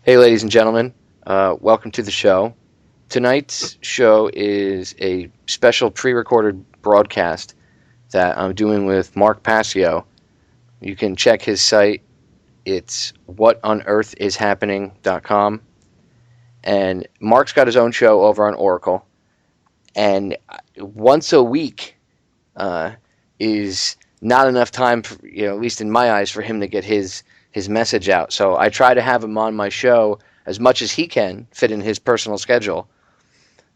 Hey, ladies and gentlemen, welcome to the show. Tonight's show is a special pre-recorded broadcast that I'm doing with Mark Passio. You can check his site. It's whatonearthishappening.com. And Mark's got his own show over on Oracle. And once a week is not enough time, for, at least in my eyes, for him to get his message out. So I try to have him on my show as much as he can fit in his personal schedule.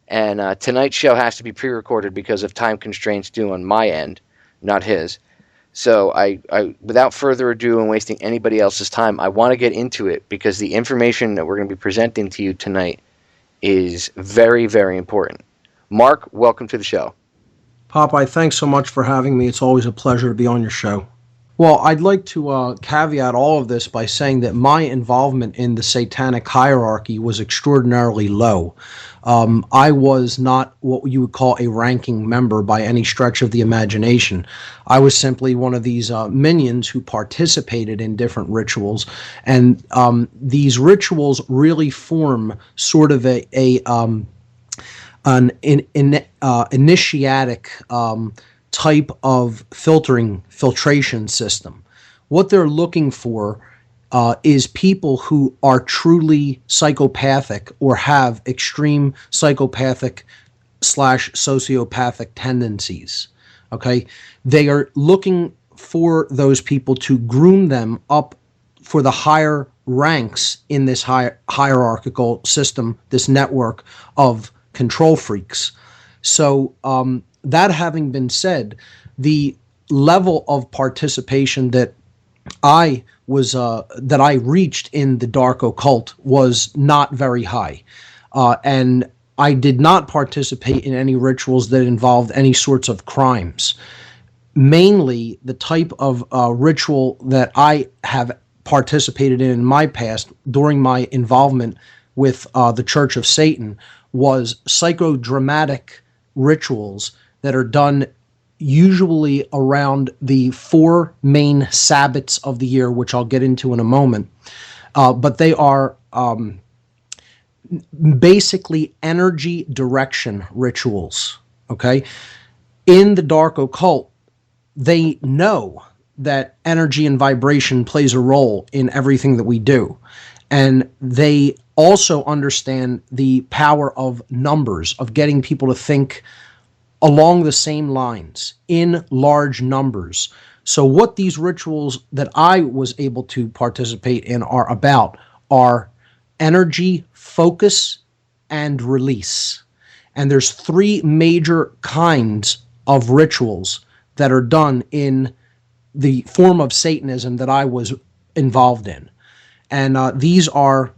And tonight's show has to be pre-recorded because of time constraints due on my end, not his. So I without further ado and wasting anybody else's time, I want to get into it because the information that we're going to be presenting to you tonight is very, very important. Mark, welcome to the show. Popeye, thanks so much for having me. It's always a pleasure to be on your show. Well, I'd like to caveat all of this by saying that my involvement in the satanic hierarchy was extraordinarily low. I was not what you would call a ranking member by any stretch of the imagination. I was simply one of these minions who participated in different rituals, and these rituals really form sort of an initiatic type of filtration system. What they're looking for is people who are truly psychopathic or have extreme psychopathic / sociopathic tendencies. Okay, they are looking for those people to groom them up for the higher ranks in this hierarchical system, this network of control freaks. So that having been said, the level of participation that I reached in the dark occult was not very high, and I did not participate in any rituals that involved any sorts of crimes. Mainly, the type of ritual that I have participated in my past during my involvement with the Church of Satan was psychodramatic rituals that are done usually around the 4 main Sabbats of the year, which I'll get into in a moment. But they are basically energy direction rituals, okay? In the dark occult, they know that energy and vibration plays a role in everything that we do. And they also understand the power of numbers, of getting people to think along the same lines in large numbers. So what these rituals that I was able to participate in are about are energy, focus, and release. And there's 3 major kinds of rituals that are done in the form of Satanism that I was involved in. And these are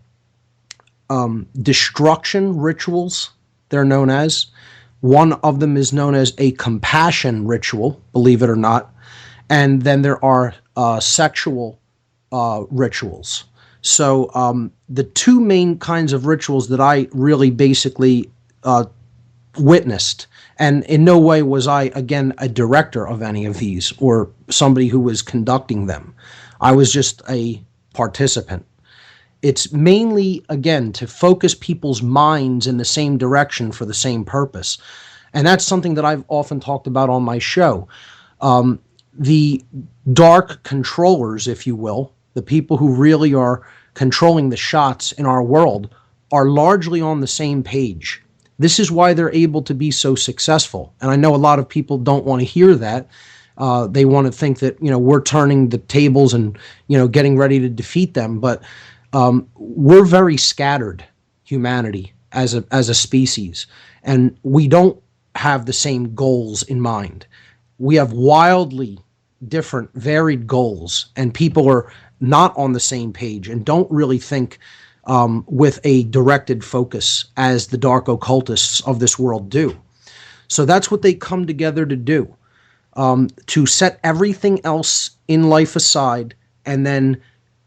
destruction rituals, they're known as. One of them is known as a compassion ritual, believe it or not. And then there are sexual rituals. So the 2 main kinds of rituals that I really basically witnessed, and in no way was I, again, a director of any of these or somebody who was conducting them. I was just a participant. It's mainly, again, to focus people's minds in the same direction for the same purpose. And that's something that I've often talked about on my show. The dark controllers, if you will, the people who really are controlling the shots in our world, are largely on the same page. This is why they're able to be so successful. And I know a lot of people don't want to hear that. They want to think that, we're turning the tables and, getting ready to defeat them. But we're very scattered, humanity, as a species, and we don't have the same goals in mind. We have wildly different, varied goals, and people are not on the same page and don't really think with a directed focus as the dark occultists of this world do. So that's what they come together to do, to set everything else in life aside and then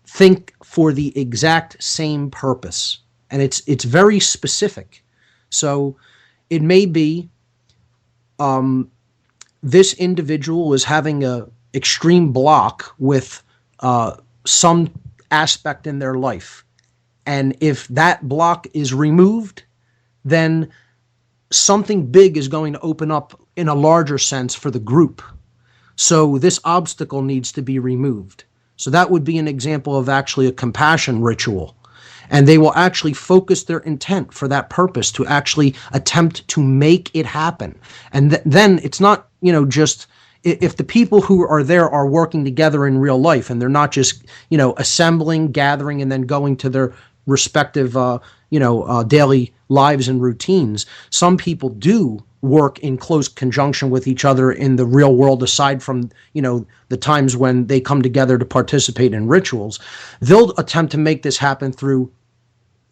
think for the exact same purpose. And it's very specific. So it may be this individual is having a extreme block with some aspect in their life. And if that block is removed, then something big is going to open up in a larger sense for the group. So this obstacle needs to be removed. So that would be an example of actually a compassion ritual. And they will actually focus their intent for that purpose to actually attempt to make it happen. And then it's not, just if the people who are there are working together in real life and they're not just, assembling, gathering, and then going to their respective, daily lives and routines. Some people do work in close conjunction with each other in the real world, aside from, the times when they come together to participate in rituals. They'll attempt to make this happen through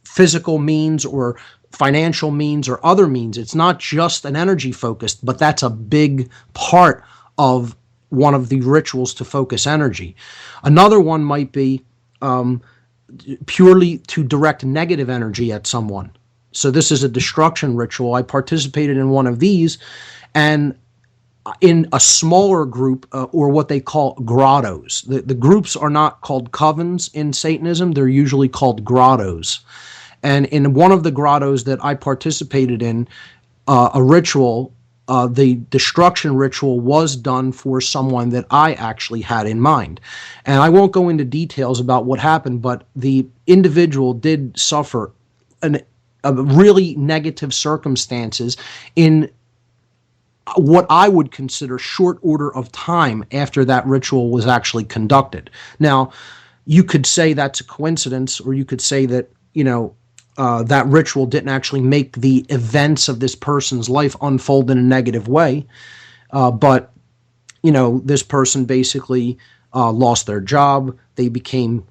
physical means or financial means or other means. It's not just an energy focused, but that's a big part of one of the rituals to focus energy. Another one might be purely to direct negative energy at someone. So this is a destruction ritual. I participated in one of these, and in a smaller group, or what they call grottos. The groups are not called covens in Satanism. They're usually called grottos. And in one of the grottos that I participated in, a ritual, the destruction ritual was done for someone that I actually had in mind. And I won't go into details about what happened, but the individual did suffer a really negative circumstances in what I would consider short order of time after that ritual was actually conducted. Now, you could say that's a coincidence, or you could say that, that ritual didn't actually make the events of this person's life unfold in a negative way. But, this person basically lost their job. They became,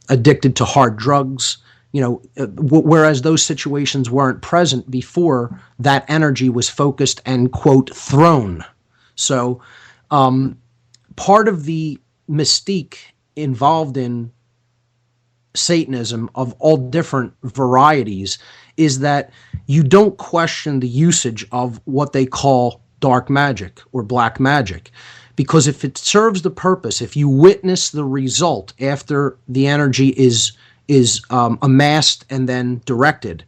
addicted to hard drugs. Whereas those situations weren't present before that energy was focused and, quote, thrown. So part of the mystique involved in Satanism of all different varieties is that you don't question the usage of what they call dark magic or black magic. Because if it serves the purpose, if you witness the result after the energy is amassed and then directed,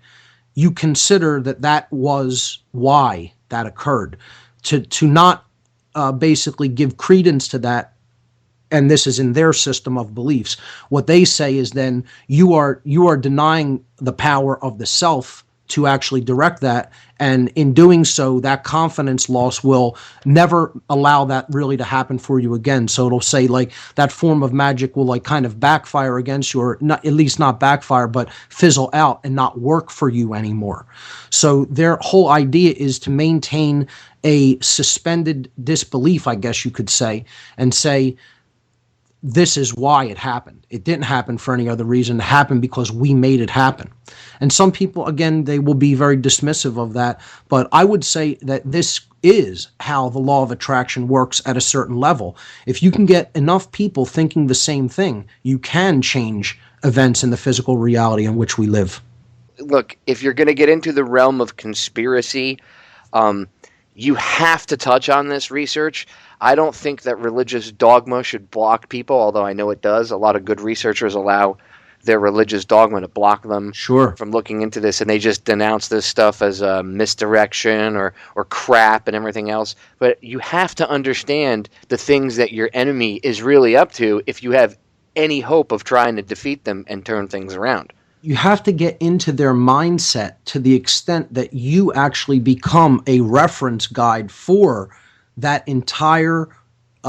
you consider that was why that occurred. To not basically give credence to that, and this is in their system of beliefs, what they say is then you are denying the power of the self to actually direct that, and in doing so, that confidence loss will never allow that really to happen for you again. So it'll say like that form of magic will like kind of backfire against you, or not, at least not backfire, but fizzle out and not work for you anymore. So their whole idea is to maintain a suspended disbelief, I guess you could say, and say, this is why it happened. It didn't happen for any other reason. It happened because we made it happen. And some people, again, they will be very dismissive of that. But I would say that this is how the law of attraction works at a certain level. If you can get enough people thinking the same thing, you can change events in the physical reality in which we live. Look, if you're going to get into the realm of conspiracy, you have to touch on this research. I don't think that religious dogma should block people, although I know it does. A lot of good researchers allow their religious dogma to block them from looking into this, and they just denounce this stuff as misdirection or crap and everything else. But you have to understand the things that your enemy is really up to if you have any hope of trying to defeat them and turn things around. You have to get into their mindset to the extent that you actually become a reference guide for that entire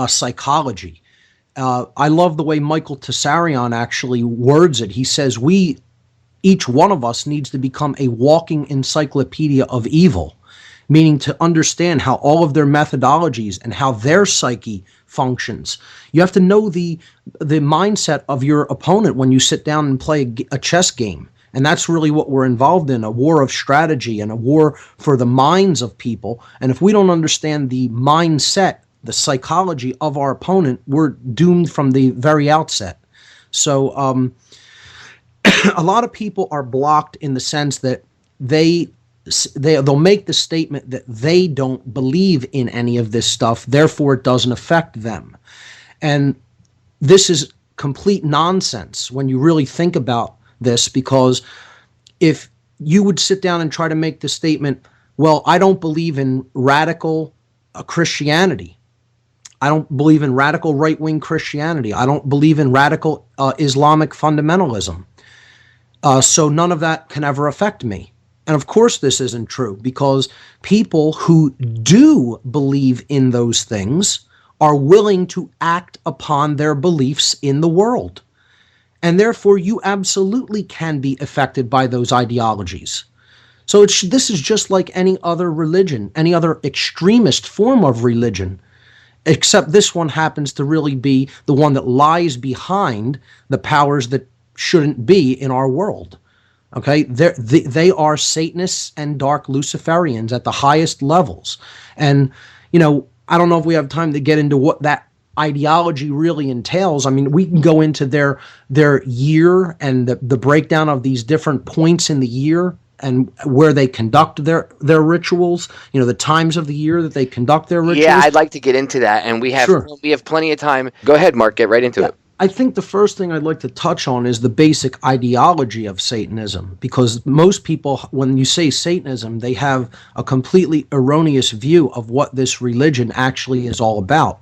psychology. I love the way Michael Tessarion actually words it. He says, each one of us needs to become a walking encyclopedia of evil, meaning to understand how all of their methodologies and how their psyche functions. You have to know the mindset of your opponent when you sit down and play a chess game. And that's really what we're involved in, a war of strategy and a war for the minds of people. And if we don't understand the mindset, the psychology of our opponent, we're doomed from the very outset. So a lot of people are blocked in the sense that they'll make the statement that they don't believe in any of this stuff, therefore it doesn't affect them. And this is complete nonsense when you really think about this, because if you would sit down and try to make the statement, well, I don't believe in radical Christianity. I don't believe in radical right-wing Christianity. I don't believe in radical Islamic fundamentalism. So none of that can ever affect me. And of course this isn't true, because people who do believe in those things are willing to act upon their beliefs in the world. And therefore you absolutely can be affected by those ideologies. So this is just like any other religion, any other extremist form of religion, except this one happens to really be the one that lies behind the powers that shouldn't be in our world. Okay, they are Satanists and dark Luciferians at the highest levels. And, I don't know if we have time to get into what that ideology really entails. I mean, we can go into their year and the breakdown of these different points in the year and where they conduct their rituals, the times of the year that they conduct their rituals. Yeah, I'd like to get into that, and we have plenty of time. Go ahead, Mark, get right into it. I think the first thing I'd like to touch on is the basic ideology of Satanism, because most people, when you say Satanism, they have a completely erroneous view of what this religion actually is all about.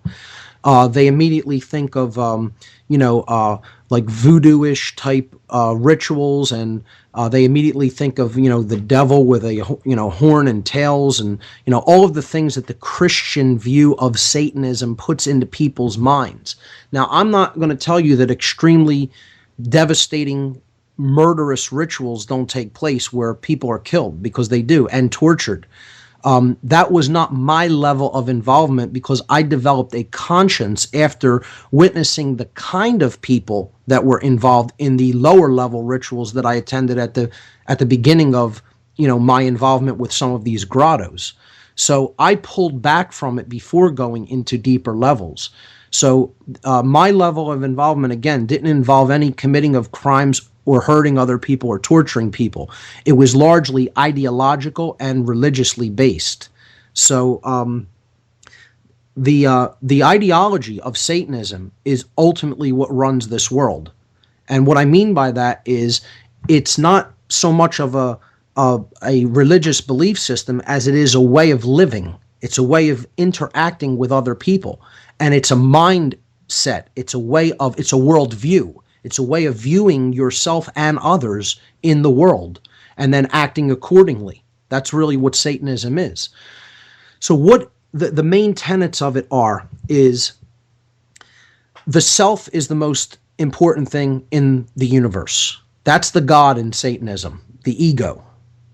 They immediately think of, like voodoo-ish type rituals, and they immediately think of, the devil with a, horn and tails, and, all of the things that the Christian view of Satanism puts into people's minds. Now, I'm not going to tell you that extremely devastating, murderous rituals don't take place where people are killed, because they do, and tortured. That was not my level of involvement, because I developed a conscience after witnessing the kind of people that were involved in the lower level rituals that I attended at the beginning of, my involvement with some of these grottos. So I pulled back from it before going into deeper levels. So my level of involvement, again, didn't involve any committing of crimes or hurting other people or torturing people. It was largely ideological and religiously based. So the ideology of Satanism is ultimately what runs this world. And what I mean by that is it's not so much of a religious belief system as it is a way of living. It's a way of interacting with other people. And it's a mindset. It's a worldview. It's a way of viewing yourself and others in the world and then acting accordingly. That's really what Satanism is. So what the main tenets of it is the self is the most important thing in the universe. That's the God in Satanism. The ego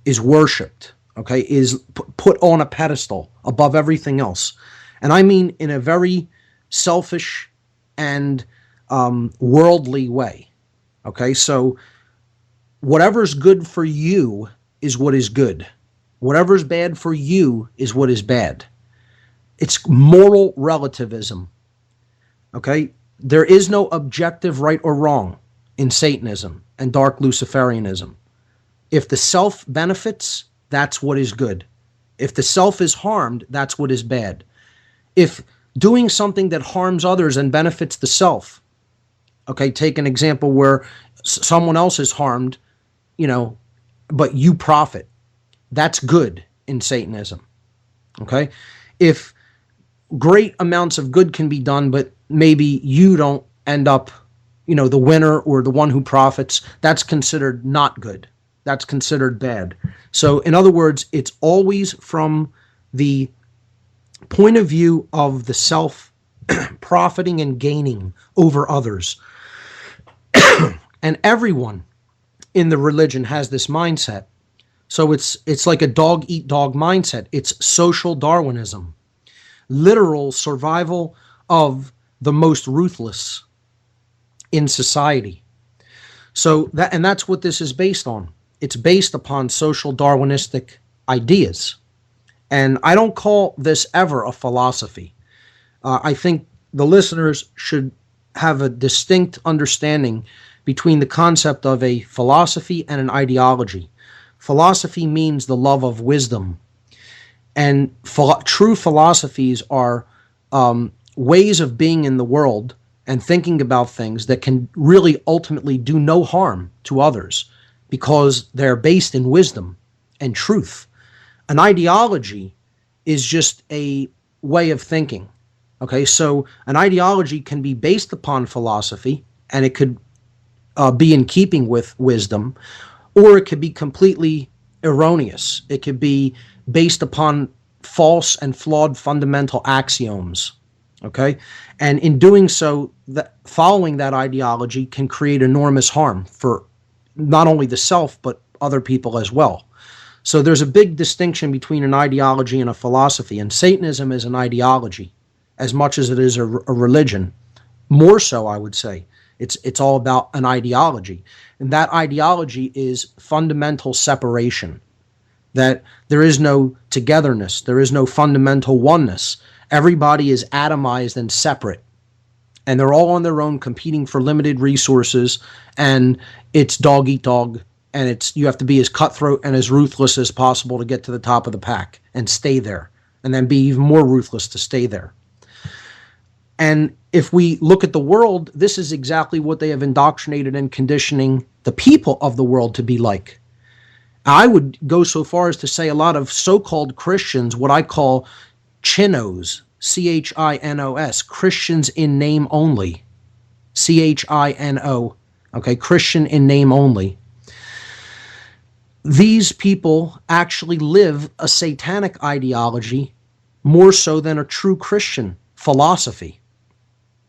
is worshipped, okay, is put on a pedestal above everything else. And I mean in a very selfish and worldly way. Okay, so whatever's good for you is what is good. Whatever's bad for you is what is bad. It's moral relativism. Okay, there is no objective right or wrong in Satanism and dark Luciferianism. If the self benefits, that's what is good. If the self is harmed, that's what is bad. If doing something that harms others and benefits the self, okay, take an example where someone else is harmed, but you profit. That's good in Satanism, okay? If great amounts of good can be done, but maybe you don't end up, the winner or the one who profits, that's considered not good. That's considered bad. So in other words, it's always from the point of view of the self profiting and gaining over others. And everyone in the religion has this mindset. So it's like a dog-eat-dog mindset. It's social Darwinism, literal survival of the most ruthless in society. So that's what this is based on. It's based upon social Darwinistic ideas. And I don't call this ever a philosophy. I think the listeners should have a distinct understanding between the concept of a philosophy and an ideology. Philosophy means the love of wisdom. And true philosophies are ways of being in the world and thinking about things that can really ultimately do no harm to others because they're based in wisdom and truth. An ideology is just a way of thinking. Okay, so an ideology can be based upon philosophy, and it could be in keeping with wisdom, or it could be completely erroneous. It could be based upon false and flawed fundamental axioms. Okay, and in doing so, that following that ideology can create enormous harm for not only the self but other people as well. So there's a big distinction between an ideology and a philosophy, and Satanism is an ideology as much as it is a religion. More so, I would say. It's all about an ideology. And that ideology is fundamental separation, that there is no togetherness, there is no fundamental oneness. Everybody is atomized and separate, and they're all on their own competing for limited resources, and it's dog eat dog, and you have to be as cutthroat and as ruthless as possible to get to the top of the pack and stay there, and then be even more ruthless to stay there. And if we look at the world, this is exactly what they have indoctrinated and conditioning the people of the world to be like. I would go so far as to say a lot of so-called Christians, what I call chinos, Chinos, Christians in name only, Chino, okay, Christian in name only. These people actually live a satanic ideology more so than a true Christian philosophy.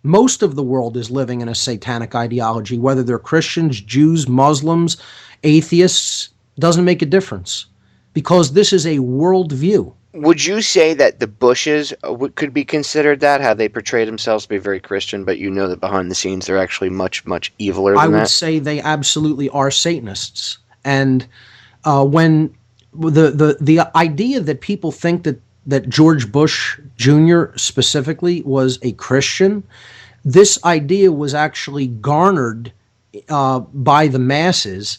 Most of the world is living in a satanic ideology, whether they're Christians, Jews, Muslims, atheists, doesn't make a difference, because this is a worldview. Would you say that the Bushes could be considered that, how they portray themselves to be very Christian, but you know that behind the scenes they're actually much, much eviler than that? I would say they absolutely are Satanists. And when the idea that people think that George Bush Jr. specifically was a Christian, this idea was actually garnered by the masses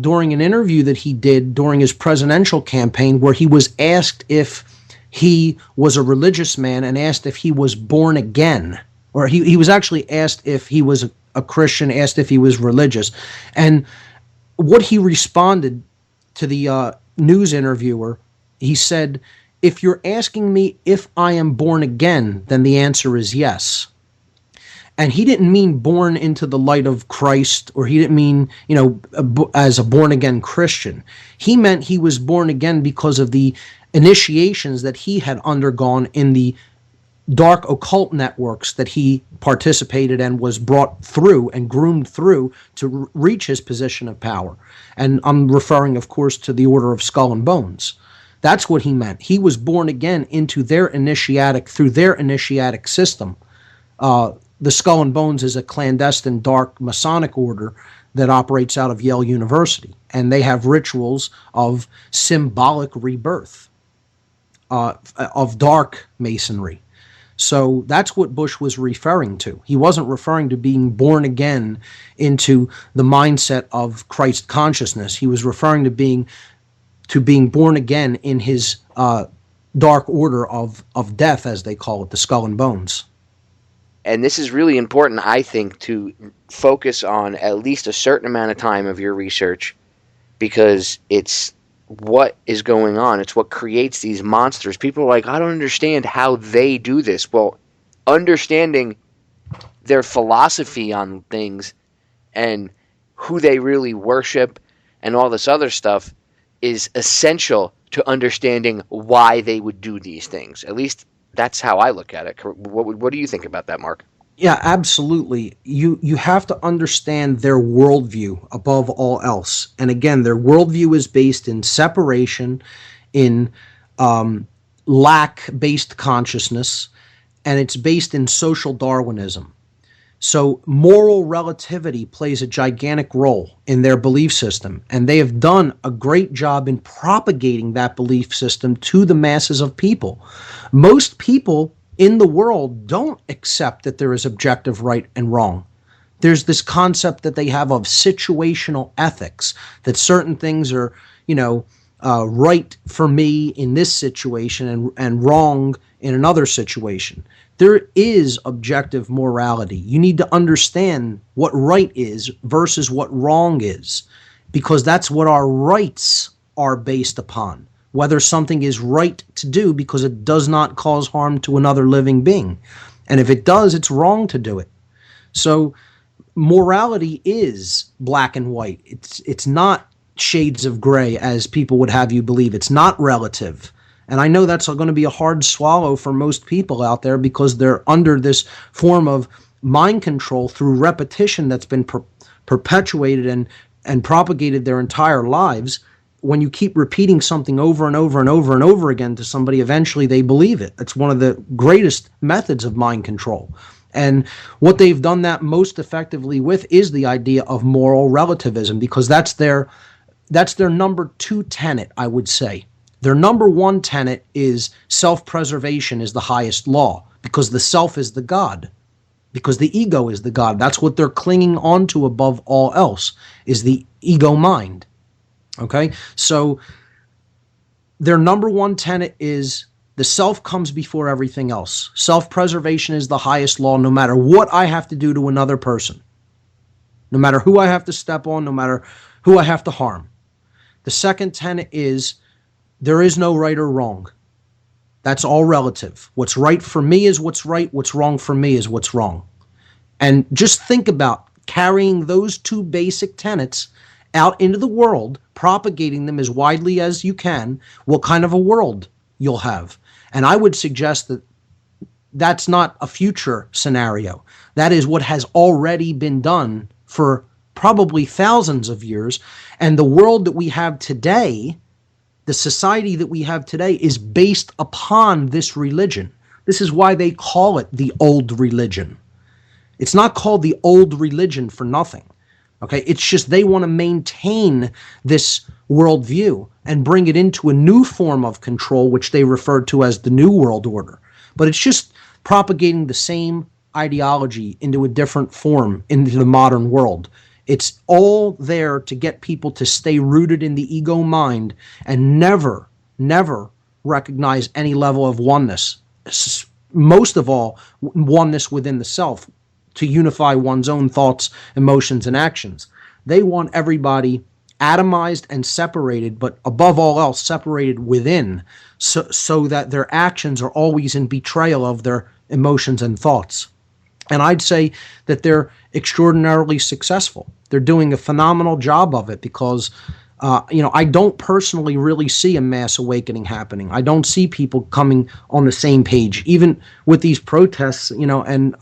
during an interview that he did during his presidential campaign, where he was asked if he was a religious man and asked if he was born again. Or he was actually asked if he was a Christian, asked if he was religious. And what he responded to the news interviewer, he said, "If you're asking me if I am born again, then the answer is yes." And he didn't mean born into the light of Christ, or he didn't mean, as a born-again Christian. He meant he was born again because of the initiations that he had undergone in the dark occult networks that he participated and was brought through and groomed through to reach his position of power. And I'm referring, of course, to the Order of Skull and Bones. That's what he meant. He was born again through their initiatic system. The Skull and Bones is a clandestine dark Masonic order that operates out of Yale University, and they have rituals of symbolic rebirth, of dark masonry. So that's what Bush was referring to. He wasn't referring to being born again into the mindset of Christ consciousness. He was referring to being born again in his dark order of death, as they call it, the Skull and Bones. And this is really important, I think, to focus on at least a certain amount of time of your research, because it's what is going on. It's what creates these monsters. People are like, I don't understand how they do this. Well, understanding their philosophy on things and who they really worship and all this other stuff is essential to understanding why they would do these things. At least that's how I look at it. What do you think about that, Mark? Yeah, absolutely. You have to understand their worldview above all else. And again, their worldview is based in separation, in lack-based consciousness, and it's based in social Darwinism. So moral relativity plays a gigantic role in their belief system, and they have done a great job in propagating that belief system to the masses of people. Most people in the world don't accept that there is objective right and wrong. There's this concept that they have of situational ethics, that certain things are, right for me in this situation and wrong in another situation. There is objective morality. You need to understand what right is versus what wrong is, because that's what our rights are based upon. Whether something is right to do because it does not cause harm to another living being. And if it does, it's wrong to do it. So morality is black and white. It's not shades of gray, as people would have you believe. It's not relative. And I know that's going to be a hard swallow for most people out there, because they're under this form of mind control through repetition that's been perpetuated and propagated their entire lives. When you keep repeating something over and over and over and over again to somebody, eventually they believe it. It's one of the greatest methods of mind control. And what they've done that most effectively with is the idea of moral relativism, because that's their number 2 tenet, I would say. Their number 1 tenet is self-preservation is the highest law, because the self is the God, because the ego is the God. That's what they're clinging on to above all else, is the ego mind. Okay? So their number 1 tenet is the self comes before everything else. Self-preservation is the highest law, no matter what I have to do to another person, no matter who I have to step on, no matter who I have to harm. The second tenet is there is no right or wrong. That's all relative. What's right for me is what's right. What's wrong for me is what's wrong. And just think about carrying those 2 basic tenets out into the world, propagating them as widely as you can, what kind of a world you'll have. And I would suggest that that's not a future scenario. That is what has already been done for probably thousands of years. And the world that we have today, the society that we have today, is based upon this religion. This is why they call it the old religion. It's not called the old religion for nothing. Okay, it's just they want to maintain this worldview and bring it into a new form of control, which they refer to as the New World Order. But it's just propagating the same ideology into a different form into the modern world. It's all there to get people to stay rooted in the ego mind and never recognize any level of oneness. Most of all, oneness within the self, to unify one's own thoughts, emotions, and actions. They want everybody atomized and separated, but above all else, separated within, so that their actions are always in betrayal of their emotions and thoughts. And I'd say that they're extraordinarily successful. They're doing a phenomenal job of it, because I don't personally really see a mass awakening happening. I don't see people coming on the same page, even with these protests, and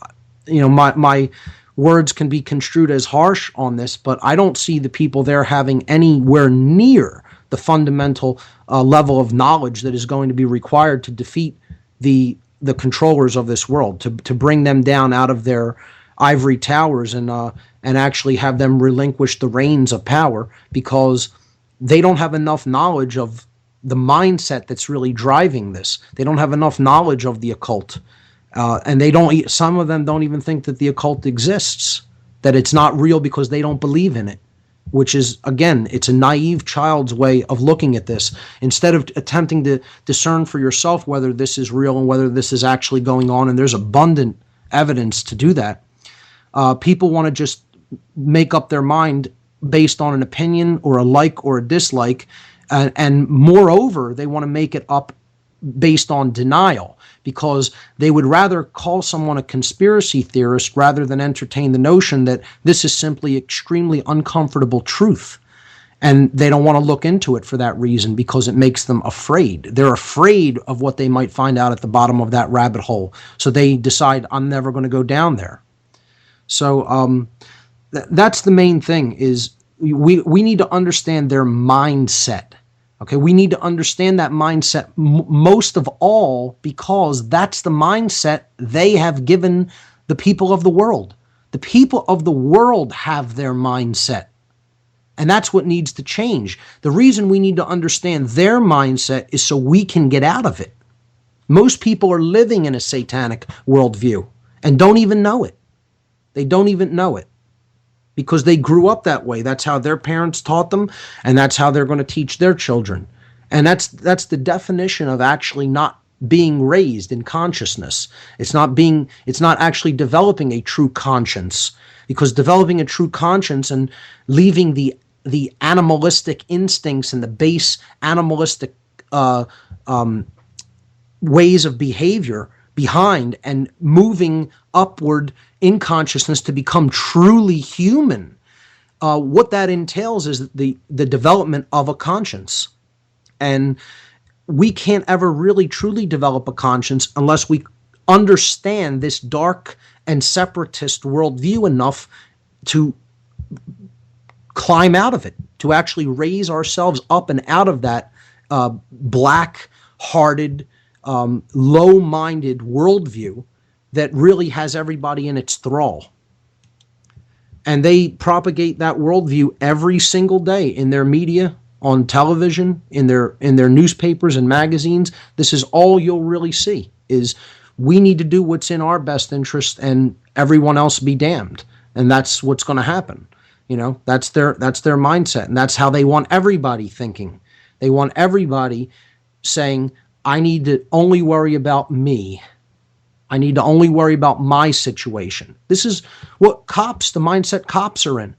my words can be construed as harsh on this, but I don't see the people there having anywhere near the fundamental level of knowledge that is going to be required to defeat the controllers of this world, to bring them down out of their ivory towers and actually have them relinquish the reins of power, because they don't have enough knowledge of the mindset that's really driving this. They don't have enough knowledge of the occult. And some of them don't even think that the occult exists, that it's not real, because they don't believe in it, which is, again, it's a naive child's way of looking at this. Instead of attempting to discern for yourself whether this is real and whether this is actually going on, and there's abundant evidence to do that, people want to just make up their mind based on an opinion or a like or a dislike, and moreover, they want to make it up based on denial, because they would rather call someone a conspiracy theorist rather than entertain the notion that this is simply extremely uncomfortable truth. And they don't want to look into it for that reason, because it makes them afraid. They're afraid of what they might find out at the bottom of that rabbit hole. So they decide, I'm never going to go down there. So that's the main thing, is we need to understand their mindset. Okay, we need to understand that mindset most of all, because that's the mindset they have given the people of the world. The people of the world have their mindset, and that's what needs to change. The reason we need to understand their mindset is so we can get out of it. Most people are living in a satanic worldview and don't even know it. They don't even know it, because they grew up that way. That's how their parents taught them, and that's how they're going to teach their children. And that's the definition of actually not being raised in consciousness. It's not actually developing a true conscience, because developing a true conscience and leaving the animalistic instincts and the base animalistic ways of behavior behind and moving upward in consciousness to become truly human. What that entails is the development of a conscience. And we can't ever really truly develop a conscience unless we understand this dark and separatist worldview enough to climb out of it, to actually raise ourselves up and out of that black-hearted, low-minded worldview that really has everybody in its thrall. And they propagate that worldview every single day in their media, on television, in their newspapers and magazines. This is all you'll really see, is we need to do what's in our best interest and everyone else be damned. And that's what's going to happen. You know, that's their mindset, and that's how they want everybody thinking. They want everybody saying, I need to only worry about me. I need to only worry about my situation. This is what the mindset cops are in.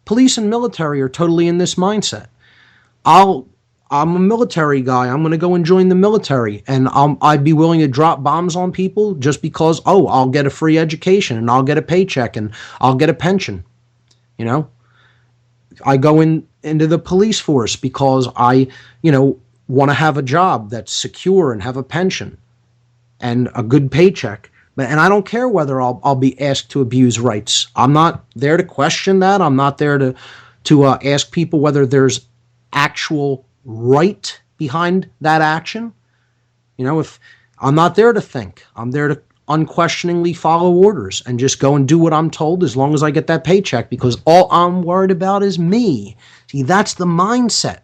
Police and military are totally in this mindset. I'm a military guy. I'm going to go and join the military, and I'd be willing to drop bombs on people just because, I'll get a free education, and I'll get a paycheck, and I'll get a pension. You know, I go into the police force because I, want to have a job that's secure and have a pension and a good paycheck. And I don't care whether I'll be asked to abuse rights. I'm not there to question that. I'm not there to ask people whether there's actual right behind that action. If I'm not there to think, I'm there to unquestioningly follow orders and just go and do what I'm told as long as I get that paycheck, because all I'm worried about is me. See, that's the mindset.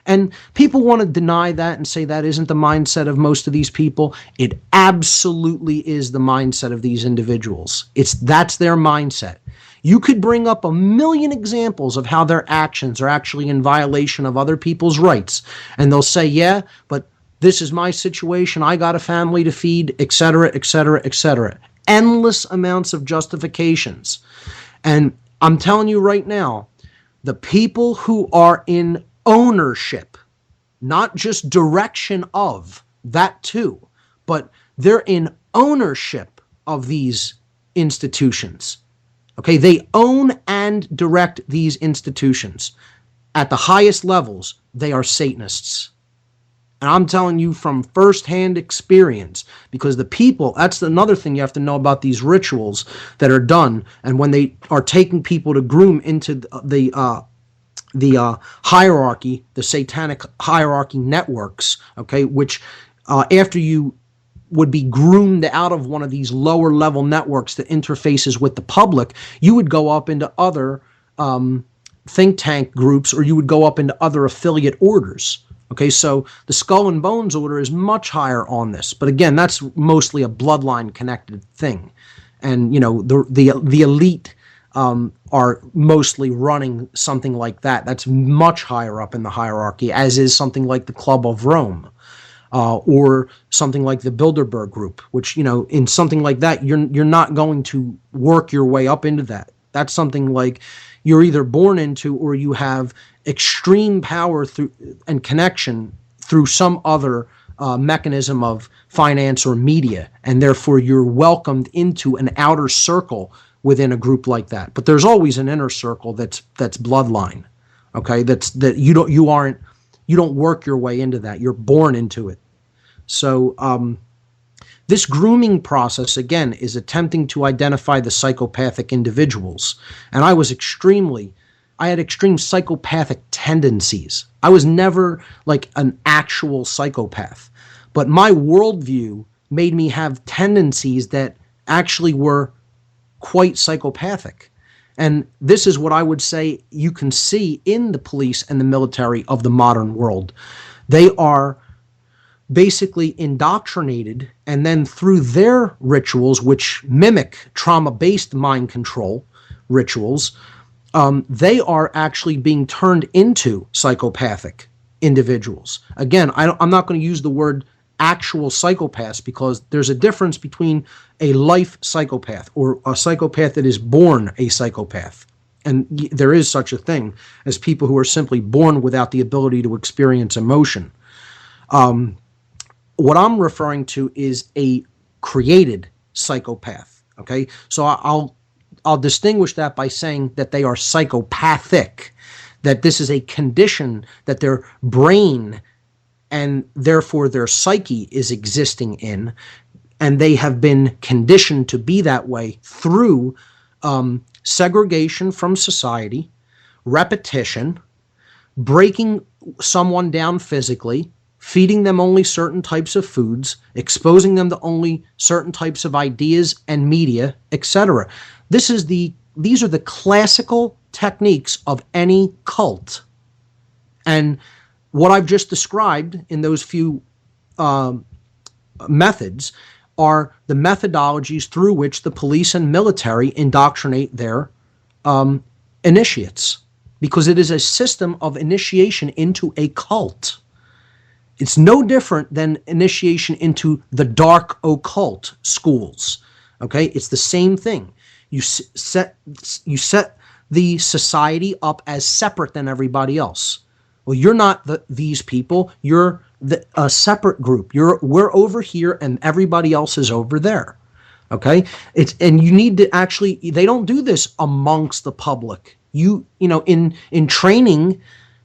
And people want to deny that and say that isn't the mindset of most of these people. It absolutely is the mindset of these individuals. That's their mindset. You could bring up a million examples of how their actions are actually in violation of other people's rights, and they'll say, yeah, but this is my situation, I got a family to feed, etc., etc., etc. Endless amounts of justifications. And I'm telling you right now, the people who are in ownership, not just direction of, that too, but they're in ownership of these institutions. Okay, they own and direct these institutions. At the highest levels, they are Satanists. And I'm telling you from firsthand experience, because the people, that's another thing you have to know about these rituals that are done, and when they are taking people to groom into the hierarchy, the satanic hierarchy networks, okay, which after you would be groomed out of one of these lower level networks that interfaces with the public, you would go up into other think tank groups, or you would go up into other affiliate orders. Okay, so the Skull and Bones order is much higher on this, but again, that's mostly a bloodline connected thing, and the elite are mostly running something like that. That's much higher up in the hierarchy, as is something like the Club of Rome, or something like the Bilderberg Group, which, in something like that, you're not going to work your way up into that. That's something like you're either born into, or you have extreme power through and connection through some other mechanism of finance or media, and therefore you're welcomed into an outer circle within a group like that. But there's always an inner circle that's bloodline. Okay, that you don't work your way into that. You're born into it. So this grooming process, again, is attempting to identify the psychopathic individuals. And I had extreme psychopathic tendencies. I was never like an actual psychopath, but my worldview made me have tendencies that actually were quite psychopathic. And this is what I would say you can see in the police and the military of the modern world. They are basically indoctrinated, and then through their rituals, which mimic trauma-based mind control rituals, they are actually being turned into psychopathic individuals. Again, I'm not going to use the word actual psychopaths, because there's a difference between a life psychopath or a psychopath that is born a psychopath. And there is such a thing as people who are simply born without the ability to experience emotion. What I'm referring to is a created psychopath. Okay, so I'll distinguish that by saying that they are psychopathic, that this is a condition that their brain and therefore their psyche is existing in, and they have been conditioned to be that way through segregation from society, repetition, breaking someone down physically, feeding them only certain types of foods, exposing them to only certain types of ideas and media, etc. These are the classical techniques of any cult. And what I've just described in those few methods are the methodologies through which the police and military indoctrinate their initiates, because it is a system of initiation into a cult. It's no different than initiation into the dark occult schools. Okay, it's the same thing. You set the society up as separate than everybody else. Well, you're not these people. You're a separate group. We're over here, and everybody else is over there. Okay, and you need to actually. They don't do this amongst the public. You know, in training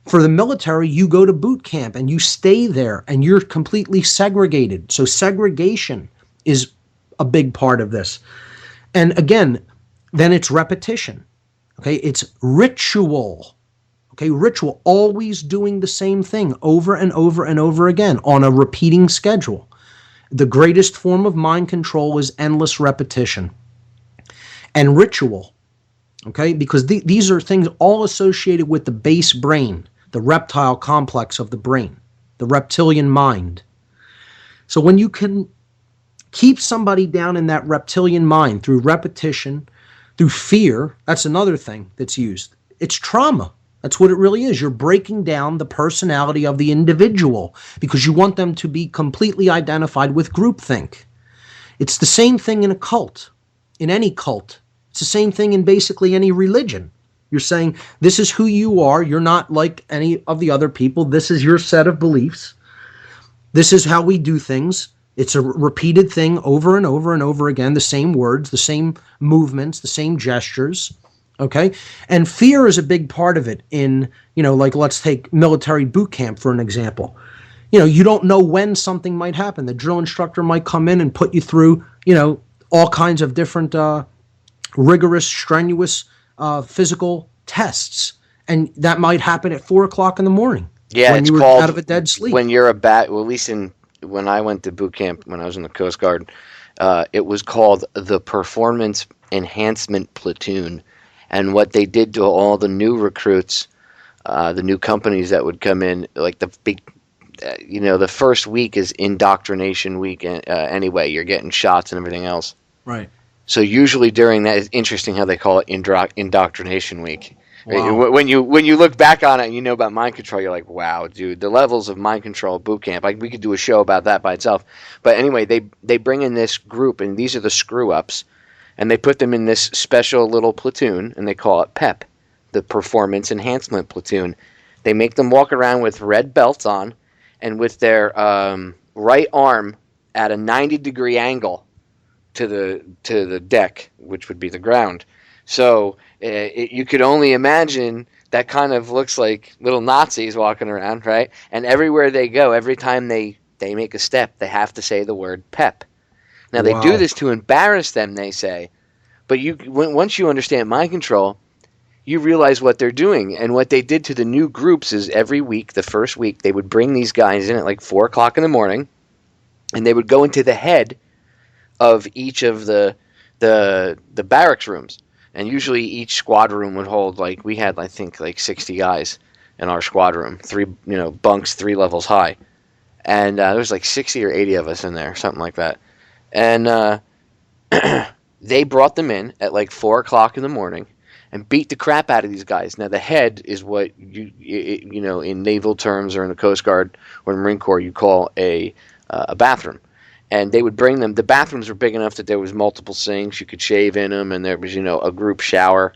for the military, you go to boot camp and you stay there, and you're completely segregated. So segregation is a big part of this. And again, then it's repetition. Okay, it's ritual. Okay, ritual, always doing the same thing over and over and over again on a repeating schedule. The greatest form of mind control is endless repetition. And ritual, okay, because these are things all associated with the base brain, the reptile complex of the brain, the reptilian mind. So when you can keep somebody down in that reptilian mind through repetition, through fear, that's another thing that's used. It's trauma. That's what it really is. You're breaking down the personality of the individual because you want them to be completely identified with groupthink. It's the same thing in a cult, in any cult. It's the same thing in basically any religion. You're saying, this is who you are. You're not like any of the other people. This is your set of beliefs. This is how we do things. It's a repeated thing over and over and over again, the same words, the same movements, the same gestures. Okay. And fear is a big part of it in, like let's take military boot camp for an example. You don't know when something might happen. The drill instructor might come in and put you through, all kinds of different rigorous, strenuous physical tests. And that might happen at 4:00 in the morning. Yeah, when it's you were called out of a dead sleep. When you're well, at least when I went to boot camp when I was in the Coast Guard, it was called the Performance Enhancement Platoon. And what they did to all the new recruits, the new companies that would come in, like the big, the first week is indoctrination week. Anyway, you're getting shots and everything else. Right. So usually during that, it's interesting how they call it indoctrination week. Wow. When you look back on it and you know about mind control, you're like, wow, dude, the levels of mind control at boot camp. We could do a show about that by itself. But anyway, they bring in this group, and these are the screw-ups. And they put them in this special little platoon, and they call it PEP, the Performance Enhancement Platoon. They make them walk around with red belts on, and with their right arm at a 90-degree angle to the deck, which would be the ground. So you could only imagine that kind of looks like little Nazis walking around, right? And everywhere they go, every time they make a step, they have to say the word PEP. Now, they do this to embarrass them, they say. But once you understand mind control, you realize what they're doing. And what they did to the new groups is every week, the first week, they would bring these guys in at like 4:00 in the morning, and they would go into the head of each of the barracks rooms. And usually each squad room would hold, we had, I think, 60 guys in our squad room. 3, bunks, 3 levels high. And there was 60 or 80 of us in there, something like that. And they brought them in at 4:00 in the morning and beat the crap out of these guys. Now, the head is what in naval terms or in the Coast Guard or the Marine Corps you call a a bathroom, and they would bring them. The bathrooms were big enough that there was multiple sinks, you could shave in them, and there was a group shower,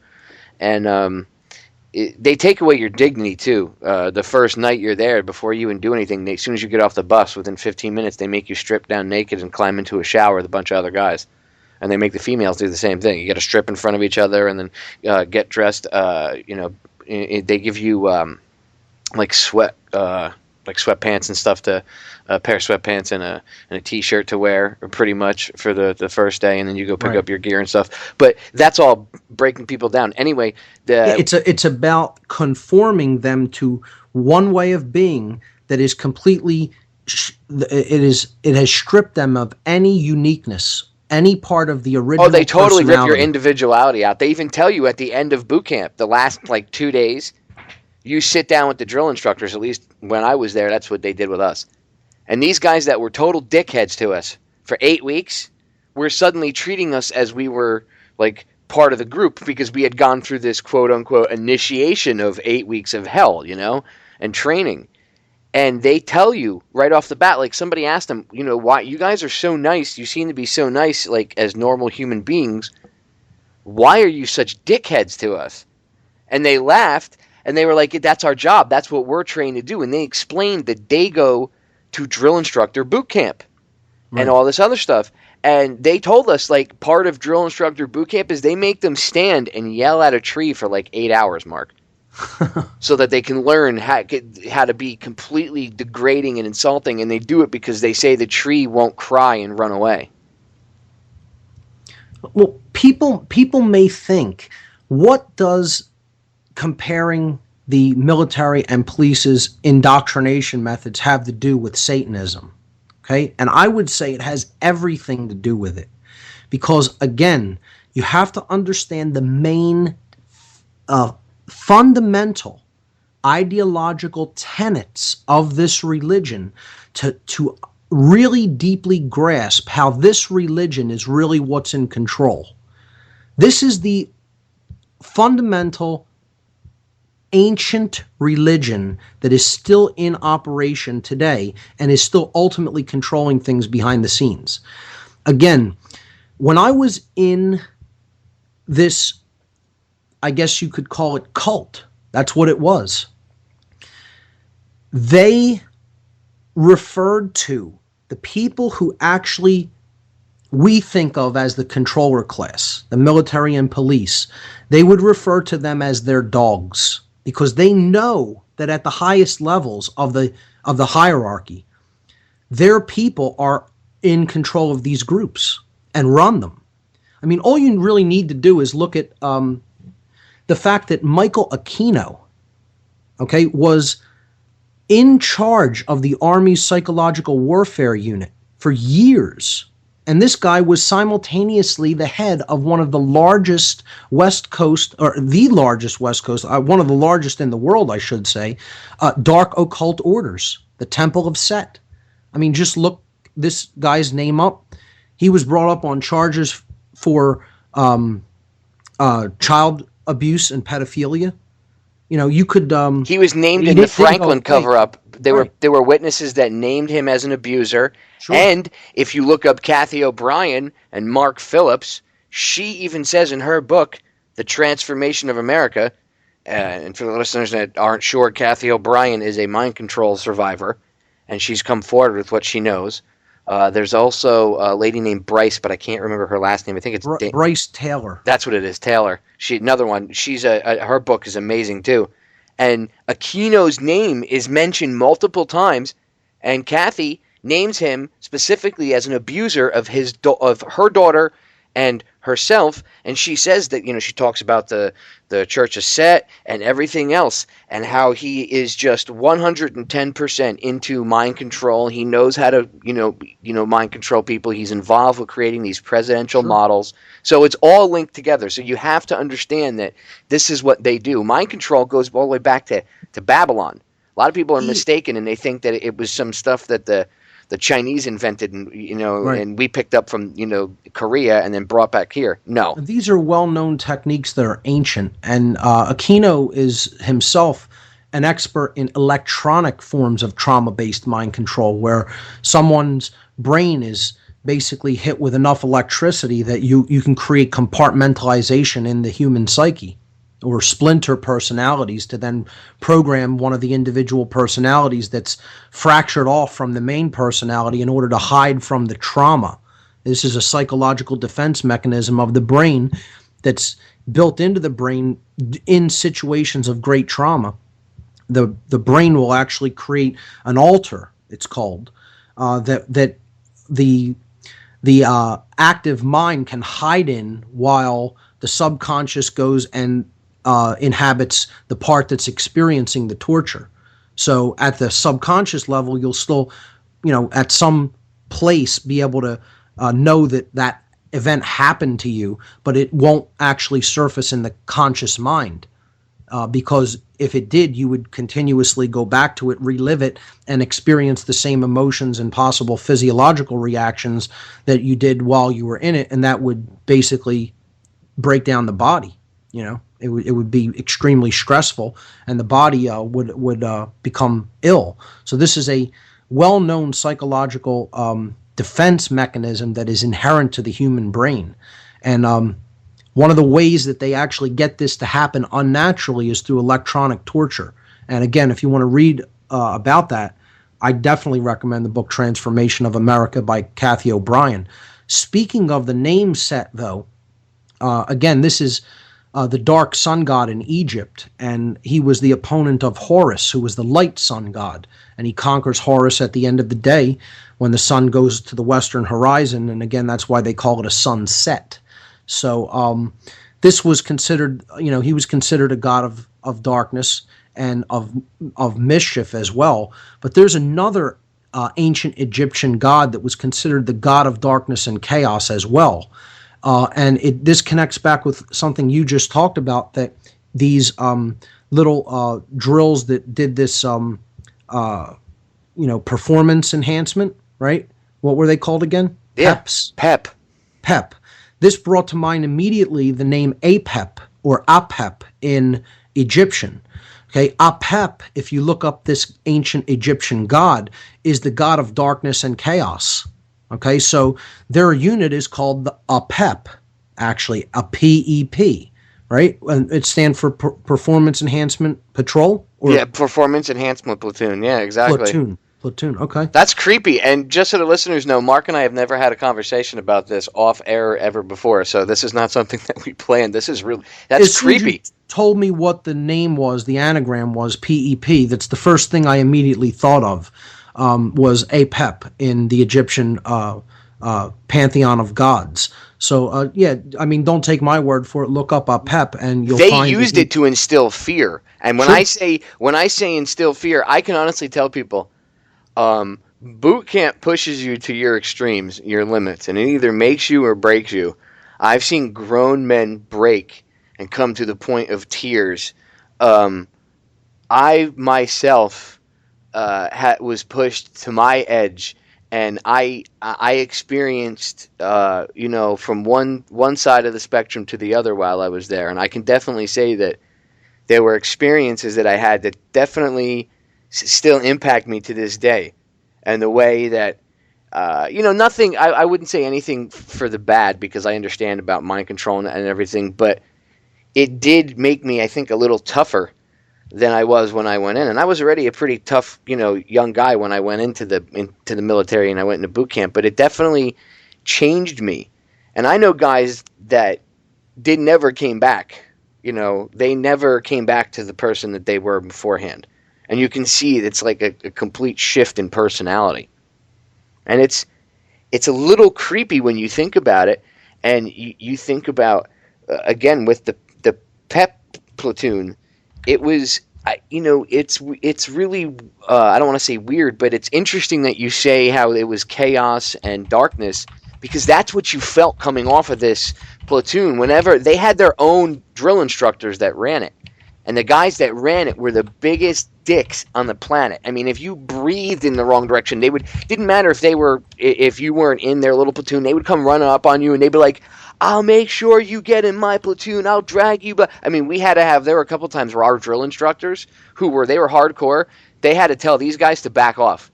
and they take away your dignity too. The first night you're there, before you even do anything, as soon as you get off the bus, within 15 minutes, they make you strip down naked and climb into a shower with a bunch of other guys. And they make the females do the same thing. You got to strip in front of each other and then get dressed. They give you like sweatpants and stuff, to a pair of sweatpants and a t-shirt to wear pretty much for the first day, and then you go pick up your gear and stuff. But that's all breaking people down. Anyway, it's about conforming them to one way of being that is completely it has stripped them of any uniqueness, any part of the original. Oh, they totally rip your individuality out. They even tell you at the end of boot camp, the last like 2 days, you sit down with the drill instructors. At least when I was there, that's what they did with us. And these guys that were total dickheads to us for 8 weeks were suddenly treating us as we were like part of the group, because we had gone through this quote unquote initiation of 8 weeks of hell, and training. And they tell you right off the bat, like somebody asked them, why you guys are so nice. You seem to be so nice, like as normal human beings. Why are you such dickheads to us? And they laughed, and they were like, that's our job. That's what we're trained to do. And they explained that they go to drill instructor boot camp and all this other stuff. And they told us, like, part of drill instructor boot camp is they make them stand and yell at a tree for like 8 hours, Mark. So that they can learn how to be completely degrading and insulting, and they do it because they say the tree won't cry and run away. Well, people may think, what does comparing the military and police's indoctrination methods have to do with Satanism? Okay, and I would say it has everything to do with it, because again, you have to understand the main fundamental ideological tenets of this religion to really deeply grasp how this religion is really what's in control. This is the fundamental ancient religion that is still in operation today and is still ultimately controlling things behind the scenes. Again, when I was in this, I guess you could call it cult. That's what it was. They referred to the people who actually we think of as the controller class, the military and police. They would refer to them as their dogs, because they know that at the highest levels of the hierarchy, their people are in control of these groups and run them. I mean, all you really need to do is look at the fact that Michael Aquino, was in charge of the Army's psychological warfare unit for years. And this guy was simultaneously the head of one of the largest West Coast, or the largest West Coast, one of the largest in the world, I should say, dark occult orders, the Temple of Set. I mean, just look this guy's name up. He was brought up on charges for child abuse and pedophilia. You could. He was named in the Franklin cover-up. There were witnesses that named him as an abuser. Sure. And if you look up Kathy O'Brien and Mark Phillips, she even says in her book, The Transformation of America, and for the listeners that aren't sure, Kathy O'Brien is a mind control survivor, and she's come forward with what she knows. There's also a lady named Bryce, but I can't remember her last name. I think it's Bryce Taylor. That's what it is, Taylor. Another one. She's her book is amazing too. And Aquino's name is mentioned multiple times, and Kathy names him specifically as an abuser of of her daughter and herself. And she says that she talks about the Church of Set and everything else, and how he is just 110% into mind control. He knows how to mind control people. He's involved with creating these presidential models. So it's all linked together. So you have to understand that this is what they do. Mind control goes all the way back to Babylon. A lot of people are mistaken, and they think that it was some stuff that the Chinese invented, and and we picked up from Korea and then brought back here. No, these are well-known techniques that are ancient, and Aquino is himself an expert in electronic forms of trauma-based mind control, where someone's brain is basically hit with enough electricity that you can create compartmentalization in the human psyche, or splinter personalities, to then program one of the individual personalities that's fractured off from the main personality in order to hide from the trauma. This is a psychological defense mechanism of the brain that's built into the brain in situations of great trauma. The brain will actually create an altar, it's called, that the active mind can hide in, while the subconscious goes and inhabits the part that's experiencing the torture. So at the subconscious level, you'll still, at some place be able to know that event happened to you, but it won't actually surface in the conscious mind. Because if it did, you would continuously go back to it, relive it, and experience the same emotions and possible physiological reactions that you did while you were in it, and that would basically break down the body. It would be extremely stressful, and the body would become ill. So this is a well-known psychological defense mechanism that is inherent to the human brain. And one of the ways that they actually get this to happen unnaturally is through electronic torture. And again, if you want to read about that, I definitely recommend the book Transformation of America by Kathy O'Brien. Speaking of the name set, though, again, this is the dark sun god in Egypt, and he was the opponent of Horus, who was the light sun god. And he conquers Horus at the end of the day when the sun goes to the western horizon, and again, that's why they call it a sunset. So this was considered, he was considered a god of darkness and of mischief as well. But there's another ancient Egyptian god that was considered the god of darkness and chaos as well. And this connects back with something you just talked about, that these little drills that did this, performance enhancement, right? What were they called again? Yeah, PEPs. PEP. This brought to mind immediately the name Apep or Apep in Egyptian. Okay, Apep, if you look up this ancient Egyptian god, is the god of darkness and chaos. Okay, so their unit is called the Apep, actually, a PEP, right? And it stands for Performance Enhancement Patrol? Yeah, Performance Enhancement Platoon. Yeah, exactly. Platoon, okay. That's creepy. And just so the listeners know, Mark and I have never had a conversation about this off air ever before, so this is not something that we planned. This is really, that's creepy. You told me what the name was, the anagram was, PEP. That's the first thing I immediately thought of, was Apep in the Egyptian pantheon of gods. So, don't take my word for it. Look up Apep and you'll find... They used it to instill fear. And when I say instill fear, I can honestly tell people, boot camp pushes you to your extremes, your limits, and it either makes you or breaks you. I've seen grown men break and come to the point of tears. I myself was pushed to my edge, and I experienced from one side of the spectrum to the other while I was there, and I can definitely say that there were experiences that I had that definitely still impact me to this day. And the way that, nothing, I wouldn't say anything for the bad, because I understand about mind control and everything, but it did make me, I think, a little tougher than I was when I went in. And I was already a pretty tough, young guy when I went into the military and I went into boot camp, but it definitely changed me. And I know guys that never came back. They never came back to the person that they were beforehand. And you can see it's like a complete shift in personality. And it's a little creepy when you think about it. And you think about, again, with the PEP platoon, it was, it's really, I don't want to say weird, but it's interesting that you say how it was chaos and darkness, because that's what you felt coming off of this platoon. Whenever they had their own drill instructors that ran it. And the guys that ran it were the biggest dicks on the planet. I mean, if you breathed in the wrong direction, didn't matter if you weren't in their little platoon, they would come running up on you and they'd be like, I'll make sure you get in my platoon. I'll drag you. But I mean, there were a couple times where our drill instructors, they were hardcore, they had to tell these guys to back off.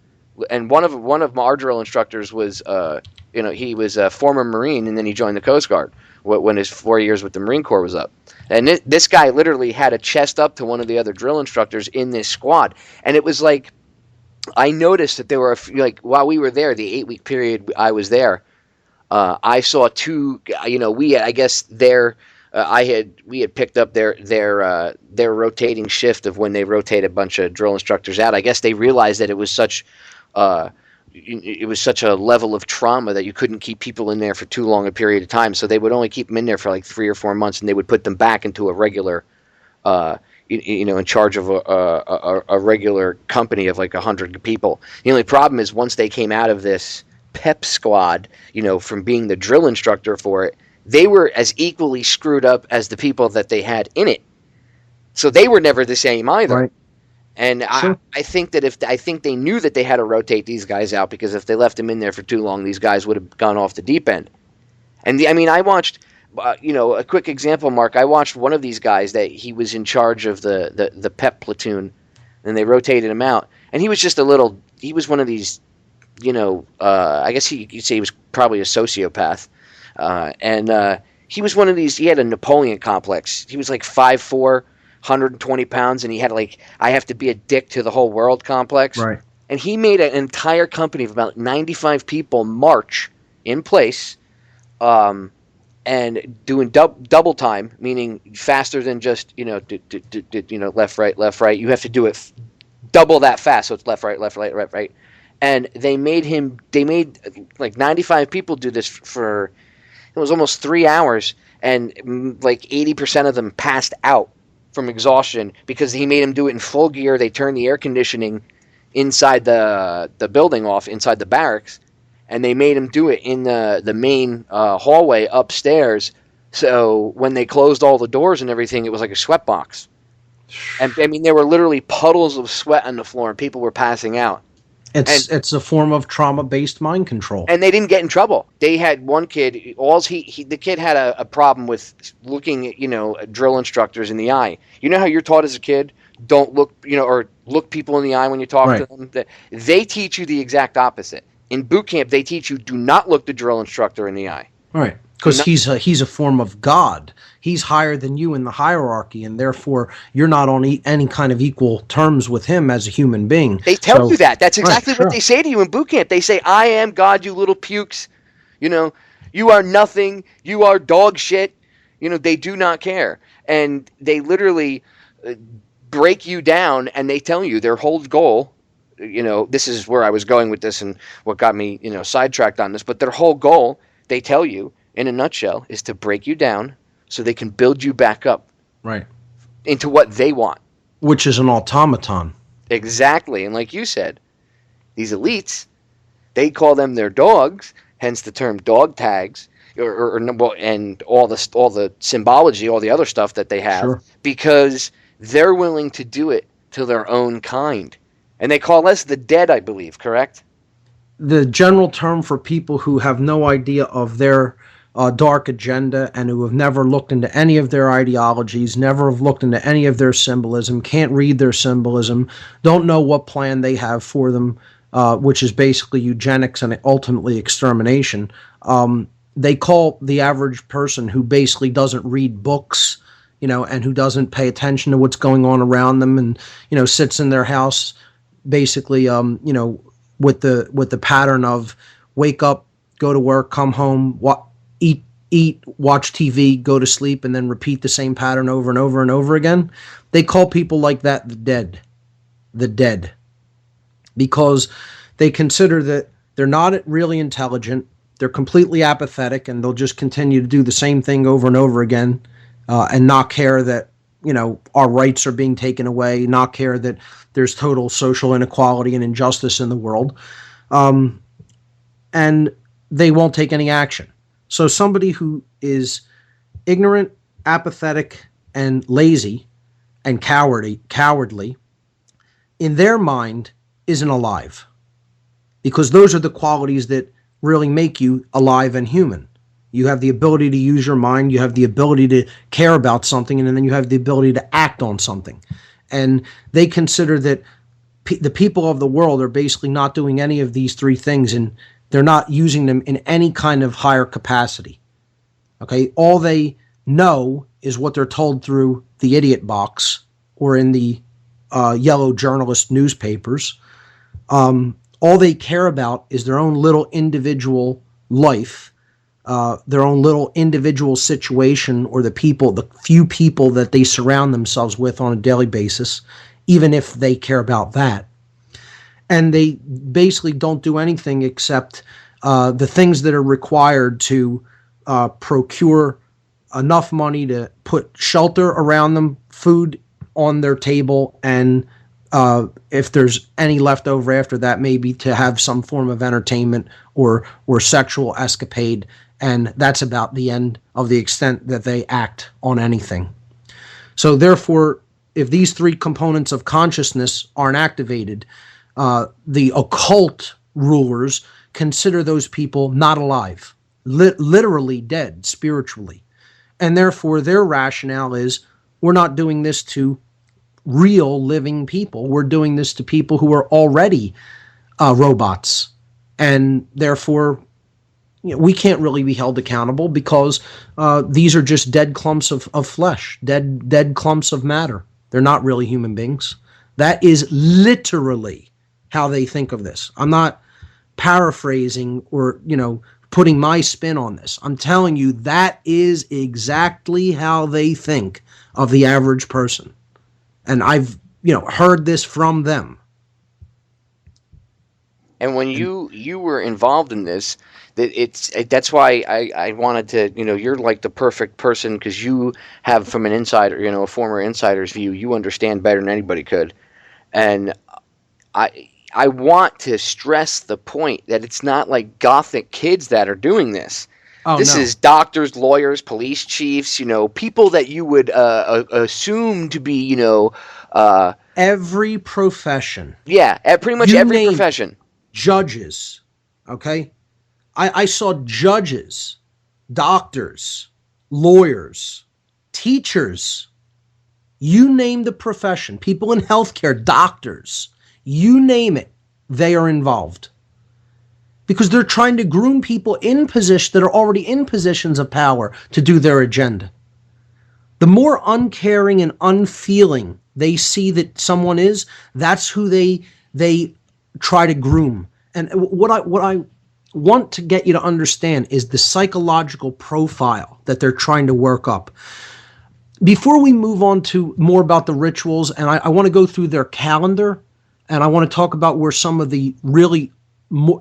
And one of our drill instructors was, he was a former Marine, and then he joined the Coast Guard when his 4 years with the Marine Corps was up. And this guy literally had a chest up to one of the other drill instructors in this squad, and it was like, I noticed that there were while we were there, the 8-week period I was there, I saw two. We had picked up their rotating shift of when they rotate a bunch of drill instructors out. I guess they realized that it was such a level of trauma that you couldn't keep people in there for too long a period of time. So they would only keep them in there for like 3 or 4 months, and they would put them back into a regular, in charge of a regular company of like 100 people. The only problem is once they came out of this pep squad, from being the drill instructor for it, they were as equally screwed up as the people that they had in it. So they were never the same either. Right. And sure. I think they knew that they had to rotate these guys out, because if they left them in there for too long, these guys would have gone off the deep end. And I watched, a quick example, Mark. I watched one of these guys that he was in charge of the PEP platoon, and they rotated him out. And he was just he was one of these, I guess you'd say he was probably a sociopath. And he was one of these, he had a Napoleon complex. He was like 5'4", 120 pounds, and he had I have to be a dick to the whole world complex. Right. And he made an entire company of about 95 people march in place, and doing double time, meaning faster than just left right. You have to do it double that fast, so it's left right. And they made like 95 people do this for, it was almost 3 hours, and like 80% of them passed out from exhaustion because he made them do it in full gear. They turned the air conditioning inside the building off, inside the barracks, and they made him do it in the main hallway upstairs. So when they closed all the doors and everything, it was like a sweat box. And there were literally puddles of sweat on the floor, and people were passing out. It's a form of trauma-based mind control. And they didn't get in trouble. They had one kid, the kid had a problem with looking at, drill instructors in the eye. You know how you're taught as a kid, don't look, or look people in the eye when you talk to them? They teach you the exact opposite. In boot camp, they teach you, do not look the drill instructor in the eye. Right. Because he's a form of God. He's higher than you in the hierarchy, and therefore you're not on any kind of equal terms with him as a human being. They tell you that. That's exactly what they say to you in boot camp. They say, I am God, you little pukes. You are nothing. You are dog shit. They do not care. And they literally break you down, and they tell you their whole goal, this is where I was going with this and what got me, sidetracked on this, but their whole goal, they tell you, in a nutshell, is to break you down so they can build you back up, right, into what they want, which is an automaton. Exactly. And like you said, these elites, they call them their dogs, hence the term dog tags, and all the symbology, all the other stuff that they have, sure, because they're willing to do it to their own kind. And they call us the dead, I believe, correct? The general term for people who have no idea of their dark agenda and who have never looked into any of their ideologies, never have looked into any of their symbolism, can't read their symbolism, don't know what plan they have for them, which is basically eugenics and ultimately extermination. They call the average person who basically doesn't read books, and who doesn't pay attention to what's going on around them, and sits in their house basically with the pattern of wake up, go to work, come home, eat, watch TV, go to sleep, and then repeat the same pattern over and over and over again. They call people like that the dead, because they consider that they're not really intelligent, they're completely apathetic, and they'll just continue to do the same thing over and over again, and not care that our rights are being taken away, not care that there's total social inequality and injustice in the world, and they won't take any action. So somebody who is ignorant, apathetic, and lazy, and cowardly, in their mind, isn't alive. Because those are the qualities that really make you alive and human. You have the ability to use your mind. You have the ability to care about something, and then you have the ability to act on something. And they consider that the people of the world are basically not doing any of these three things, and they're not using them in any kind of higher capacity. Okay, all they know is what they're told through the idiot box or in the yellow journalist newspapers. All they care about is their own little individual life, their own little individual situation, or the few people that they surround themselves with on a daily basis, even if they care about that. And they basically don't do anything except the things that are required to procure enough money to put shelter around them, food on their table, and if there's any left over after that, maybe to have some form of entertainment or sexual escapade. And that's about the end of the extent that they act on anything. So therefore, if these three components of consciousness aren't activated, the occult rulers consider those people not alive, literally dead spiritually. And therefore, their rationale is, we're not doing this to real living people. We're doing this to people who are already robots. And therefore, we can't really be held accountable because these are just dead clumps of flesh, dead clumps of matter. They're not really human beings. That is literally how they think of this. I'm not paraphrasing or, putting my spin on this. I'm telling you, that is exactly how they think of the average person. And I've, heard this from them. And when you were involved in this, that's why I wanted to, you're like the perfect person because you have, from an insider, a former insider's view, you understand better than anybody could. And I want to stress the point that it's not like gothic kids that are doing this. This is doctors, lawyers, police chiefs, people that you would assume to be, every profession. Yeah, pretty much every profession. Judges, okay? I saw judges, doctors, lawyers, teachers, you name the profession, people in healthcare, doctors, you name it, they are involved. Because they're trying to groom people in position that are already in positions of power to do their agenda. The more uncaring and unfeeling they see that someone is, that's who they try to groom. And what I want to get you to understand is the psychological profile that they're trying to work up. Before we move on to more about the rituals, and I want to go through their calendar, and I want to talk about where some of the really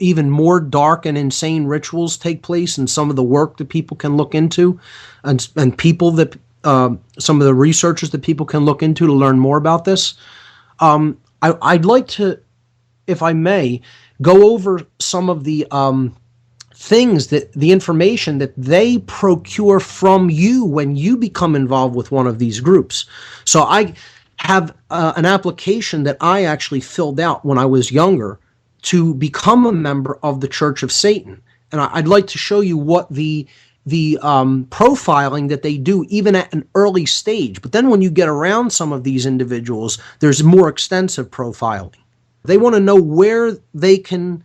even more dark and insane rituals take place, and some of the work that people can look into, and people that some of the researchers that people can look into to learn more about this. I'd like to, if I may, go over some of the things that the information that they procure from you when you become involved with one of these groups. So I have an application that I actually filled out when I was younger to become a member of the Church of Satan. And I'd like to show you what the profiling that they do even at an early stage. But then when you get around some of these individuals, there's more extensive profiling. They want to know where they can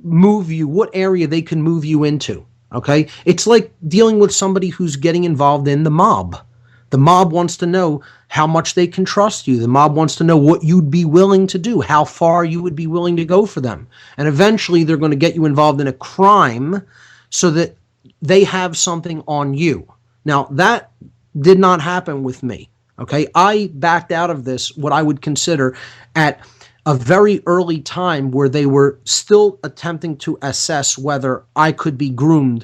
move you, what area they can move you into, okay? It's like dealing with somebody who's getting involved in the mob. The mob wants to know how much they can trust you. The mob wants to know what you'd be willing to do, how far you would be willing to go for them. And eventually they're going to get you involved in a crime so that they have something on you. Now, that did not happen with me, okay? I backed out of this, what I would consider, at a very early time where they were still attempting to assess whether I could be groomed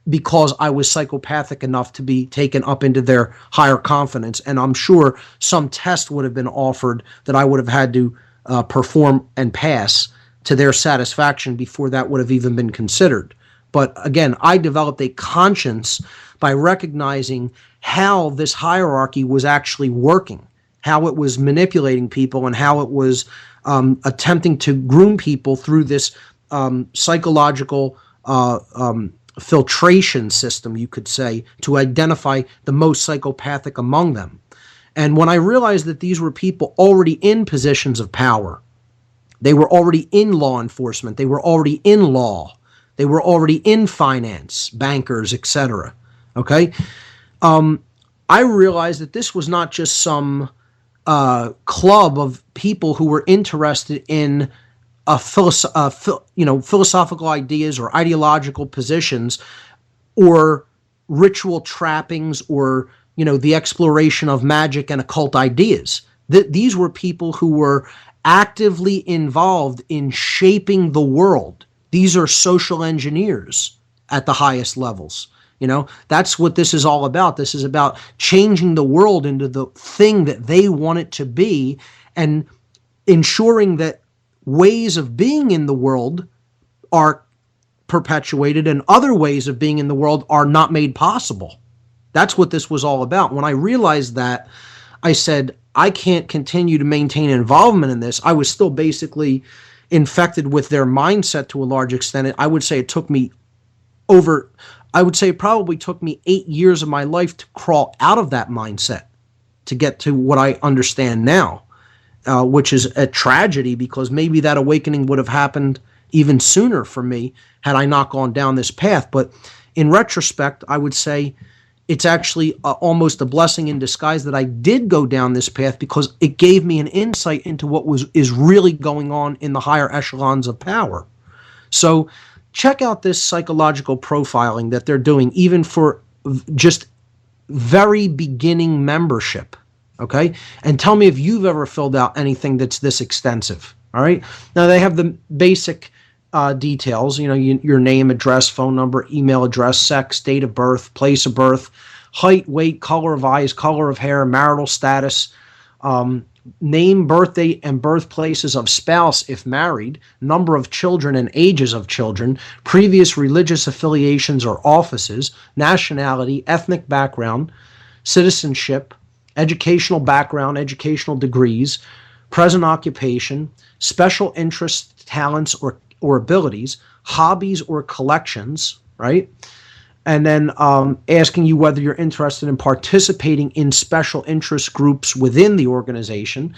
because I was psychopathic enough to be taken up into their higher confidence. And I'm sure some test would have been offered that I would have had to perform and pass to their satisfaction before that would have even been considered. But again, I developed a conscience by recognizing how this hierarchy was actually working, how it was manipulating people, and how it was attempting to groom people through this psychological filtration system, you could say, to identify the most psychopathic among them. And when I realized that these were people already in positions of power, they were already in law enforcement, they were already in law, they were already in finance, bankers, etc. Okay? I realized that this was not just some club of people who were interested in philosophical ideas or ideological positions or ritual trappings or the exploration of magic and occult ideas. These were people who were actively involved in shaping the world. These are social engineers at the highest levels. That's what this is all about. This is about changing the world into the thing that they want it to be and ensuring that ways of being in the world are perpetuated and other ways of being in the world are not made possible. That's what this was all about. When I realized that, I said, I can't continue to maintain involvement in this. I was still basically infected with their mindset to a large extent. I would say it probably took me 8 years of my life to crawl out of that mindset to get to what I understand now, which is a tragedy because maybe that awakening would have happened even sooner for me had I not gone down this path. But in retrospect, I would say it's actually almost a blessing in disguise that I did go down this path because it gave me an insight into what is really going on in the higher echelons of power. So check out this psychological profiling that they're doing, even for just very beginning membership, okay? And tell me if you've ever filled out anything that's this extensive, all right? Now, they have the basic details, your name, address, phone number, email address, sex, date of birth, place of birth, height, weight, color of eyes, color of hair, marital status, name, birthday, and birthplaces of spouse if married, number of children and ages of children, previous religious affiliations or offices, nationality, ethnic background, citizenship, educational background, educational degrees, present occupation, special interests, talents, or abilities, hobbies or collections, right? And then asking you whether you're interested in participating in special interest groups within the organization,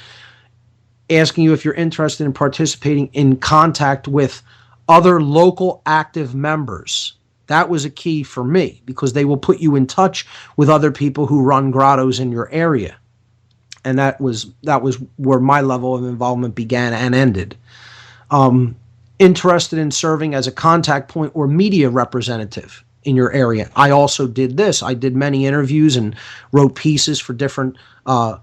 asking you if you're interested in participating in contact with other local active members. That was a key for me because they will put you in touch with other people who run grottos in your area. And that was where my level of involvement began and ended. Interested in serving as a contact point or media representative in your area. I also did this. I did many interviews and wrote pieces for different zines,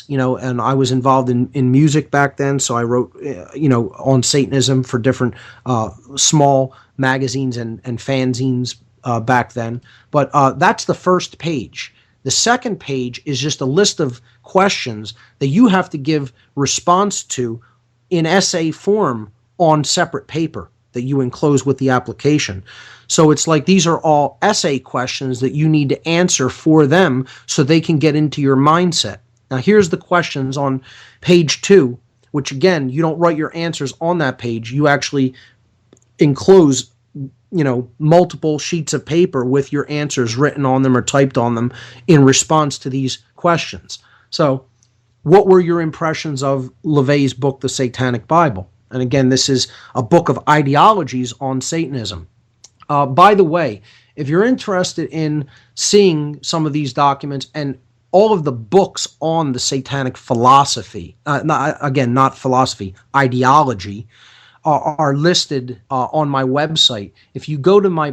and I was involved in music back then. So I wrote, on Satanism for different small magazines and fanzines back then. But that's the first page. The second page is just a list of questions that you have to give response to in essay form on separate paper that you enclose with the application. So it's like these are all essay questions that you need to answer for them so they can get into your mindset. Now here's the questions on page 2, which again, you don't write your answers on that page. You actually enclose, multiple sheets of paper with your answers written on them or typed on them in response to these questions. So what were your impressions of LaVey's book, The Satanic Bible? And again, this is a book of ideologies on Satanism. By the way, if you're interested in seeing some of these documents and all of the books on the satanic philosophy, not philosophy, ideology, are listed on my website. If you go to my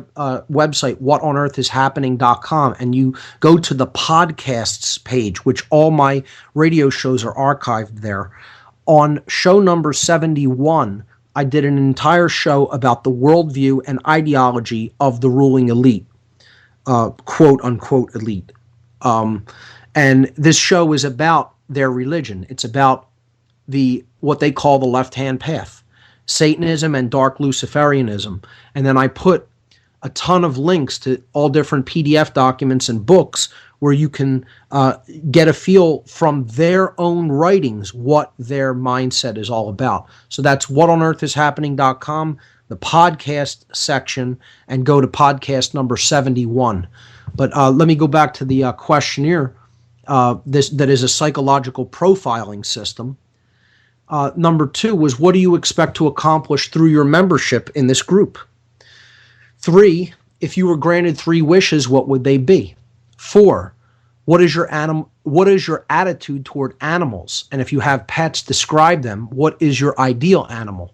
website, whatonearthishappening.com, and you go to the podcasts page, which all my radio shows are archived there, on show number 71, I did an entire show about the worldview and ideology of the ruling elite, quote unquote elite. And this show is about their religion. It's about what they call the left-hand path, Satanism and dark Luciferianism. And then I put a ton of links to all different PDF documents and books where you can get a feel from their own writings what their mindset is all about. So that's whatonearthishappening.com, the podcast section and go to podcast number 71. But let me go back to the questionnaire. That is a psychological profiling system. Number 2 was, what do you expect to accomplish through your membership in this group? 3, if you were granted 3 wishes, what would they be? 4, what is your attitude toward animals? And if you have pets, describe them. What is your ideal animal?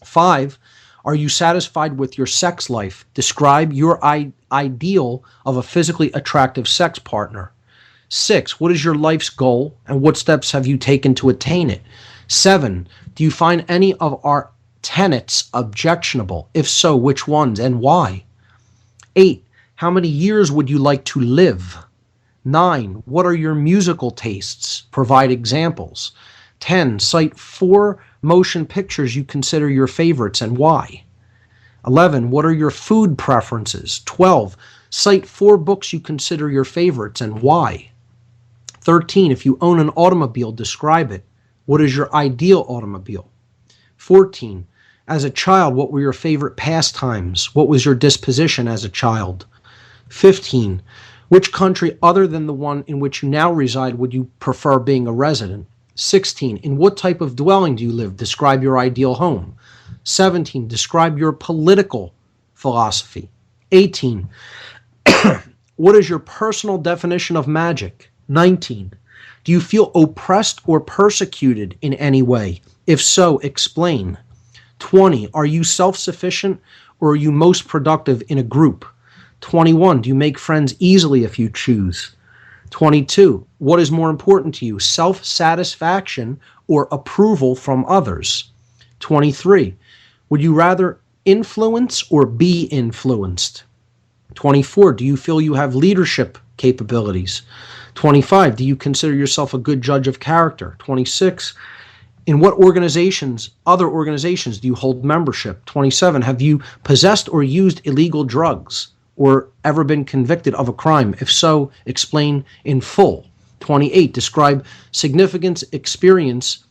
5, are you satisfied with your sex life? Describe your ideal of a physically attractive sex partner. 6, what is your life's goal and what steps have you taken to attain it? 7, do you find any of our tenets objectionable? If so, which ones and why? 8, how many years would you like to live? 9, what are your musical tastes? Provide examples. 10, cite 4 motion pictures you consider your favorites and why. 11, what are your food preferences? 12, cite 4 books you consider your favorites and why. 13, if you own an automobile, describe it. What is your ideal automobile? 14, as a child, what were your favorite pastimes? What was your disposition as a child? 15, which country other than the one in which you now reside would you prefer being a resident? 16, in what type of dwelling do you live? Describe your ideal home. 17, describe your political philosophy. 18, what is your personal definition of magic? 19, do you feel oppressed or persecuted in any way? If so, explain. 20, are you self-sufficient or are you most productive in a group? 21, do you make friends easily if you choose? 22, what is more important to you, self-satisfaction or approval from others? 23, would you rather influence or be influenced? 24, do you feel you have leadership capabilities? 25, do you consider yourself a good judge of character? 26, in what other organizations do you hold membership? 27, have you possessed or used illegal drugs or ever been convicted of a crime? If so, explain in full. 28, describe significant experience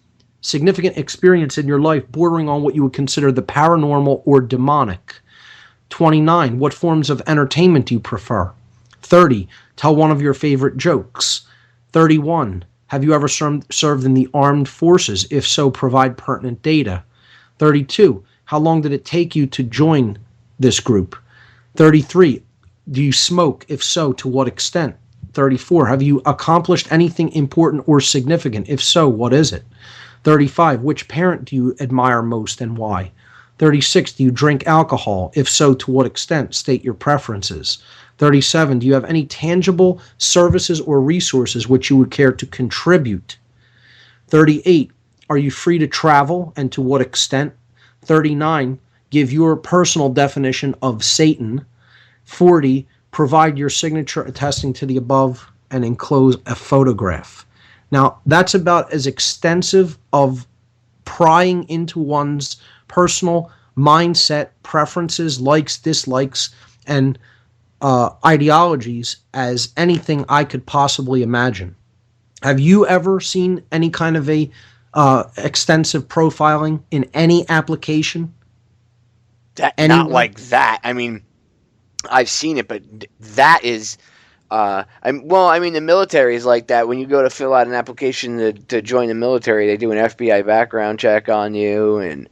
in your life bordering on what you would consider the paranormal or demonic. 29, what forms of entertainment do you prefer? 30, tell one of your favorite jokes. 31, have you ever served in the armed forces? If so, provide pertinent data. 32, how long did it take you to join this group? 33, do you smoke? If so, to what extent? 34, have you accomplished anything important or significant? If so, what is it? 35, which parent do you admire most and why? 36, do you drink alcohol? If so, to what extent? State your preferences. 37, do you have any tangible services or resources which you would care to contribute? 38, are you free to travel and to what extent? 39, give your personal definition of Satan. 40, provide your signature attesting to the above and enclose a photograph. Now, that's about as extensive of prying into one's personal mindset, preferences, likes, dislikes, and ideologies as anything I could possibly imagine. Have you ever seen any kind of a extensive profiling in any application? Not like that. I mean, I've seen it, but that is. The military is like that. When you go to fill out an application to join the military, they do an FBI background check on you, and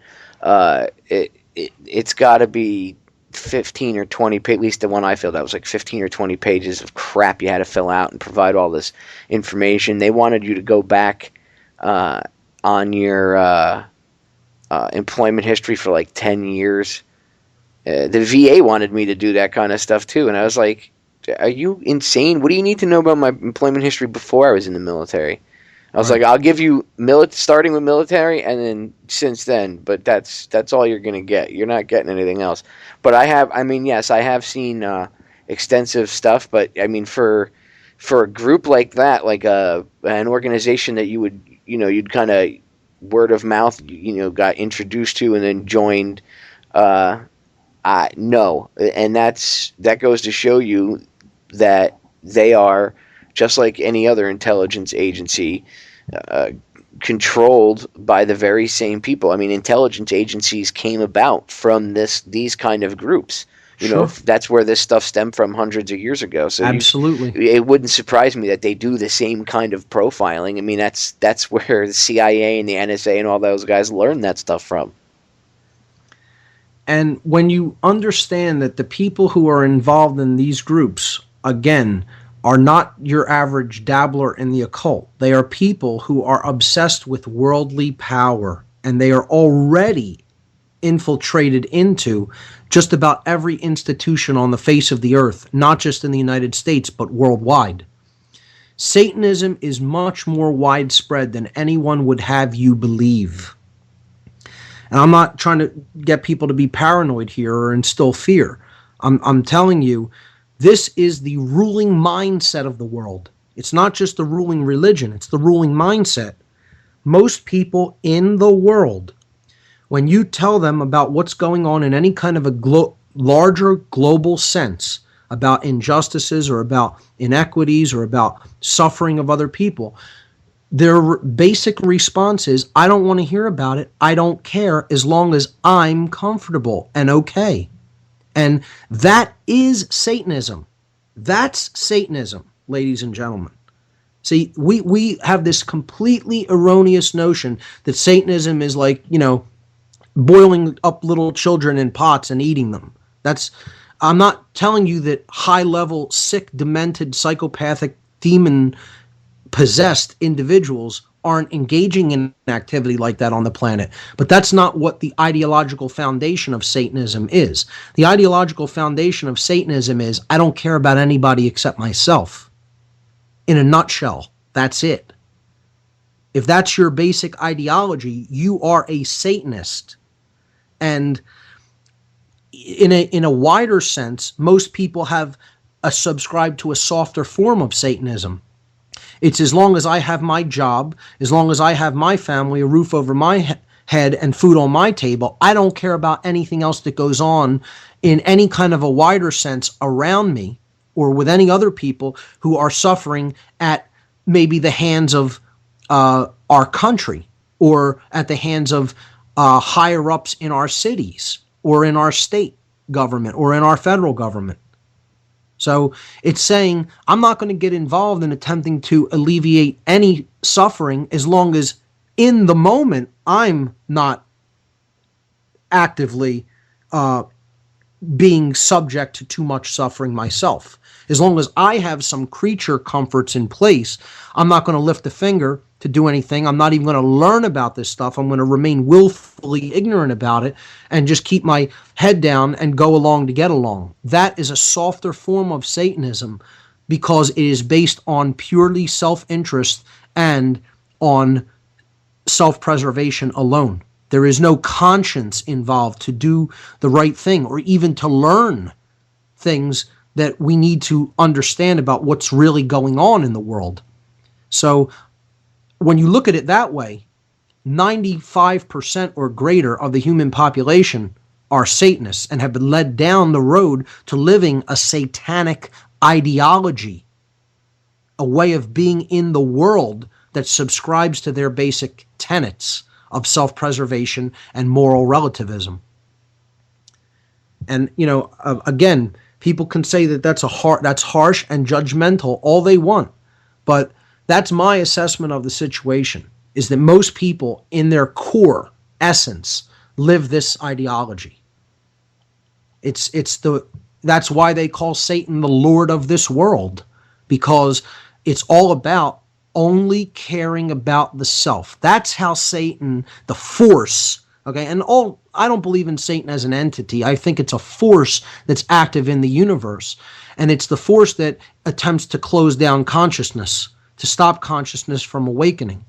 it's got to be 15 or 20, at least the one I filled out was like 15 or 20 pages of crap you had to fill out and provide all this information. They wanted you to go back on your employment history for like 10 years. The VA wanted me to do that kind of stuff too, and I was like, are you insane? What do you need to know about my employment history before I was in the military? I was like, I'll give you starting with military and then since then, but that's all you're going to get. You're not getting anything else. But I have seen extensive stuff, but I mean, for a group like that, like an organization that you would, you'd kind of word of mouth, got introduced to and then joined, no. And that goes to show you that they are just like any other intelligence agency, controlled by the very same people. I mean, intelligence agencies came about from these kind of groups. Sure. That's where this stuff stemmed from hundreds of years ago. So Absolutely. it wouldn't surprise me that they do the same kind of profiling. I mean, that's where the CIA and the NSA and all those guys learned that stuff from. And when you understand that the people who are involved in these groups, again, are not your average dabbler in the occult. They are people who are obsessed with worldly power, and they are already infiltrated into just about every institution on the face of the earth, not just in the United States, but worldwide. Satanism is much more widespread than anyone would have you believe. And I'm not trying to get people to be paranoid here or instill fear. I'm telling you, this is the ruling mindset of the world. It's not just the ruling religion, it's the ruling mindset. Most people in the world, when you tell them about what's going on in any kind of a larger global sense, about injustices or about inequities or about suffering of other people, their basic response is, I don't want to hear about it. I don't care as long as I'm comfortable and okay. And that is Satanism. That's Satanism, ladies and gentlemen. See, we have this completely erroneous notion that Satanism is like, boiling up little children in pots and eating them. I'm not telling you that high-level, sick, demented, psychopathic, demon-possessed individuals aren't engaging in activity like that on the planet. But that's not what the ideological foundation of Satanism is. The ideological foundation of Satanism is, I don't care about anybody except myself. In a nutshell, that's it. If that's your basic ideology, you are a Satanist. And in a wider sense, most people have subscribed to a softer form of Satanism. It's as long as I have my job, as long as I have my family, a roof over my head, and food on my table, I don't care about anything else that goes on in any kind of a wider sense around me or with any other people who are suffering at maybe the hands of our country or at the hands of higher-ups in our cities or in our state government or in our federal government. So it's saying, I'm not going to get involved in attempting to alleviate any suffering as long as in the moment I'm not actively being subject to too much suffering myself. As long as I have some creature comforts in place, I'm not going to lift a finger to do anything. I'm not even going to learn about this stuff. I'm going to remain willfully ignorant about it and just keep my head down and go along to get along. That is a softer form of Satanism because it is based on purely self-interest and on self-preservation alone. There is no conscience involved to do the right thing or even to learn things that we need to understand about what's really going on in the world. So when you look at it that way, 95% or greater of the human population are Satanists and have been led down the road to living a satanic ideology, a way of being in the world that subscribes to their basic tenets of self-preservation and moral relativism. And, again, people can say that that's harsh and judgmental all they want, but that's my assessment of the situation, is that most people in their core essence live this ideology. That's why they call Satan the Lord of this world, because it's all about only caring about the self. That's how Satan, the force, okay, I don't believe in Satan as an entity. I think it's a force that's active in the universe, and it's the force that attempts to close down consciousness, to stop consciousness from awakening.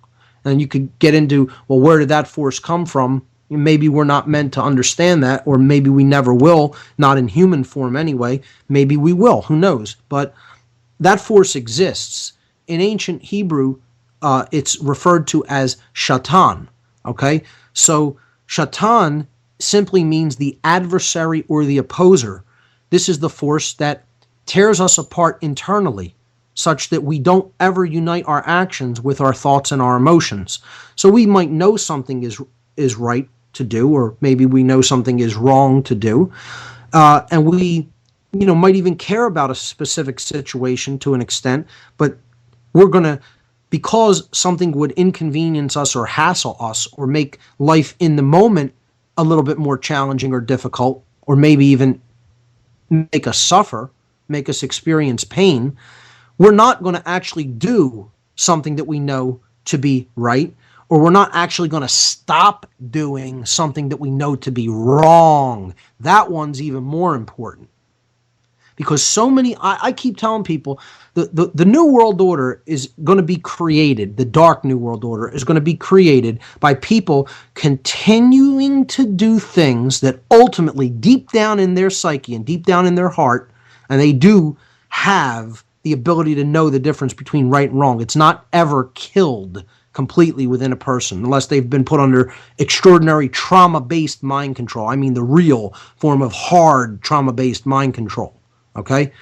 And you could get into, well, where did that force come from? Maybe we're not meant to understand that, or maybe we never will, not in human form anyway. Maybe we will, who knows? But that force exists. In ancient Hebrew, it's referred to as Shatan, okay? So Shatan simply means the adversary or the opposer. This is the force that tears us apart internally. such that we don't ever unite our actions with our thoughts and our emotions. So we might know something is right to do, or maybe we know something is wrong to do, and we, might even care about a specific situation to an extent, but we're going to, because something would inconvenience us or hassle us or make life in the moment a little bit more challenging or difficult, or maybe even make us suffer, make us experience pain, we're not going to actually do something that we know to be right, or we're not actually going to stop doing something that we know to be wrong. That one's even more important. Because so many, I keep telling people, the New World Order is going to be created, the Dark New World Order is going to be created by people continuing to do things that ultimately, deep down in their psyche and deep down in their heart, and they do have the ability to know the difference between right and wrong. It's not ever killed completely within a person unless they've been put under extraordinary trauma-based mind control. I mean the real form of hard trauma-based mind control. Okay?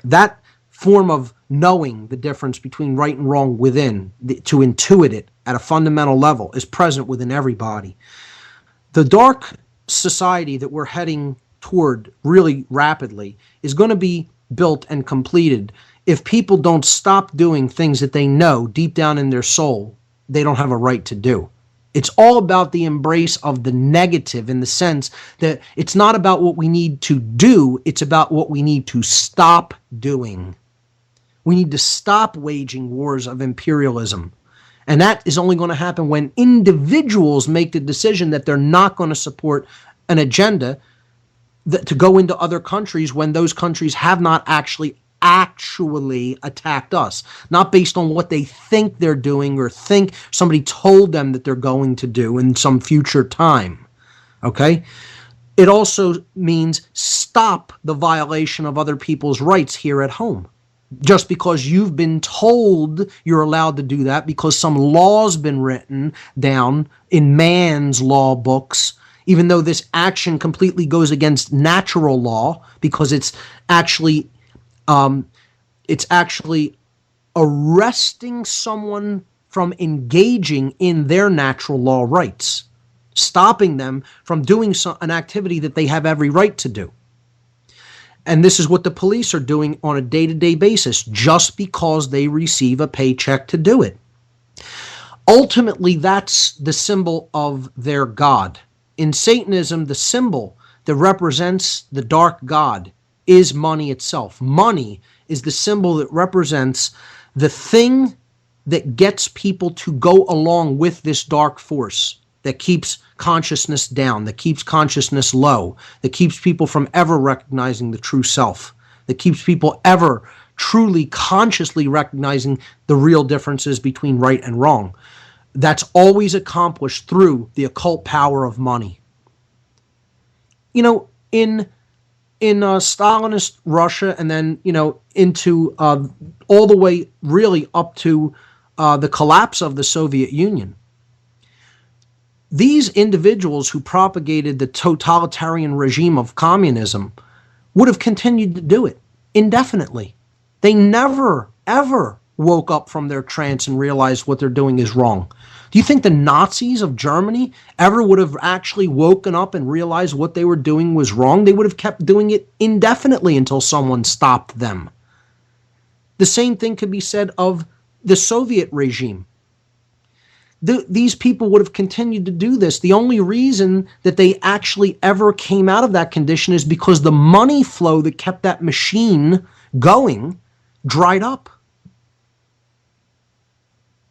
That form of knowing the difference between right and wrong within, to intuit it at a fundamental level, is present within everybody. The dark society that we're heading toward really rapidly is going to be built and completed if people don't stop doing things that they know deep down in their soul they don't have a right to do. It's all about the embrace of the negative, in the sense that it's not about what we need to do, it's about what we need to stop doing. We need to stop waging wars of imperialism. And that is only going to happen when individuals make the decision that they're not going to support an agenda to go into other countries when those countries have not actually attacked us, not based on what they think they're doing or think somebody told them that they're going to do in some future time. Okay? It also means stop the violation of other people's rights here at home. Just because you've been told you're allowed to do that, because some law's been written down in man's law books, even though this action completely goes against natural law, because it's actually arresting someone from engaging in their natural law rights, stopping them from doing an activity that they have every right to do. And this is what the police are doing on a day-to-day basis, just because they receive a paycheck to do it. Ultimately, that's the symbol of their God. In Satanism, the symbol that represents the dark god is money itself. Money is the symbol that represents the thing that gets people to go along with this dark force, that keeps consciousness down, that keeps consciousness low, that keeps people from ever recognizing the true self, that keeps people ever truly consciously recognizing the real differences between right and wrong. That's always accomplished through the occult power of money. You know, in Stalinist Russia, and then, into all the way really up to the collapse of the Soviet Union, these individuals who propagated the totalitarian regime of communism would have continued to do it indefinitely. They never, ever woke up from their trance and realized what they're doing is wrong. Do you think the Nazis of Germany ever would have actually woken up and realized what they were doing was wrong? They would have kept doing it indefinitely until someone stopped them. The same thing could be said of the Soviet regime. These people would have continued to do this. The only reason that they actually ever came out of that condition is because the money flow that kept that machine going dried up.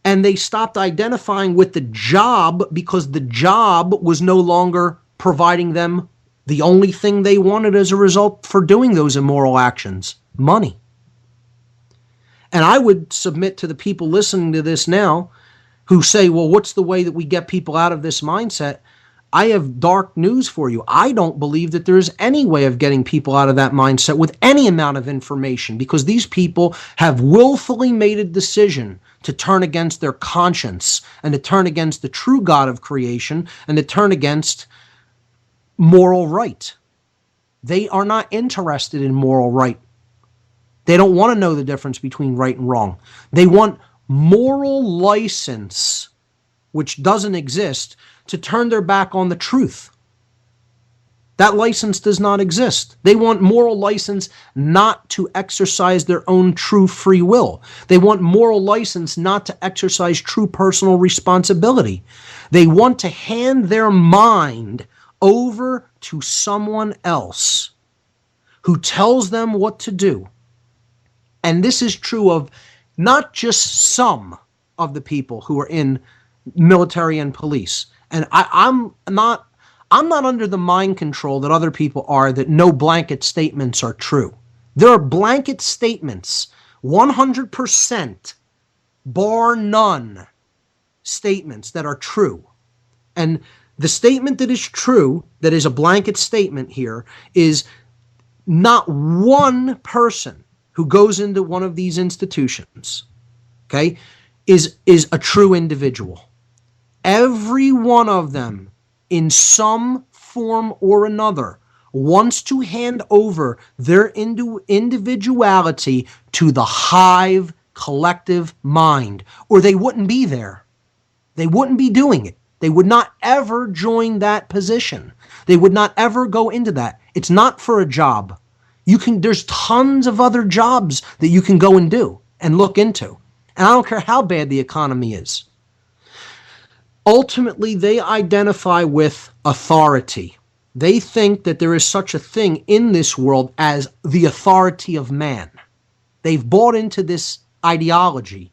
And they stopped identifying with the job because the job was no longer providing them the only thing they wanted as a result for doing those immoral actions: money. And I would submit to the people listening to this now who say, well, what's the way that we get people out of this mindset? I have dark news for you. I don't believe that there is any way of getting people out of that mindset with any amount of information, because these people have willfully made a decision to turn against their conscience and to turn against the true God of creation and to turn against moral right. They are not interested in moral right. They don't want to know the difference between right and wrong. They want moral license, which doesn't exist, to turn their back on the truth. That license does not exist. They want moral license not to exercise their own true free will. They want moral license not to exercise true personal responsibility. They want to hand their mind over to someone else who tells them what to do. And this is true of not just some of the people who are in military and police. And I'm not under the mind control that other people are, that no blanket statements are true. There are blanket statements, 100%, bar none, statements that are true. And the statement that is true, that is a blanket statement here, is not one person who goes into one of these institutions, okay, is a true individual. Every one of them, in some form or another, wants to hand over their individuality to the hive collective mind, or they wouldn't be there. They wouldn't be doing it. They would not ever join that position. They would not ever go into that. It's not for a job. There's tons of other jobs that you can go and do and look into. And I don't care how bad the economy is. Ultimately, they identify with authority. They think that there is such a thing in this world as the authority of man. They've bought into this ideology,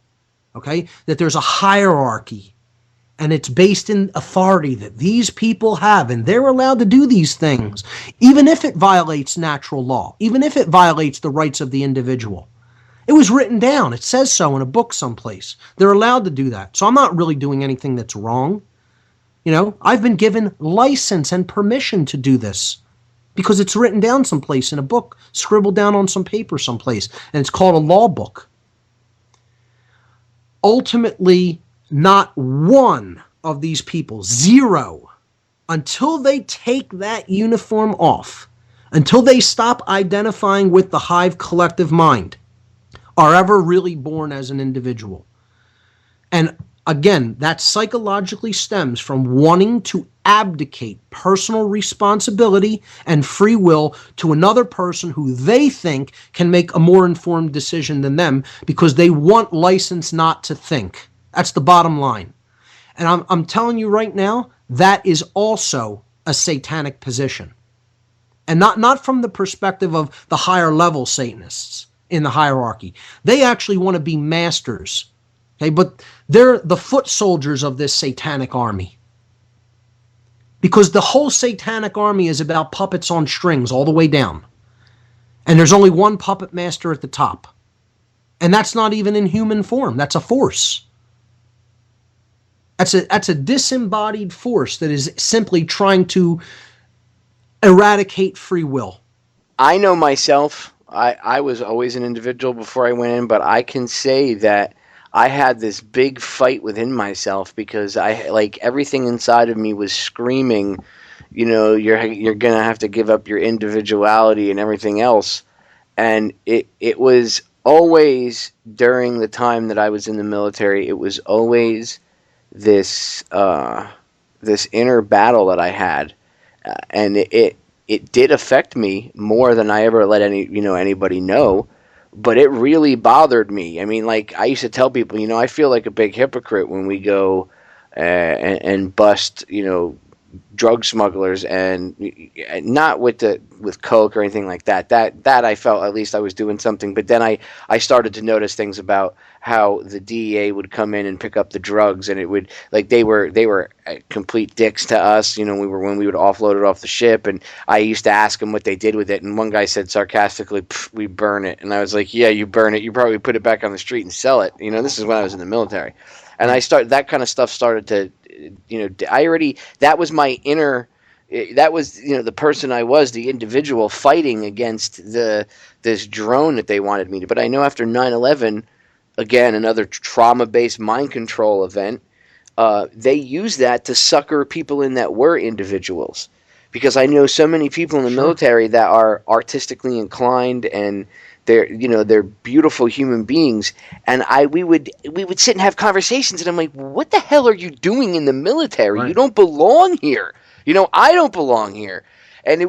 okay, that there's a hierarchy, and it's based in authority that these people have, and they're allowed to do these things, even if it violates natural law, even if it violates the rights of the individual. It was written down. It says so in a book someplace. They're allowed to do that. So I'm not really doing anything that's wrong. I've been given license and permission to do this because it's written down someplace in a book, scribbled down on some paper someplace, and it's called a law book. Ultimately, not one of these people, zero, until they take that uniform off, until they stop identifying with the hive collective mind, are ever really born as an individual. And again, that psychologically stems from wanting to abdicate personal responsibility and free will to another person who they think can make a more informed decision than them because they want license not to think. That's the bottom line. And I'm telling you right now, that is also a satanic position. And not from the perspective of the higher level Satanists in the hierarchy. They actually want to be masters. Okay, but they're the foot soldiers of this satanic army. Because the whole satanic army is about puppets on strings all the way down. And there's only one puppet master at the top. And that's not even in human form. That's a force. That's a disembodied force that is simply trying to eradicate free will. I know myself. I was always an individual before I went in, but I can say that I had this big fight within myself because everything inside of me was screaming, you're gonna have to give up your individuality and everything else. And it was always during the time that I was in the military, it was always this inner battle that I had, and it did affect me more than I ever let anybody know, but it really bothered me. I mean, I used to tell people, I feel like a big hypocrite when we go and bust, drug smugglers, and not with coke or anything like that. That I felt at least I was doing something. But then I started to notice things about how the DEA would come in and pick up the drugs, and it would they were complete dicks to us. When we would offload it off the ship, and I used to ask them what they did with it, and one guy said sarcastically, "We burn it," and I was like, "Yeah, you burn it. You probably put it back on the street and sell it." This is when I was in the military, and that kind of stuff started to. That was my inner, that was, the person I was, the individual fighting against this drone that they wanted me to. But I know after 9/11, again, another trauma-based mind control event, they used that to sucker people in that were individuals. Because I know so many people in the military that are artistically inclined, and they're beautiful human beings, and we would sit and have conversations, and I'm like, what the hell are you doing in the military? You Right. don't belong here. I don't belong here. And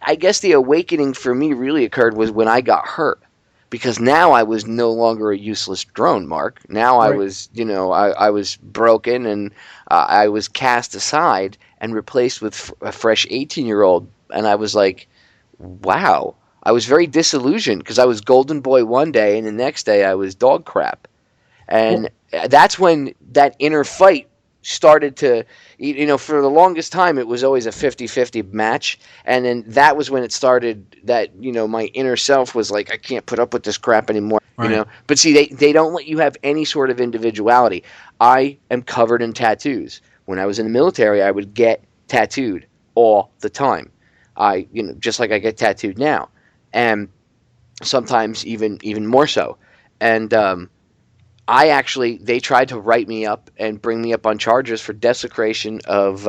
I guess the awakening for me really occurred was when I got hurt, because now I was no longer a useless drone, Mark. Now I Right. was, I was broken, and I was cast aside and replaced with a fresh 18-year-old, and I was like, wow. I was very disillusioned because I was golden boy one day, and the next day I was dog crap. And Well, that's when that inner fight started to, for the longest time it was always a 50-50 match, and then that was when it started that, my inner self was like, I can't put up with this crap anymore. right. But see, they don't let you have any sort of individuality. I am covered in tattoos. When I was in the military, I would get tattooed all the time. Just like I get tattooed now, and sometimes even more so. And they tried to write me up and bring me up on charges for desecration of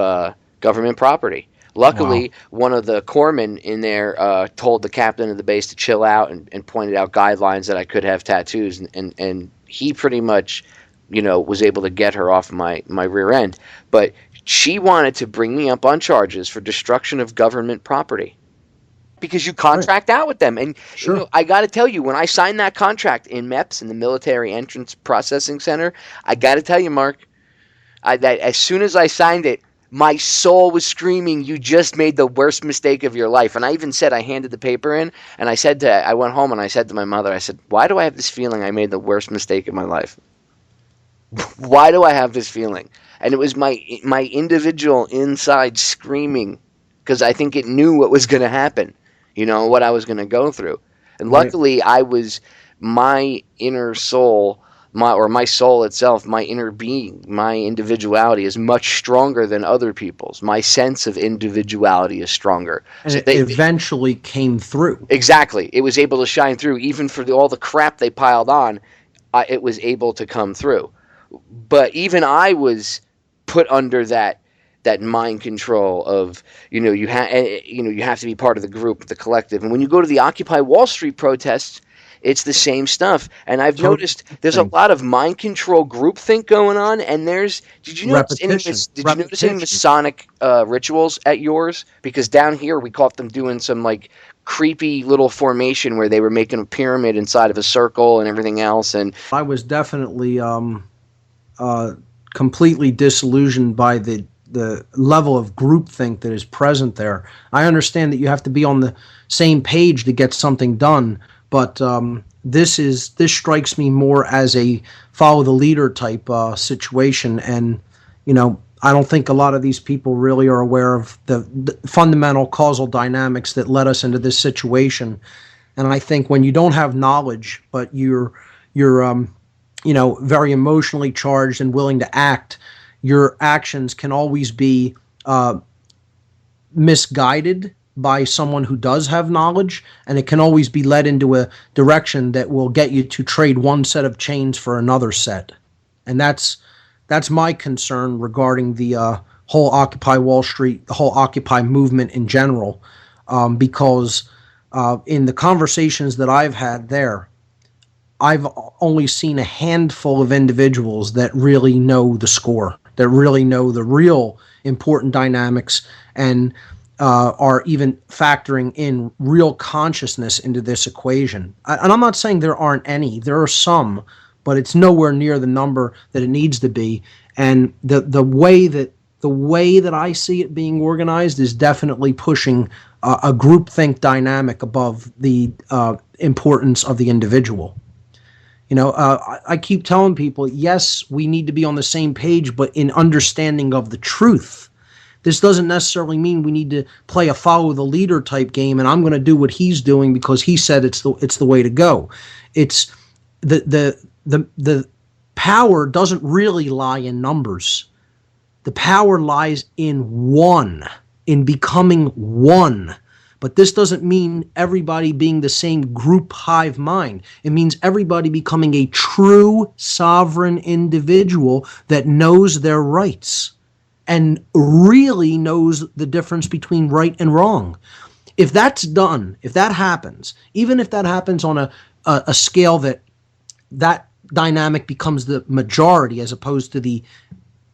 government property. Wow. Luckily, one of the corpsmen in there told the captain of the base to chill out, and pointed out guidelines that I could have tattoos, and he pretty much, was able to get her off my rear end. But she wanted to bring me up on charges for destruction of government property, because you Right. contract out with them. And Sure. I got to tell you, when I signed that contract in MEPS, in the Military Entrance Processing Center, I got to tell you, Mark, that as soon as I signed it, my soul was screaming, "You just made the worst mistake of your life." And I even said, I handed the paper in, and I went home and I said to my mother, I said, "Why do I have this feeling I made the worst mistake of my life? Why do I have this feeling?" And it was my individual inside screaming, because I think it knew what was going to happen, what I was going to go through. And Right. luckily, my inner soul, my soul itself, my inner being, my individuality is much stronger than other people's. My sense of individuality is stronger. And So it eventually came through. exactly, it was able to shine through, even for all the crap they piled on. It was able to come through. But even I was put under that mind control of, you have to be part of the group, the collective. And when you go to the Occupy Wall Street protests, it's the same stuff. And I've Total noticed there's a thing. lot of mind control groupthink going on. And Repetition. did you notice any Repetition. Masonic rituals at yours? Because down here we caught them doing some like creepy little formation where they were making a pyramid inside of a circle and everything else. And I was definitely uh, completely disillusioned by the level of groupthink that is present there. I understand that you have to be on the same page to get something done, but this strikes me more as a follow the leader type situation, and I don't think a lot of these people really are aware of the fundamental causal dynamics that led us into this situation. And I think when you don't have knowledge, but you're very emotionally charged and willing to act, your actions can always be misguided by someone who does have knowledge, and it can always be led into a direction that will get you to trade one set of chains for another set. And that's my concern regarding the whole Occupy Wall Street, the whole Occupy movement in general, because in the conversations that I've had there, I've only seen a handful of individuals that really know the score, that really know the real important dynamics, and are even factoring in real consciousness into this equation. And I'm not saying there aren't any. There are some, but it's nowhere near the number that it needs to be. And the way that I see it being organized is definitely pushing a groupthink dynamic above the importance of the individual. I keep telling people, yes, we need to be on the same page, but in understanding of the truth. This doesn't necessarily mean we need to play a follow the leader type game, and I'm going to do what he's doing because he said it's the way to go. It's the power doesn't really lie in numbers. The power lies in becoming one. But this doesn't mean everybody being the same group hive mind. It means everybody becoming a true sovereign individual that knows their rights and really knows the difference between right and wrong. if that's done, if that happens, even if that happens on a scale that dynamic becomes the majority as opposed to the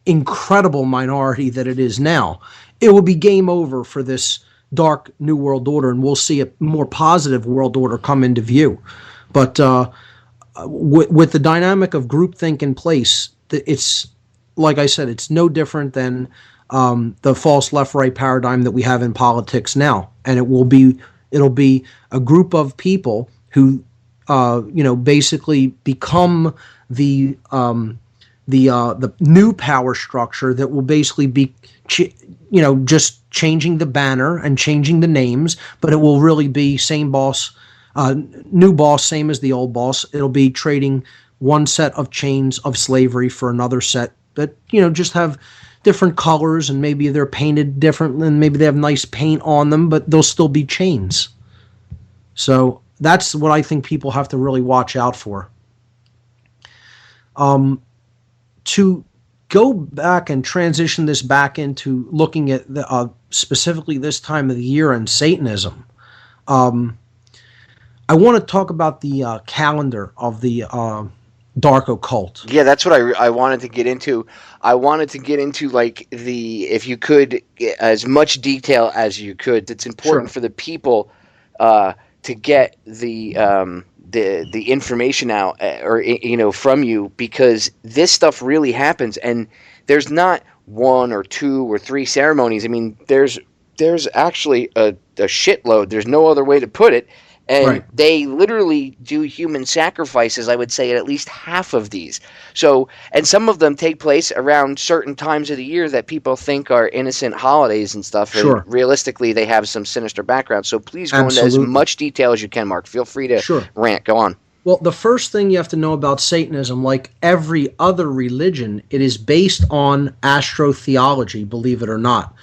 incredible minority that it is now, it will be game over for this dark new world order, and we'll see a more positive world order come into view. But with the dynamic of groupthink in place, it's like I said, it's no different than the false left-right paradigm that we have in politics now, and it'll be a group of people who basically become the new power structure that will basically be just changing the banner and changing the names, but it will really be same boss, new boss, same as the old boss. It'll be trading one set of chains of slavery for another set that just have different colors, and maybe they're painted different, and maybe they have nice paint on them, but they'll still be chains. So that's what I think people have to really watch out for. To go back and transition this back into looking at specifically this time of the year and Satanism, I want to talk about the calendar of the dark occult. Yeah, that's what I wanted to get into. I wanted to get into like if you could, as much detail as you could. It's important for the people to get the information out, or from you, because this stuff really happens, and there's not one or two or three ceremonies. I mean, there's actually a shitload. There's no other way to put it. And they literally do human sacrifices, I would say, at least half of these. So, and some of them take place around certain times of the year that people think are innocent holidays and stuff. Sure. And realistically, they have some sinister background. So please go into as much detail as you can, Mark. Feel free to rant. Go on. Well, the first thing you have to know about Satanism, like every other religion, it is based on astrotheology, believe it or not.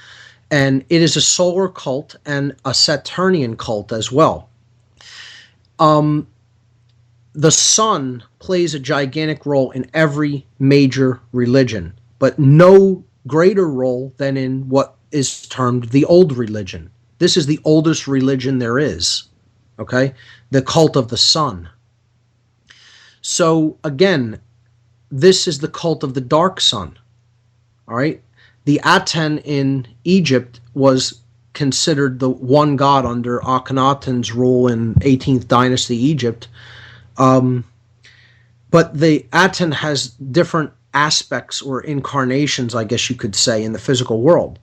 And it is a solar cult and a Saturnian cult as well. The sun plays a gigantic role in every major religion, but no greater role than in what is termed the old religion. This is the oldest religion there is, okay? The cult of the sun. So, again, this is the cult of the dark sun, all right? The Aten in Egypt was considered the one god under Akhenaten's rule in 18th dynasty Egypt. But the Aten has different aspects or incarnations, I guess you could say, in the physical world,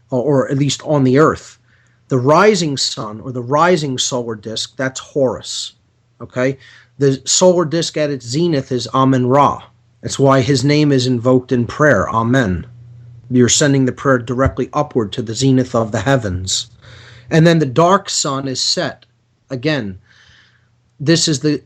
or at least on the earth. The rising sun, or the rising solar disk, that's Horus. Okay? The solar disk at its zenith is Amen-Ra. That's why his name is invoked in prayer, Amen. You're sending the prayer directly upward to the zenith of the heavens. And then the dark sun is Set. Again, this is the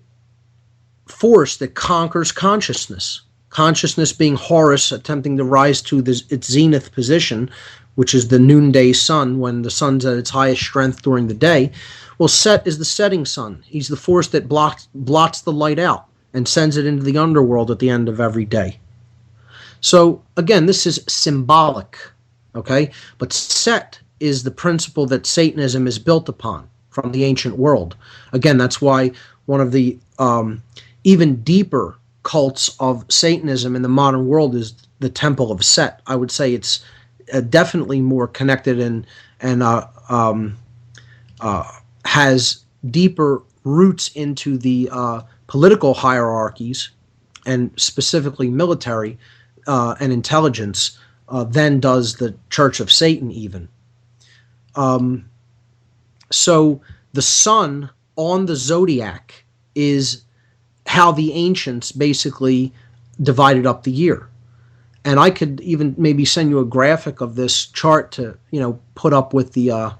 force that conquers consciousness. Consciousness being Horus attempting to rise to its zenith position, which is the noonday sun when the sun's at its highest strength during the day. Well, Set is the setting sun. He's the force that blots the light out and sends it into the underworld at the end of every day. So, again, this is symbolic, okay? But Set is the principle that Satanism is built upon from the ancient world. Again, that's why one of the even deeper cults of Satanism in the modern world is the Temple of Set. I would say it's definitely more connected and has deeper roots into the political hierarchies, and specifically military and intelligence, than does the Church of Satan even. So the sun on the zodiac is how the ancients basically divided up the year. And I could even maybe send you a graphic of this chart to, put up with the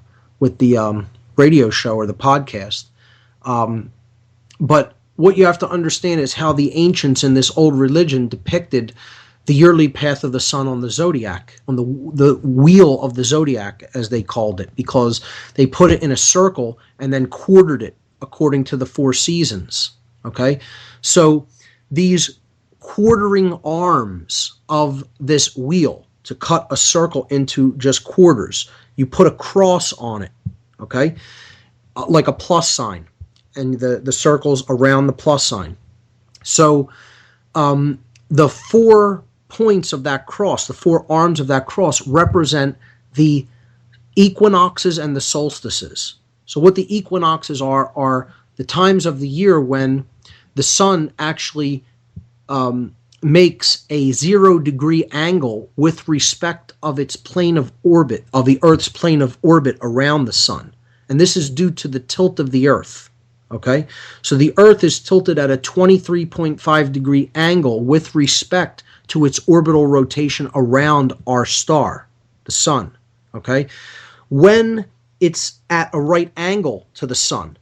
radio show or the podcast. But what you have to understand is how the ancients in this old religion depicted the yearly path of the sun on the zodiac, on the wheel of the zodiac, as they called it, because they put it in a circle and then quartered it according to the 4 seasons. Okay? So these quartering arms of this wheel to cut a circle into just quarters, you put a cross on it. okay? Like a plus sign, and the circles around the plus sign. So the 4 points of that cross, the 4 arms of that cross, represent the equinoxes and the solstices. So what the equinoxes are the times of the year when the sun actually makes a 0-degree angle with respect of its plane of orbit, of the Earth's plane of orbit around the sun. And this is due to the tilt of the Earth. Okay? So the Earth is tilted at a 23.5-degree angle with respect to its orbital rotation around our star, the sun. Okay? When it's at a right angle to the sun,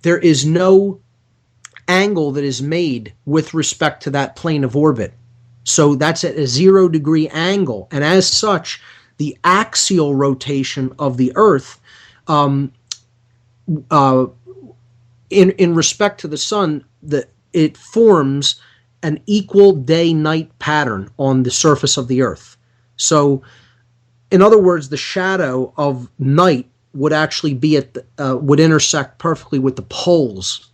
there is no angle that is made with respect to that plane of orbit. So that's at a 0-degree angle. And as such, the axial rotation of the Earth in respect to the sun, it forms an equal day-night pattern on the surface of the Earth. So, in other words, the shadow of night would actually be would intersect perfectly with the poles,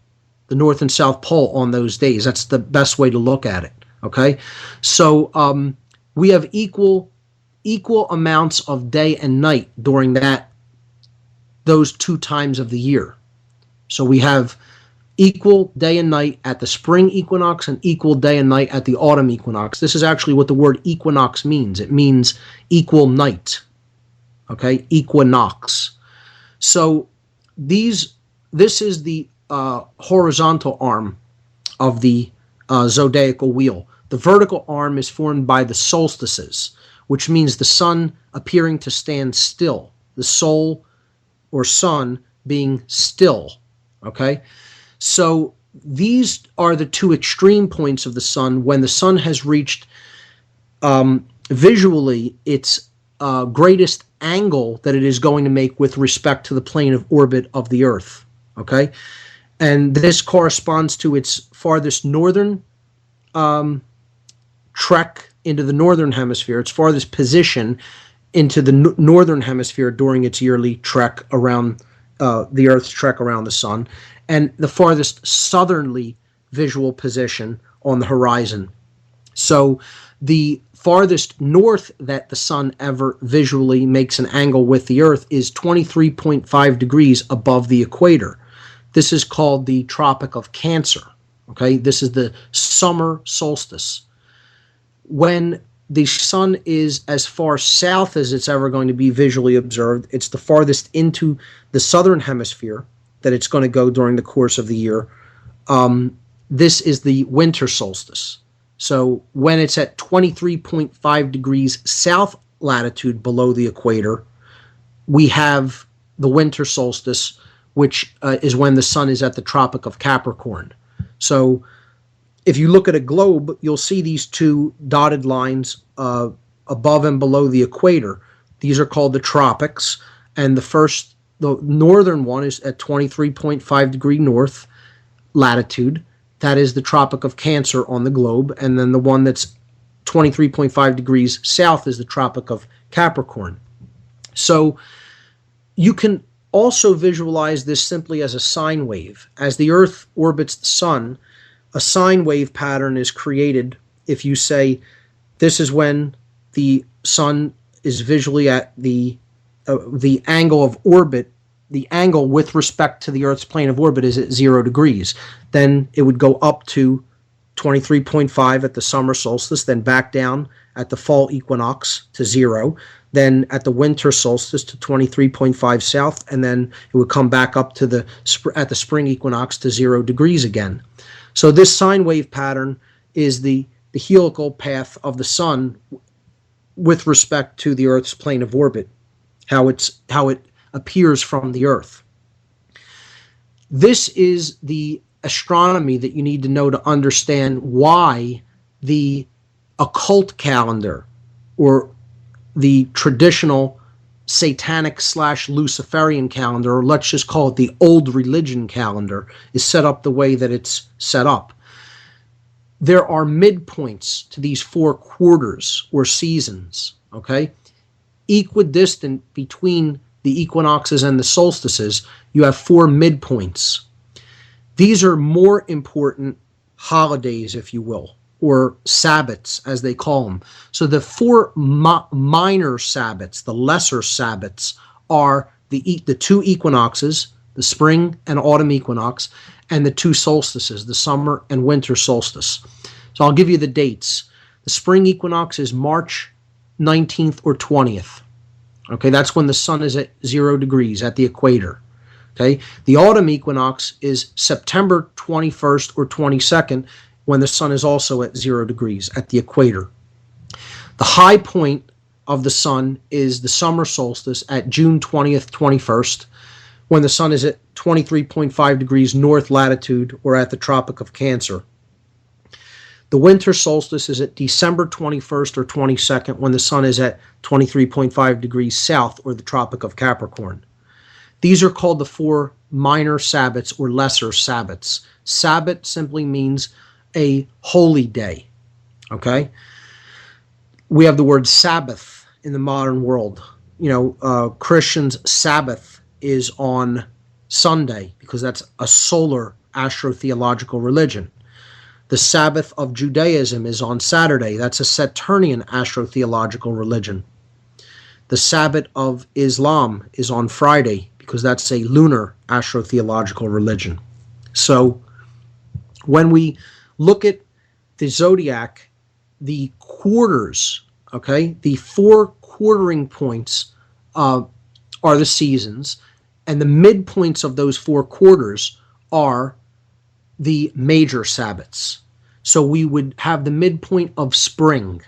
the North and South Pole on those days. That's the best way to look at it. Okay, so we have equal amounts of day and night during those 2 times of the year. So we have equal day and night at the spring equinox and equal day and night at the autumn equinox. This is actually what the word equinox means. It means equal night. Okay, equinox. So this is the horizontal arm of the zodiacal wheel. The vertical arm is formed by the solstices, which means the sun appearing to stand still, the sol or sun being still. Okay, so these are the 2 extreme points of the sun when the sun has reached visually its greatest angle that it is going to make with respect to the plane of orbit of the Earth. Okay, and this corresponds to its farthest northern trek into the northern hemisphere, its farthest position into the northern hemisphere during its yearly trek around the Earth's trek around the sun, and the farthest southerly visual position on the horizon. So the farthest north that the sun ever visually makes an angle with the Earth is 23.5 degrees above the equator. This is called the Tropic of Cancer. Okay, this is the summer solstice. When the sun is as far south as it's ever going to be visually observed, it's the farthest into the southern hemisphere that it's going to go during the course of the year. This is the winter solstice. So when it's at 23.5 degrees south latitude below the equator, we have the winter solstice, which is when the sun is at the Tropic of Capricorn. So if you look at a globe, you'll see these 2 dotted lines above and below the equator. These are called the tropics, and the northern one is at 23.5 degree north latitude. That is the Tropic of Cancer on the globe, and then the one that's 23.5 degrees south is the Tropic of Capricorn. So you can also visualize this simply as a sine wave. As the Earth orbits the sun, a sine wave pattern is created if you say this is when the sun is visually at the angle of orbit. The angle with respect to the Earth's plane of orbit is at 0 degrees. Then it would go up to 23.5 at the summer solstice, then back down at the fall equinox to 0, then at the winter solstice to 23.5 south, and then it would come back up to at the spring equinox to 0 degrees again. So this sine wave pattern is the helical path of the sun with respect to the Earth's plane of orbit, how it appears from the Earth. This is the astronomy that you need to know to understand why the occult calendar, or the traditional satanic / Luciferian calendar, or let's just call it the old religion calendar, is set up the way that it's set up. There are midpoints to these 4 quarters or seasons, okay? Equidistant between the equinoxes, and the solstices, you have 4 midpoints. These are more important holidays, if you will, or Sabbats, as they call them. So the 4 minor Sabbats, the lesser Sabbats, are the 2 equinoxes, the spring and autumn equinox, and the 2 solstices, the summer and winter solstice. So I'll give you the dates. The spring equinox is March 19th or 20th. Okay, that's when the sun is at 0 degrees at the equator. Okay, the autumn equinox is September 21st or 22nd, when the sun is also at 0 degrees at the equator. The high point of the sun is the summer solstice at June 20th, 21st, when the sun is at 23.5 degrees north latitude or at the Tropic of Cancer. The winter solstice is at December 21st or 22nd, when the sun is at 23.5 degrees south or the Tropic of Capricorn. These are called the 4 minor Sabbats or lesser Sabbats. Sabbat simply means a holy day. Okay? We have the word Sabbath in the modern world. Christians' Sabbath is on Sunday because that's a solar astrotheological religion. The Sabbath of Judaism is on Saturday. That's a Saturnian astrotheological religion. The Sabbath of Islam is on Friday because that's a lunar astrotheological religion. So when we look at the zodiac, the quarters, okay, the 4 quartering points are the seasons, and the midpoints of those 4 quarters are the major Sabbats. So we would have the midpoint of spring.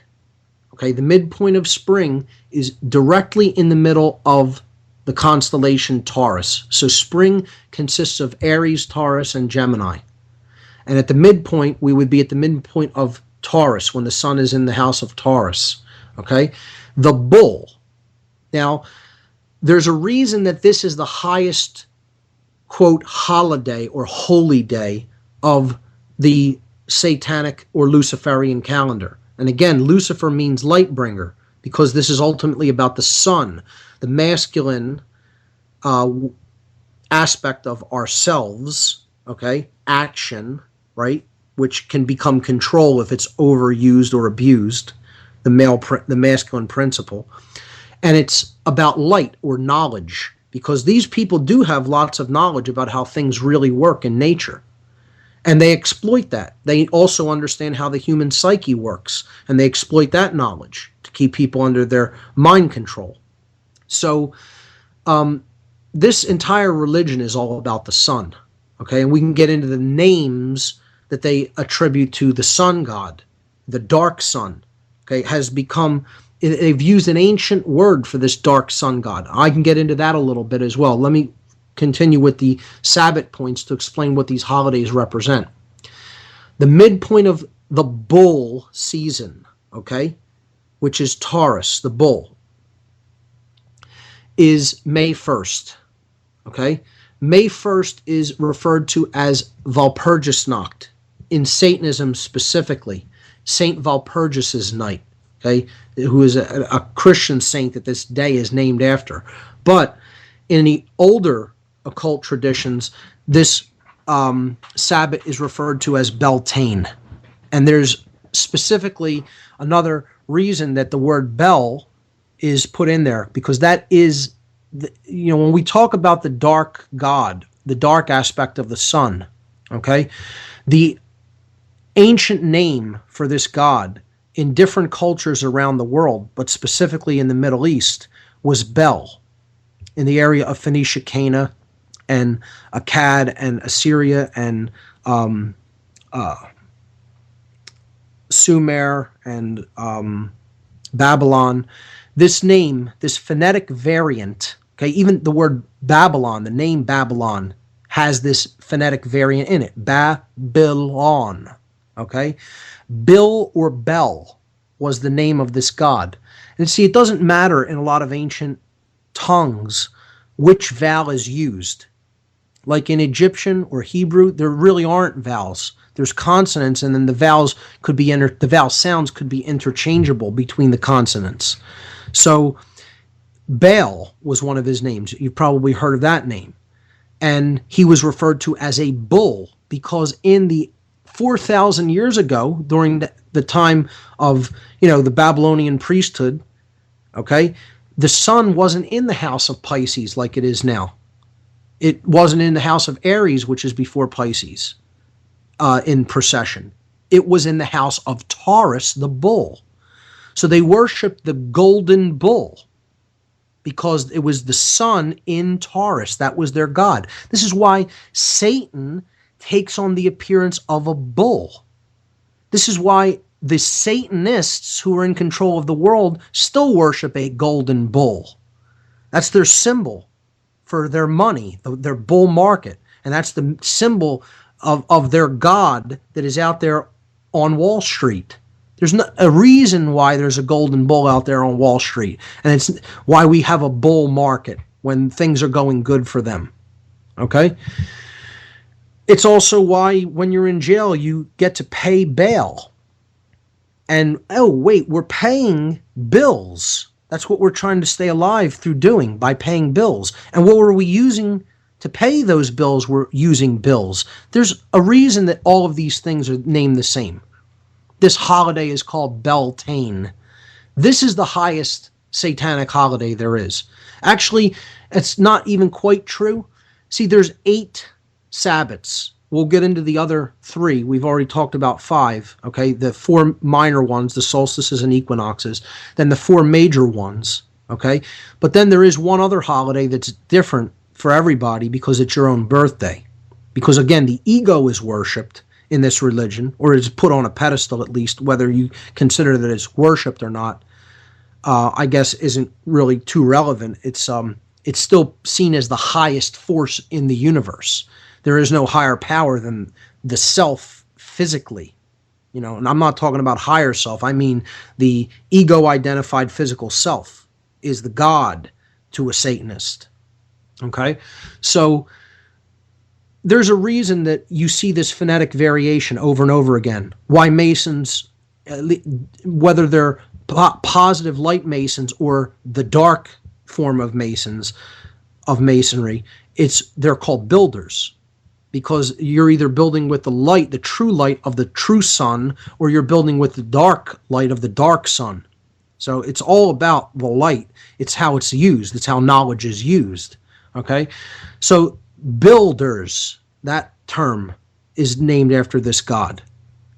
Okay, the midpoint of spring is directly in the middle of the constellation Taurus. So spring consists of Aries, Taurus, and Gemini. And at the midpoint, we would be at the midpoint of Taurus when the sun is in the house of Taurus. Okay, the bull. Now, there's a reason that this is the highest, quote, holiday or holy day of the Satanic or Luciferian calendar. And again, Lucifer means light bringer because this is ultimately about the sun, the masculine aspect of ourselves, okay, action, right, which can become control if it's overused or abused, the masculine principle. And it's about light or knowledge because these people do have lots of knowledge about how things really work in nature. And they exploit that. They also understand how the human psyche works, and they exploit that knowledge to keep people under their mind control. So this entire religion is all about the sun, okay? And we can get into the names that they attribute to the sun god. The dark sun, okay, has become, they've used an ancient word for this dark sun god. I can get into that a little bit as well. Let me continue with the Sabbath points to explain what these holidays represent. The midpoint of the bull season, okay, which is Taurus, the bull, is May 1st, okay? May 1st is referred to as Walpurgisnacht, in Satanism specifically, Saint Walpurgis's night, okay, who is a Christian saint that this day is named after. But in the older occult traditions, this Sabbath is referred to as Beltane. And there's specifically another reason that the word Bel is put in there, because that is, when we talk about the dark god, the dark aspect of the sun, okay, the ancient name for this god in different cultures around the world, but specifically in the Middle East, was Bel. In the area of Phoenicia, Cana, and Akkad, and Assyria, and Sumer, and Babylon. This name, this phonetic variant, okay, even the word Babylon, the name Babylon, has this phonetic variant in it. Babylon, okay? Bill or Bel was the name of this god. And see, it doesn't matter in a lot of ancient tongues which vowel is used. Like in Egyptian or Hebrew, there really aren't vowels. There's consonants, and then the vowels could be the vowel sounds could be interchangeable between the consonants. So Baal was one of his names. You've probably heard of that name. And he was referred to as a bull because in the 4,000 years ago, during the time of, the Babylonian priesthood, okay, the sun wasn't in the house of Pisces like it is now. It wasn't in the house of Aries, which is before Pisces, in precession. It was in the house of Taurus, the bull. So they worshiped the golden bull because it was the sun in Taurus. That was their god. This is why Satan takes on the appearance of a bull. This is why the Satanists who are in control of the world still worship a golden bull. That's their symbol for their money, their bull market. And that's the symbol of their god that is out there on Wall Street. There's not a reason why there's a golden bull out there on Wall Street. And it's why we have a bull market when things are going good for them. Okay? It's also why when you're in jail, you get to pay bail. And, oh, wait, we're paying bills. That's what we're trying to stay alive through doing, by paying bills. And what were we using to pay those bills? We're using bills. There's a reason that all of these things are named the same. This holiday is called Beltane. This is the highest satanic holiday there is. Actually, it's not even quite true. See, there's 8 Sabbats. We'll get into the other 3. We've already talked about 5, okay? The 4 minor ones, the solstices and equinoxes. Then the 4 major ones, okay? But then there is one other holiday that's different for everybody because it's your own birthday. Because, again, the ego is worshipped in this religion, or is put on a pedestal at least, whether you consider that it's worshipped or not, I guess isn't really too relevant. It's still seen as the highest force in the universe. There is no higher power than the self physically, and I'm not talking about higher self. I mean the ego-identified physical self is the God to a Satanist. Okay? So there's a reason that you see this phonetic variation over and over again. Why Masons, whether they're positive light Masons or the dark form of Masonry, they're called builders. Because you're either building with the light, the true light of the true sun, or you're building with the dark light of the dark sun. So it's all about the light. It's how it's used. It's how knowledge is used. Okay? So builders, that term is named after this god.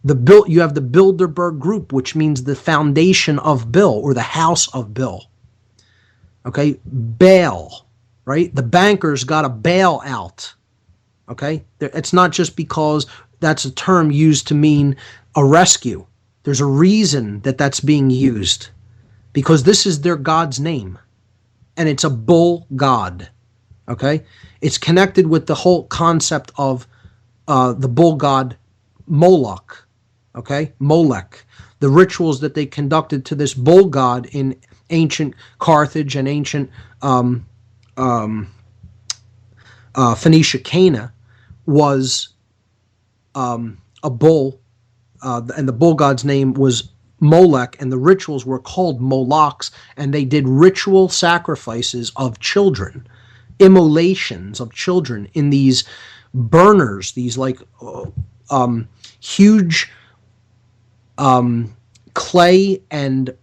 You have the Bilderberg group, which means the foundation of Bill, or the house of Bill. Okay? Bail, right? The bankers got a bail out. Okay? It's not just because that's a term used to mean a rescue. There's a reason that that's being used. Because this is their god's name. And it's a bull god. Okay? It's connected with the whole concept of the bull god Moloch. Okay? Molech. The rituals that they conducted to this bull god in ancient Carthage and ancient Phoenicia Cana was a bull, and the bull god's name was Molech, and the rituals were called Molochs, and they did ritual sacrifices of children, immolations of children in these burners, these like huge clay and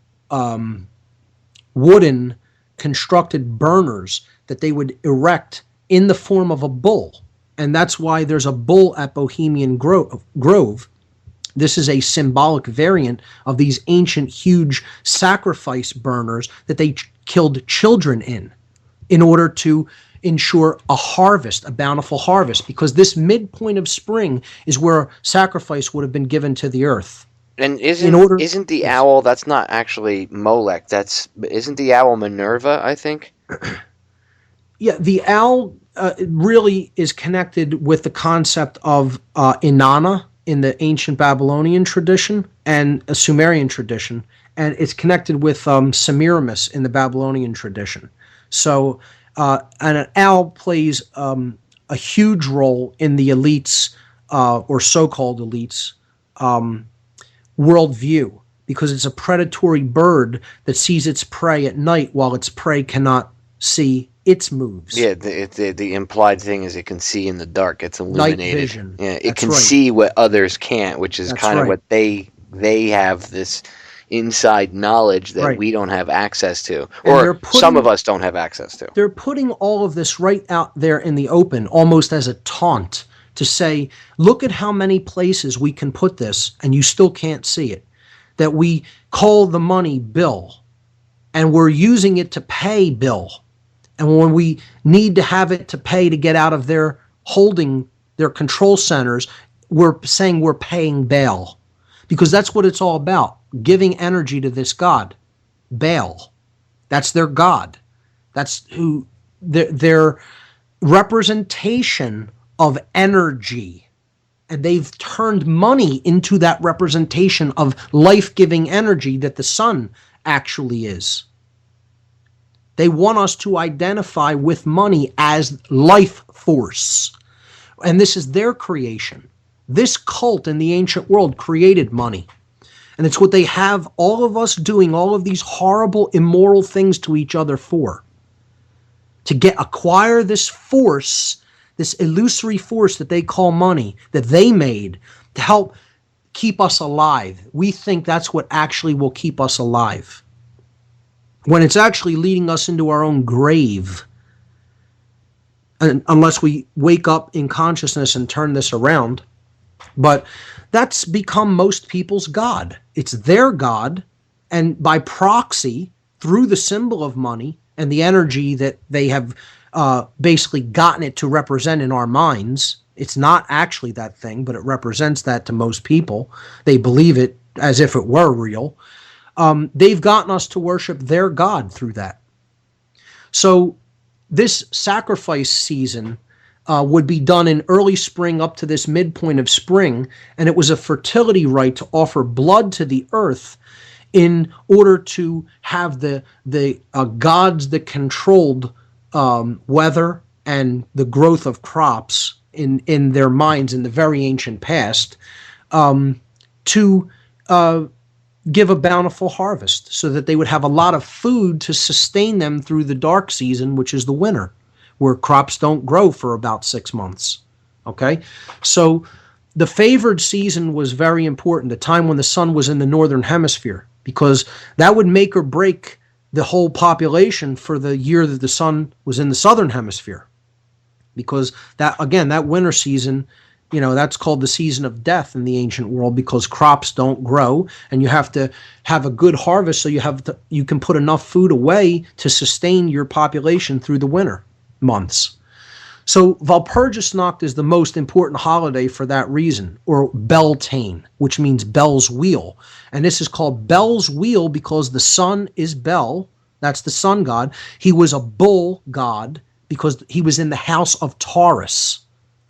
wooden constructed burners that they would erect in the form of a bull. And that's why there's a bull at Bohemian Grove. This is a symbolic variant of these ancient, huge sacrifice burners that they killed children in order to ensure a harvest, a bountiful harvest, because this midpoint of spring is where sacrifice would have been given to the earth. And isn't the owl, that's not actually Molech, isn't the owl Minerva, I think? Yeah, the owl really is connected with the concept of Inanna in the ancient Babylonian tradition and a Sumerian tradition, and it's connected with Semiramis in the Babylonian tradition. So, and an owl plays a huge role in the elites, or so-called elites, worldview. because it's a predatory bird that sees its prey at night while its prey cannot see its moves. Yeah, the implied thing is it can see in the dark. It's Night illuminated. vision. Yeah, it That's can right. see what others can't, which is That's kind of right. what they have this inside knowledge that Right. we don't have access to, And or some of us don't have access to. they're putting all of this right out there in the open, almost as a taunt, to say, look at how many places we can put this and you still can't see it. That we call the money Bill, and we're using it to pay Bill. And when we need to have it to pay to get out of their holding, their control centers, we're saying we're paying Baal. Because that's what it's all about, giving energy to this god, Baal. That's their god. That's who their representation of energy. And they've turned money into that representation of life-giving energy that the sun actually is. They want us to identify with money as life force. And this is their creation. This cult in the ancient world created money. And it's what they have all of us doing all of these horrible, immoral things to each other for. To acquire this force, this illusory force that they call money, that they made to help keep us alive. We think that's what actually will keep us alive, when it's actually leading us into our own grave. And unless we wake up in consciousness and turn this around. But that's become most people's God. It's their God, and by proxy, through the symbol of money and the energy that they have basically gotten it to represent in our minds, it's not actually that thing, but it represents that to most people. They believe it as if it were real. They've gotten us to worship their God through that. So this sacrifice season would be done in early spring up to this midpoint of spring, and it was a fertility rite to offer blood to the earth in order to have the gods that controlled weather and the growth of crops in their minds in the very ancient past to give a bountiful harvest so that they would have a lot of food to sustain them through the dark season, which is the winter, where crops don't grow for about 6 months. Okay? So the favored season was very important, the time when the sun was in the northern hemisphere, because that would make or break the whole population for the year that the sun was in the southern hemisphere. Because that, again, that winter season, that's called the season of death in the ancient world, because crops don't grow and you have to have a good harvest so you can put enough food away to sustain your population through the winter months. So Walpurgisnacht is the most important holiday for that reason, or Beltane, which means Bel's wheel. And this is called Bel's wheel because the sun is Bel, that's the sun god. He was a bull god because he was in the house of Taurus.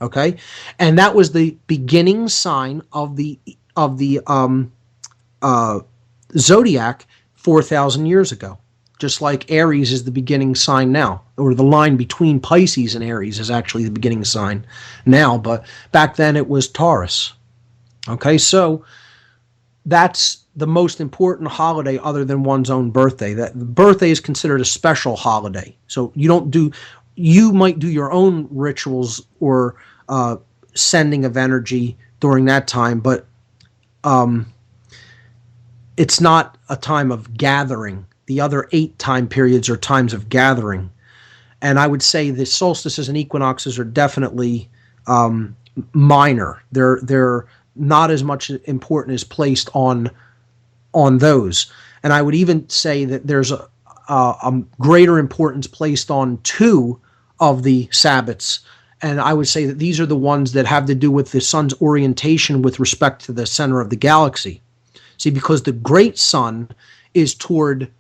Okay, and that was the beginning sign of the zodiac 4,000 years ago. Just like Aries is the beginning sign now, or the line between Pisces and Aries is actually the beginning sign now, but back then it was Taurus. Okay, so that's the most important holiday other than one's own birthday. That birthday is considered a special holiday. So you might do your own rituals or sending of energy during that time, but it's not a time of gathering. The other 8 time periods are times of gathering. And I would say the solstices and equinoxes are definitely minor. They're not as much important as placed on those. And I would even say that there's a greater importance placed on 2 of the Sabbats. And I would say that these are the ones that have to do with the sun's orientation with respect to the center of the galaxy. See, because the great sun is toward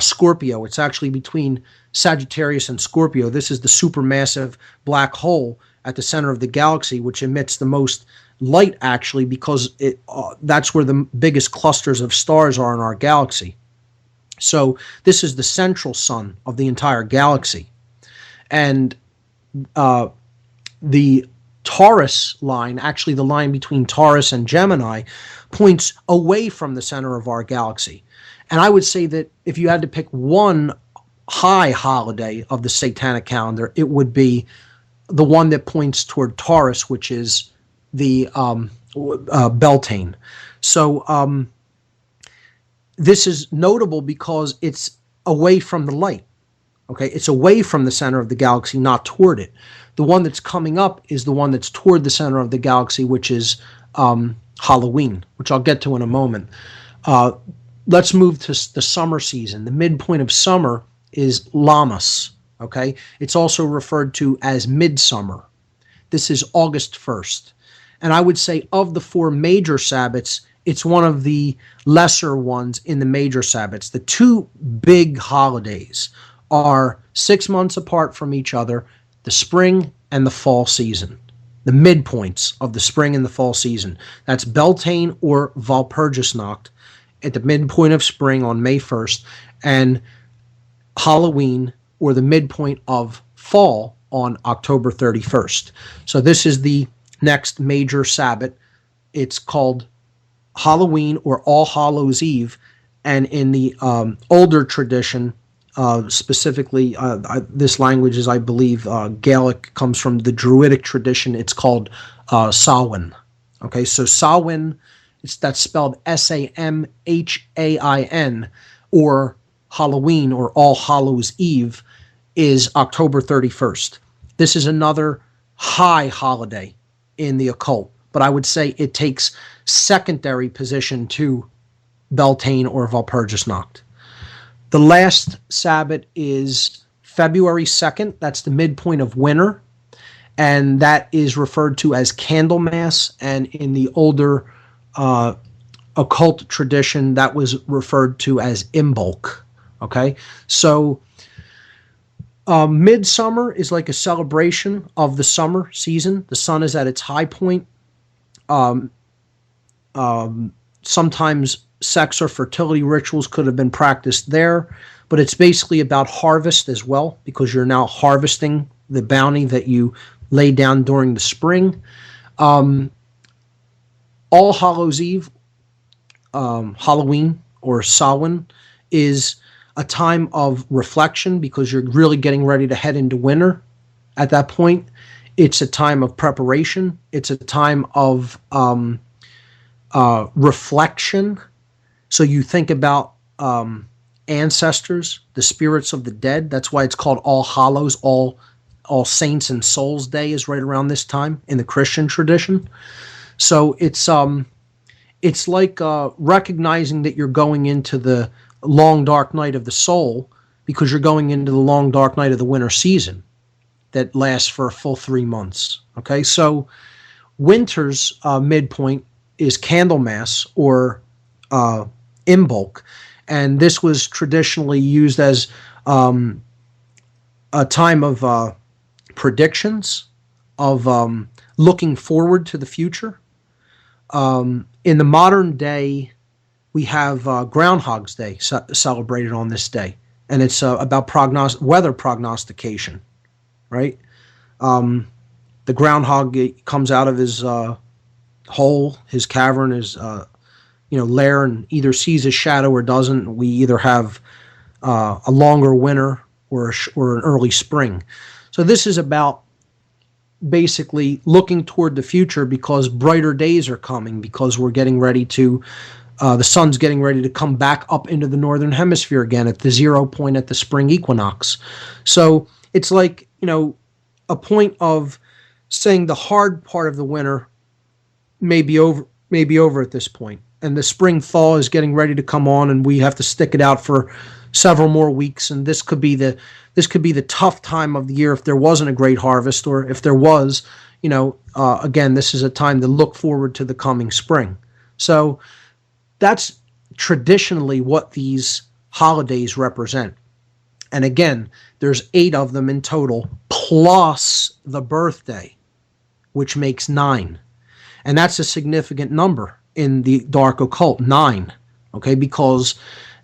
Scorpio. It's actually between Sagittarius and Scorpio. This is the supermassive black hole at the center of the galaxy, which emits the most light, actually, because that's where the biggest clusters of stars are in our galaxy. So this is the central sun of the entire galaxy. And the Taurus line, actually the line between Taurus and Gemini, points away from the center of our galaxy. And I would say that if you had to pick one high holiday of the satanic calendar, it would be the one that points toward Taurus, which is the Beltane. So this is notable because it's away from the light. Okay, it's away from the center of the galaxy, not toward it. The one that's coming up is the one that's toward the center of the galaxy, which is Halloween, which I'll get to in a moment. Let's move to the summer season. The midpoint of summer is Lammas. Okay, it's also referred to as midsummer. This is August 1st. And I would say of the four major Sabbats, it's one of the lesser ones in the major Sabbats. The two big holidays are 6 months apart from each other, the spring and the fall season, the midpoints of the spring and the fall season. That's Beltane or Walpurgisnacht at the midpoint of spring on May 1st, and Halloween or the midpoint of fall on October 31st. So this is the next major Sabbat. It's called Halloween or All Hallows Eve, and in the older tradition, specifically, this language is, I believe, Gaelic, comes from the Druidic tradition. It's called Samhain. Okay, so Samhain, that's spelled Samhain, or Halloween or All Hallows Eve is October 31st. This is another high holiday in the occult, but I would say it takes secondary position to Beltane or Walpurgisnacht. The last Sabbat is February 2nd. That's the midpoint of winter, and that is referred to as Candlemas, and in the older occult tradition, that was referred to as Imbolc. Okay, so midsummer is like a celebration of the summer season. The sun is at its high point. Sometimes sex or fertility rituals could have been practiced there, but it's basically about harvest as well, because you're now harvesting the bounty that you laid down during the spring. All Hallows Eve, Halloween or Samhain, is a time of reflection because you're really getting ready to head into winter at that point. It's a time of preparation. It's a time of reflection. So you think about ancestors, the spirits of the dead. That's why it's called All Hallows. All Saints and Souls Day is right around this time in the Christian tradition. So it's like recognizing that you're going into the long dark night of the soul, because you're going into the long dark night of the winter season that lasts for a full 3 months. Okay, so winter's midpoint is Candlemas or Imbolc, and this was traditionally used as a time of predictions, of looking forward to the future. In the modern day, we have Groundhog's Day celebrated on this day, and it's about weather prognostication, right? The groundhog comes out of his hole, his cavern, his lair, and either sees a shadow or doesn't. We either have a longer winter or an early spring. So this is about basically looking toward the future, because brighter days are coming, because we're getting ready to the sun's getting ready to come back up into the northern hemisphere again at the 0 point at the spring equinox. So it's like, a point of saying the hard part of the winter may be over at this point, and the spring thaw is getting ready to come on, and we have to stick it out for several more weeks. And this could be the tough time of the year if there wasn't a great harvest, or if there was, again, this is a time to look forward to the coming spring. So that's traditionally what these holidays represent. And again, there's 8 of them in total, plus the birthday, which makes 9. And that's a significant number in the dark occult, 9. Okay, because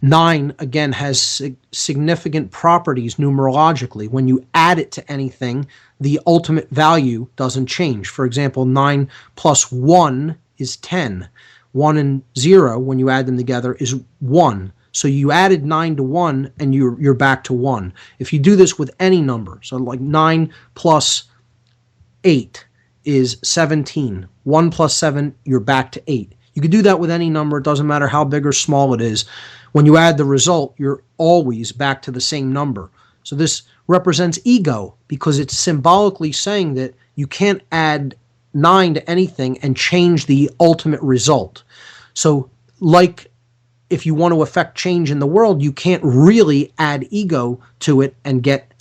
9, again, has significant properties numerologically. When you add it to anything, the ultimate value doesn't change. For example, 9 plus 1 is 10. 1 and 0, when you add them together, is 1. So you added 9 to 1, and you're back to 1. If you do this with any number, so like 9 plus 8 is 17. 1 plus 7, you're back to 8. You can do that with any number. It doesn't matter how big or small it is. When you add the result, you're always back to the same number. So this represents ego, because it's symbolically saying that you can't add 9 to anything and change the ultimate result. So like if you want to affect change in the world, you can't really add ego to it and get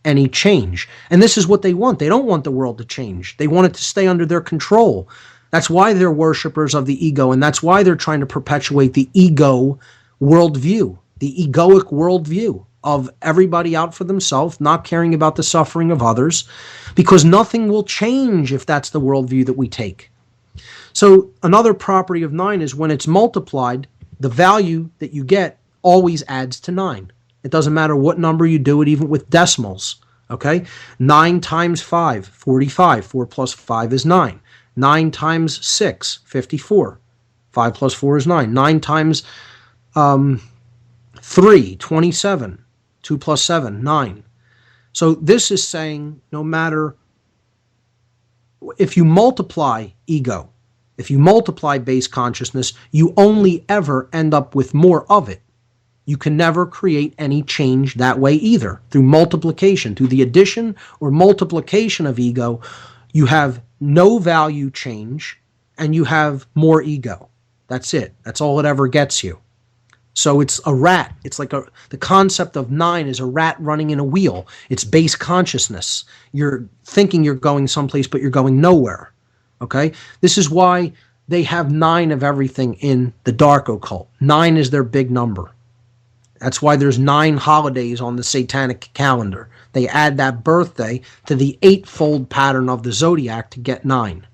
any change. And this is what they want. They don't want the world to change. They want it to stay under their control. That's why they're worshipers of the ego, and that's why they're trying to perpetuate the ego worldview, the egoic worldview of everybody out for themselves, not caring about the suffering of others, because nothing will change if that's the worldview that we take. So another property of 9 is when it's multiplied, the value that you get always adds to 9. It doesn't matter what number you do it, even with decimals. Okay? 9 times 5, 45. 4 plus 5 is 9. 9 times 6, 54. 5 plus 4 is 9. 9 times 3, 27. 2 plus 7, 9. So this is saying no matter, if you multiply ego, if you multiply base consciousness, you only ever end up with more of it. You can never create any change that way either. Through multiplication, through the addition or multiplication of ego, you have no value change and you have more ego. That's it. That's all it ever gets you. So it's a rat. It's like the concept of 9 is a rat running in a wheel. It's base consciousness. You're thinking you're going someplace, but you're going nowhere. Okay? This is why they have 9 of everything in the dark occult. 9 is their big number. That's why there's 9 holidays on the satanic calendar. They add that birthday to the 8-fold pattern of the zodiac to get 9.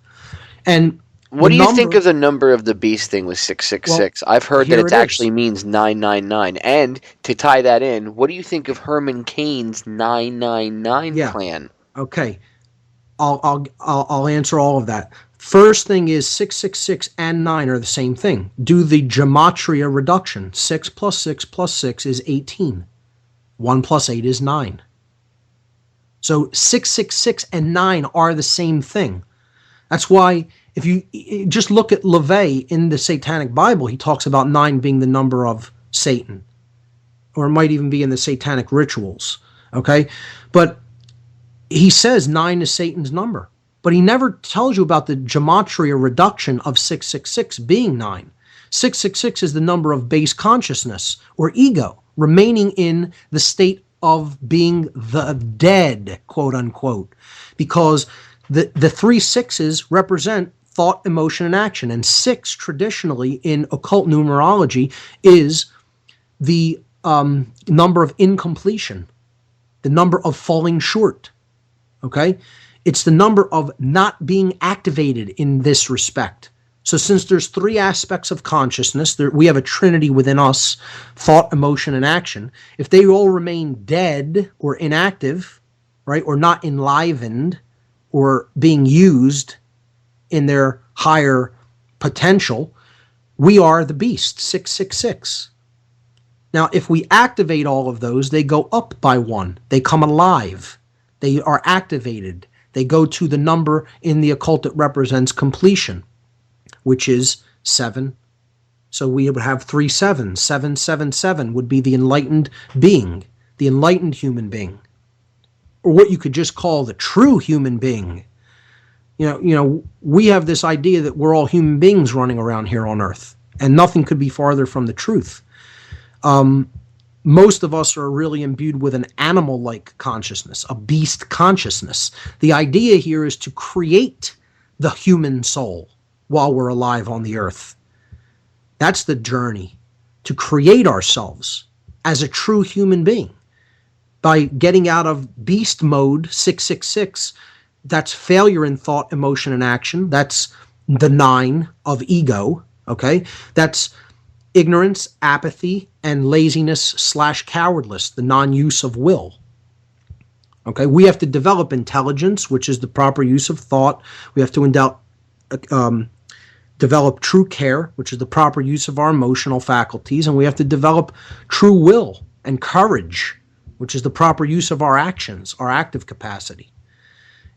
And what do you think of the number of the beast thing with 666? Well, I've heard that it actually means 999. And to tie that in, what do you think of Herman Cain's 999 plan? Okay, I'll answer all of that. First thing is 666 and 9 are the same thing. Do the gematria reduction. 6 plus 6 plus 6 is 18. 1 plus 8 is 9. So 666 and 9 are the same thing. That's why if you just look at LaVey in the Satanic Bible, he talks about 9 being the number of Satan. Or it might even be in the Satanic rituals. Okay? But he says 9 is Satan's number. But he never tells you about the gematria reduction of 666 being 9. 666 is the number of base consciousness, or ego, remaining in the state of being the dead, quote unquote. Because the 3 6s represent thought, emotion, and action. And 6 traditionally in occult numerology is the number of incompletion, the number of falling short. Okay? It's the number of not being activated in this respect. So since there's 3 aspects of consciousness, we have a trinity within us, thought, emotion, and action. If they all remain dead or inactive, right, or not enlivened or being used in their higher potential, we are the beast, 666. Now, if we activate all of those, they go up by 1. They come alive. They are activated. They go to the number in the occult that represents completion, which is 7. So we would have 3 7s. 777 would be the enlightened being, the enlightened human being, or what you could just call the true human being. You know, we have this idea that we're all human beings running around here on Earth, and nothing could be farther from the truth. Most of us are really imbued with an animal-like consciousness, a beast consciousness. The idea here is to create the human soul while we're alive on the earth. That's the journey, to create ourselves as a true human being. By getting out of beast mode, 666, that's failure in thought, emotion, and action. That's the 9 of ego, okay? That's ignorance, apathy, and laziness/cowardless, the non-use of will. Okay, we have to develop intelligence, which is the proper use of thought. We have to develop true care, which is the proper use of our emotional faculties, and we have to develop true will and courage, which is the proper use of our actions, our active capacity.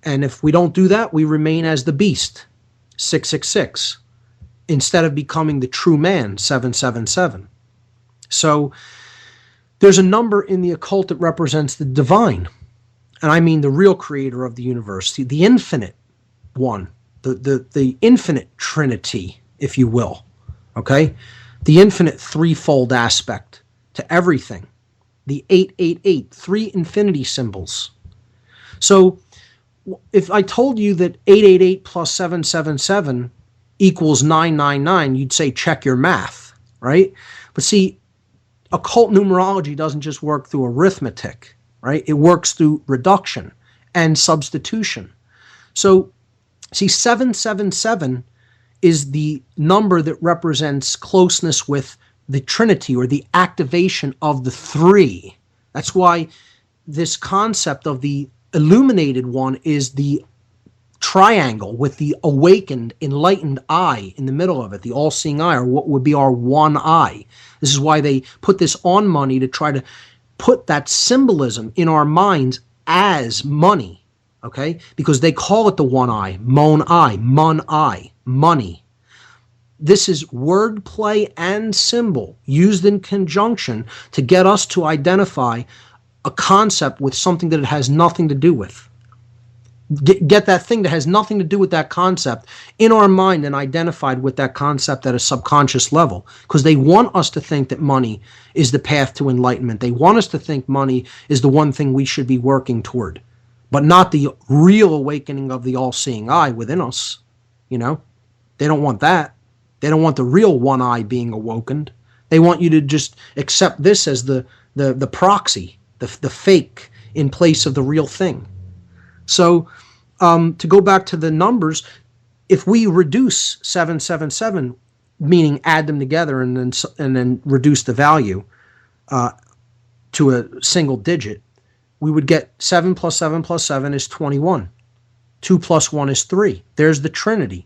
And if we don't do that, we remain as the beast, 666, instead of becoming the true man, 777. So there's a number in the occult that represents the divine, and I mean the real creator of the universe, the infinite one, the infinite trinity, if you will, okay? The infinite threefold aspect to everything. The 888, three infinity symbols. So if I told you that 888 plus 777 equals 999, you'd say check your math, right? But see, occult numerology doesn't just work through arithmetic, right? It works through reduction and substitution. So see, 777 is the number that represents closeness with the Trinity, or the activation of the three. That's why this concept of the illuminated one is the triangle with the awakened, enlightened eye in the middle of it, the all-seeing eye, or what would be our one eye. This is why they put this on money, to try to put that symbolism in our minds as money, okay? Because they call it the one eye, mon eye, money. This is wordplay and symbol used in conjunction to get us to identify a concept with something that it has nothing to do with. Get that thing that has nothing to do with that concept in our mind and identified with that concept at a subconscious level, because they want us to think that money is the path to enlightenment. They want us to think money is the one thing we should be working toward, but not the real awakening of the all-seeing eye within us. You know, they don't want that. They don't want the real one eye being awokened. They want you to just accept this as the proxy, the fake in place of the real thing. So to go back to the numbers, if we reduce 777, meaning add them together and then reduce the value to a single digit, we would get 7 plus 7 plus 7 is 21. 2 plus 1 is 3. There's the Trinity.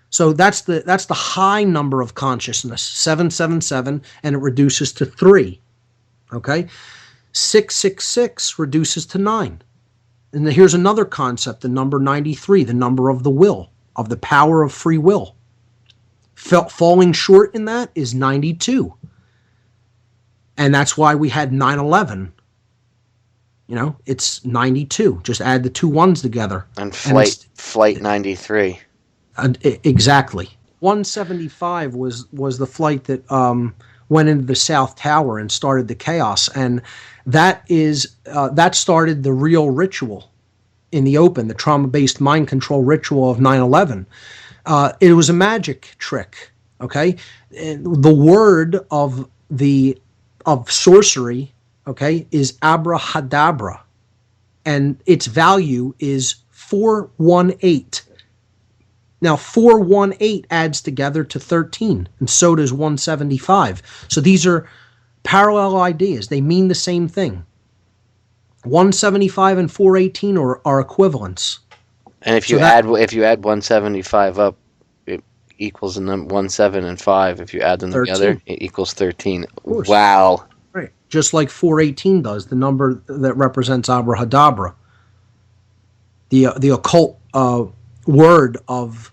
So that's the high number of consciousness, 777, and it reduces to 3. Okay? 666 reduces to 9. And here's another concept, the number 93, the number of the will, of the power of free will. Falling short in that is 92. And that's why we had 9/11. You know, it's 92. Just add the two ones together. And flight 93. Exactly. 175 was the flight that went into the South Tower and started the chaos, and that started the real ritual in the open, the trauma-based mind control ritual of 9/11. It was a magic trick. Okay, and the word of sorcery, okay, is abrahadabra, and its value is 418. Now, 418 adds together to 13, and so does 175. So these are parallel ideas. They mean the same thing. 175 and 418 are equivalents. And if you add 175 up, it equals the number 17 and 5. If you add them 13. Together, it equals 13. Wow. Right. Just like 418 does, the number that represents abrahadabra. The occult word of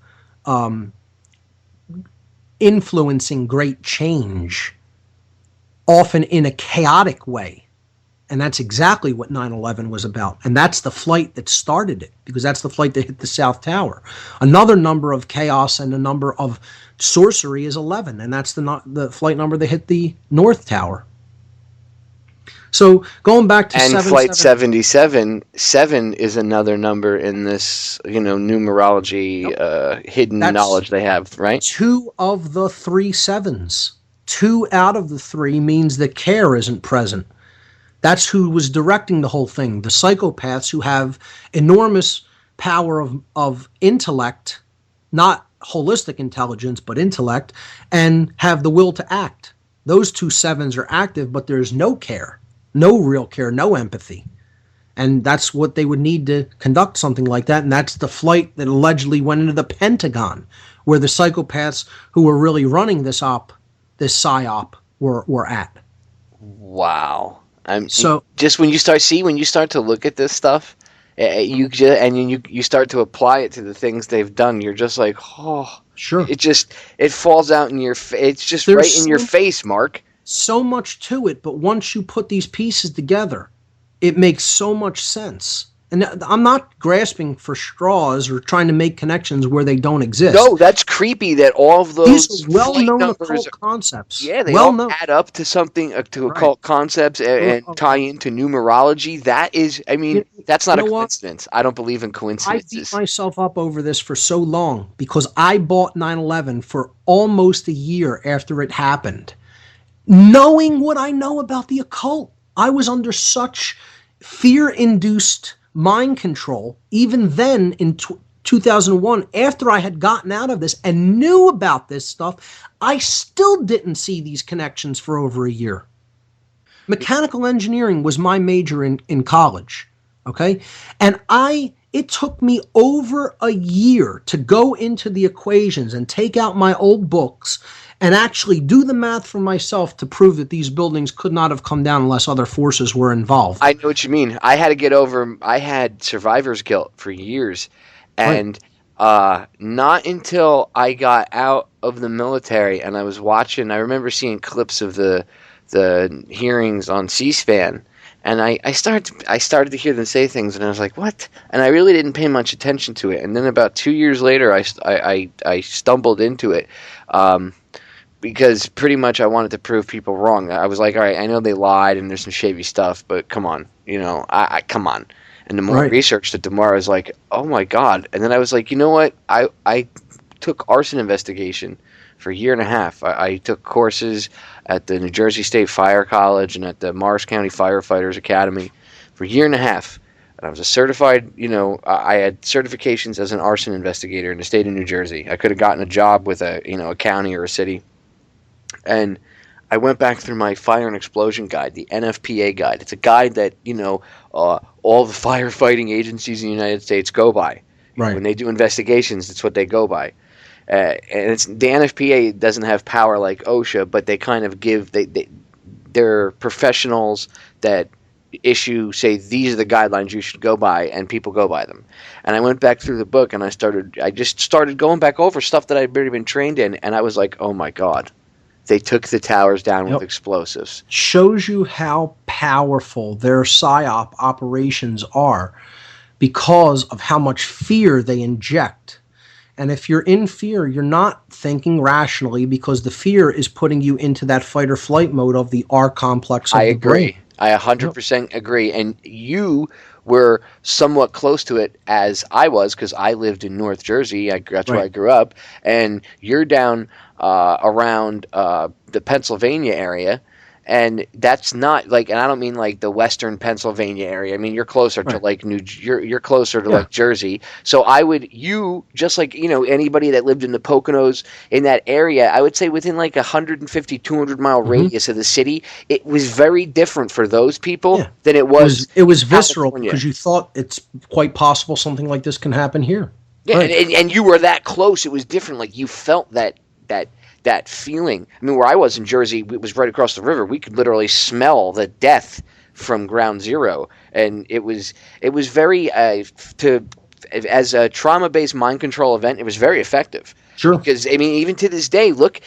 influencing great change, often in a chaotic way. And that's exactly what 9/11 was about. And that's the flight that started it, because that's the flight that hit the South Tower. Another number of chaos and a number of sorcery is 11, and that's the flight number that hit the North Tower. So going back to Flight 77, 7 is another number in this, numerology, hidden knowledge they have, right? 2 of the 3 sevens. 2 out of the 3 means that care isn't present. That's who was directing the whole thing. The psychopaths who have enormous power of intellect, not holistic intelligence, but intellect, and have the will to act. Those two sevens are active, but there's no care, no real care, no empathy. And that's what they would need to conduct something like that. And that's the flight that allegedly went into the Pentagon, where the psychopaths who were really running this psyop were at. Wow. So just when you start to look at this stuff, you start to apply it to the things they've done, you're just like, oh, sure, it falls out in your it's just there's right in your face, Mark. so much to it, but once you put these pieces together, it makes so much sense. And I'm not grasping for straws or trying to make connections where they don't exist. No, that's creepy that all of those These are well-known occult concepts. Yeah, they well-known. all add up to something, to Right. occult concepts and tie into numerology. That is, I mean, that's not a coincidence. I don't believe in I coincidences. beat myself up over this for so long because I bought 9/11 for almost a year after it happened. Knowing what I know about the occult, I was under such fear-induced mind control, even then in 2001, after I had gotten out of this and knew about this stuff, I still didn't see these connections for over a year. Mechanical engineering was my major in college, okay? And it took me over a year to go into the equations and take out my old books and actually do the math for myself to prove that these buildings could not have come down unless other forces were involved. I know what you mean. I had survivor's guilt for years. And not until I got out of the military and I remember seeing clips of the hearings on C-SPAN. And I started to hear them say things, and I was like, "What?" And I really didn't pay much attention to it. And then about 2 years later, I stumbled into it, because pretty much I wanted to prove people wrong. I was like, "All right, I know they lied, and there's some shady stuff, but come on, I come on." And the more I researched it, the more I was like, "Oh my God!" And then I was like, "You know what? I took arson investigation for a year and a half. I took courses at the New Jersey State Fire College and at the Morris County Firefighters Academy for a year and a half. And I was a certified, I had certifications as an arson investigator in the state of New Jersey. I could have gotten a job with a county or a city. And I went back through my fire and explosion guide, the NFPA guide. It's a guide that, all the firefighting agencies in the United States go by. Right. When they do investigations, it's what they go by. And the NFPA doesn't have power like OSHA, but they kind of they're professionals that say these are the guidelines you should go by, and people go by them. And I went back through the book and I just started going back over stuff that I'd already been trained in, and I was like, oh my God, they took the towers down with explosives. Shows you how powerful their PSYOP operations are because of how much fear they inject. And if you're in fear, you're not thinking rationally because the fear is putting you into that fight or flight mode of the R complex of the brain. I 100% agree. And you were somewhat close to it as I was, because I lived in North Jersey. That's where I grew up. And you're down around the Pennsylvania area. And that's not like, and I don't mean like the Western Pennsylvania area. I mean, you're closer to like you're closer to like Jersey. So you just like, anybody that lived in the Poconos in that area, I would say within like 150, 200 mile radius of the city, it was very different for those people than it was. It was visceral because you thought it's quite possible something like this can happen here. Yeah. And you were that close. It was different. Like you felt that feeling. I mean, where I was in Jersey, it was right across the river. We could literally smell the death from ground zero, and it was very as a trauma-based mind control event, it was very effective. Sure. Because I mean, even to this day, look,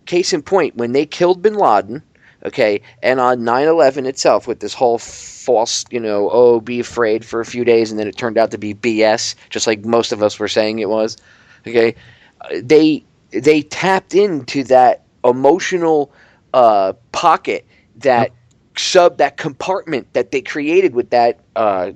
case in point, when they killed Bin Laden, okay, and on 9/11 itself, with this whole false, be afraid for a few days, and then it turned out to be BS, just like most of us were saying it was. Okay, they tapped into that emotional pocket, that that compartment that they created with that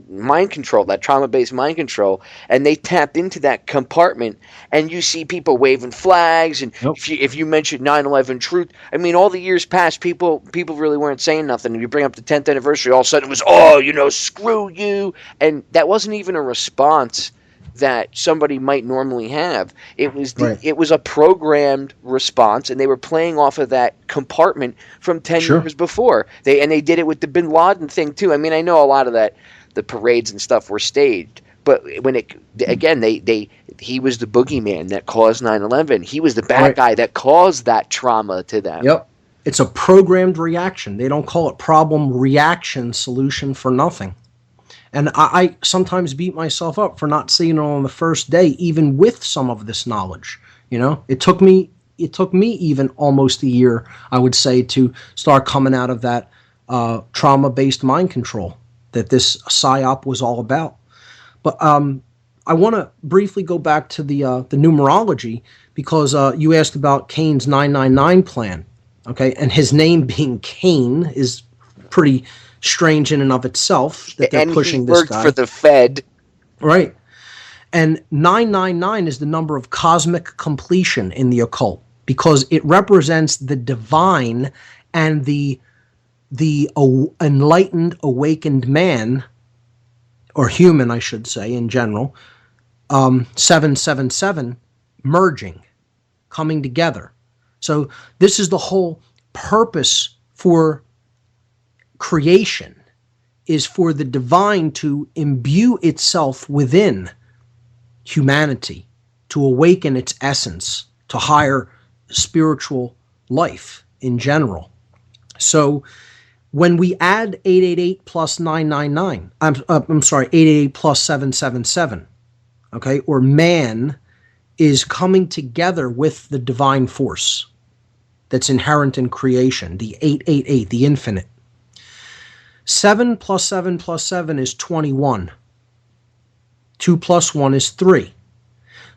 mind control, that trauma-based mind control, and they tapped into that compartment, and you see people waving flags, and if you mention 9/11 truth, I mean, all the years past, people really weren't saying nothing. If you bring up the 10th anniversary, all of a sudden it was, screw you, and that wasn't even a response that somebody might normally have. Right. It was a programmed response, and they were playing off of that compartment from 10 Sure. years before. They did it with the Bin Laden thing too. I mean, I know a lot of that, the parades and stuff were staged, but when it again, he was the boogeyman that caused 9/11. He was the bad Right. guy that caused that trauma to them. Yep. It's a programmed reaction. They don't call it problem reaction solution for nothing. And I sometimes beat myself up for not seeing it on the first day, even with some of this knowledge. It took me even almost a year, I would say, to start coming out of that trauma-based mind control that this psyop was all about. But I want to briefly go back to the numerology, because you asked about Cain's 999 plan, okay? And his name being Cain is pretty strange in and of itself, that they're And pushing he this worked guy. for the Fed. Right. And 999 is the number of cosmic completion in the occult, because it represents the divine and the enlightened, awakened man, or human, I should say, in general, 777 merging, coming together. So this is the whole purpose for creation, is for the divine to imbue itself within humanity, to awaken its essence to higher spiritual life in general. So when we add 888 plus 999, I'm sorry, 888 plus 777, okay, or man is coming together with the divine force that's inherent in creation, the 888, the infinite. 7 plus 7 plus 7 is 21. 2 plus 1 is 3.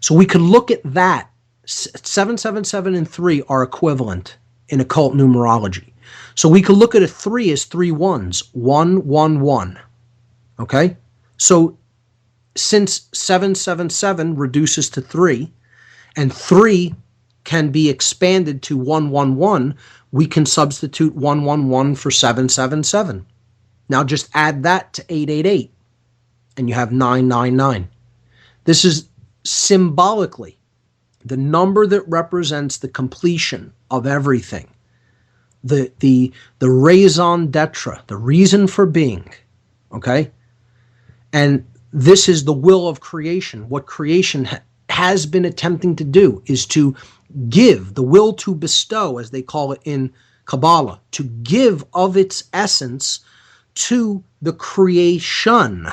So we could look at that. 777 and 3 are equivalent in occult numerology. So we could look at a 3 as 3 ones, 1, 1, 1. Okay? So since 777 reduces to 3, and 3 can be expanded to 111, we can substitute 111 for 777. Now just add that to 888, and you have 999. This is symbolically the number that represents the completion of everything, the raison d'etre, the reason for being, okay? And this is the will of creation. What creation has been attempting to do is to give, the will to bestow, as they call it in Kabbalah, to give of its essence to the creation,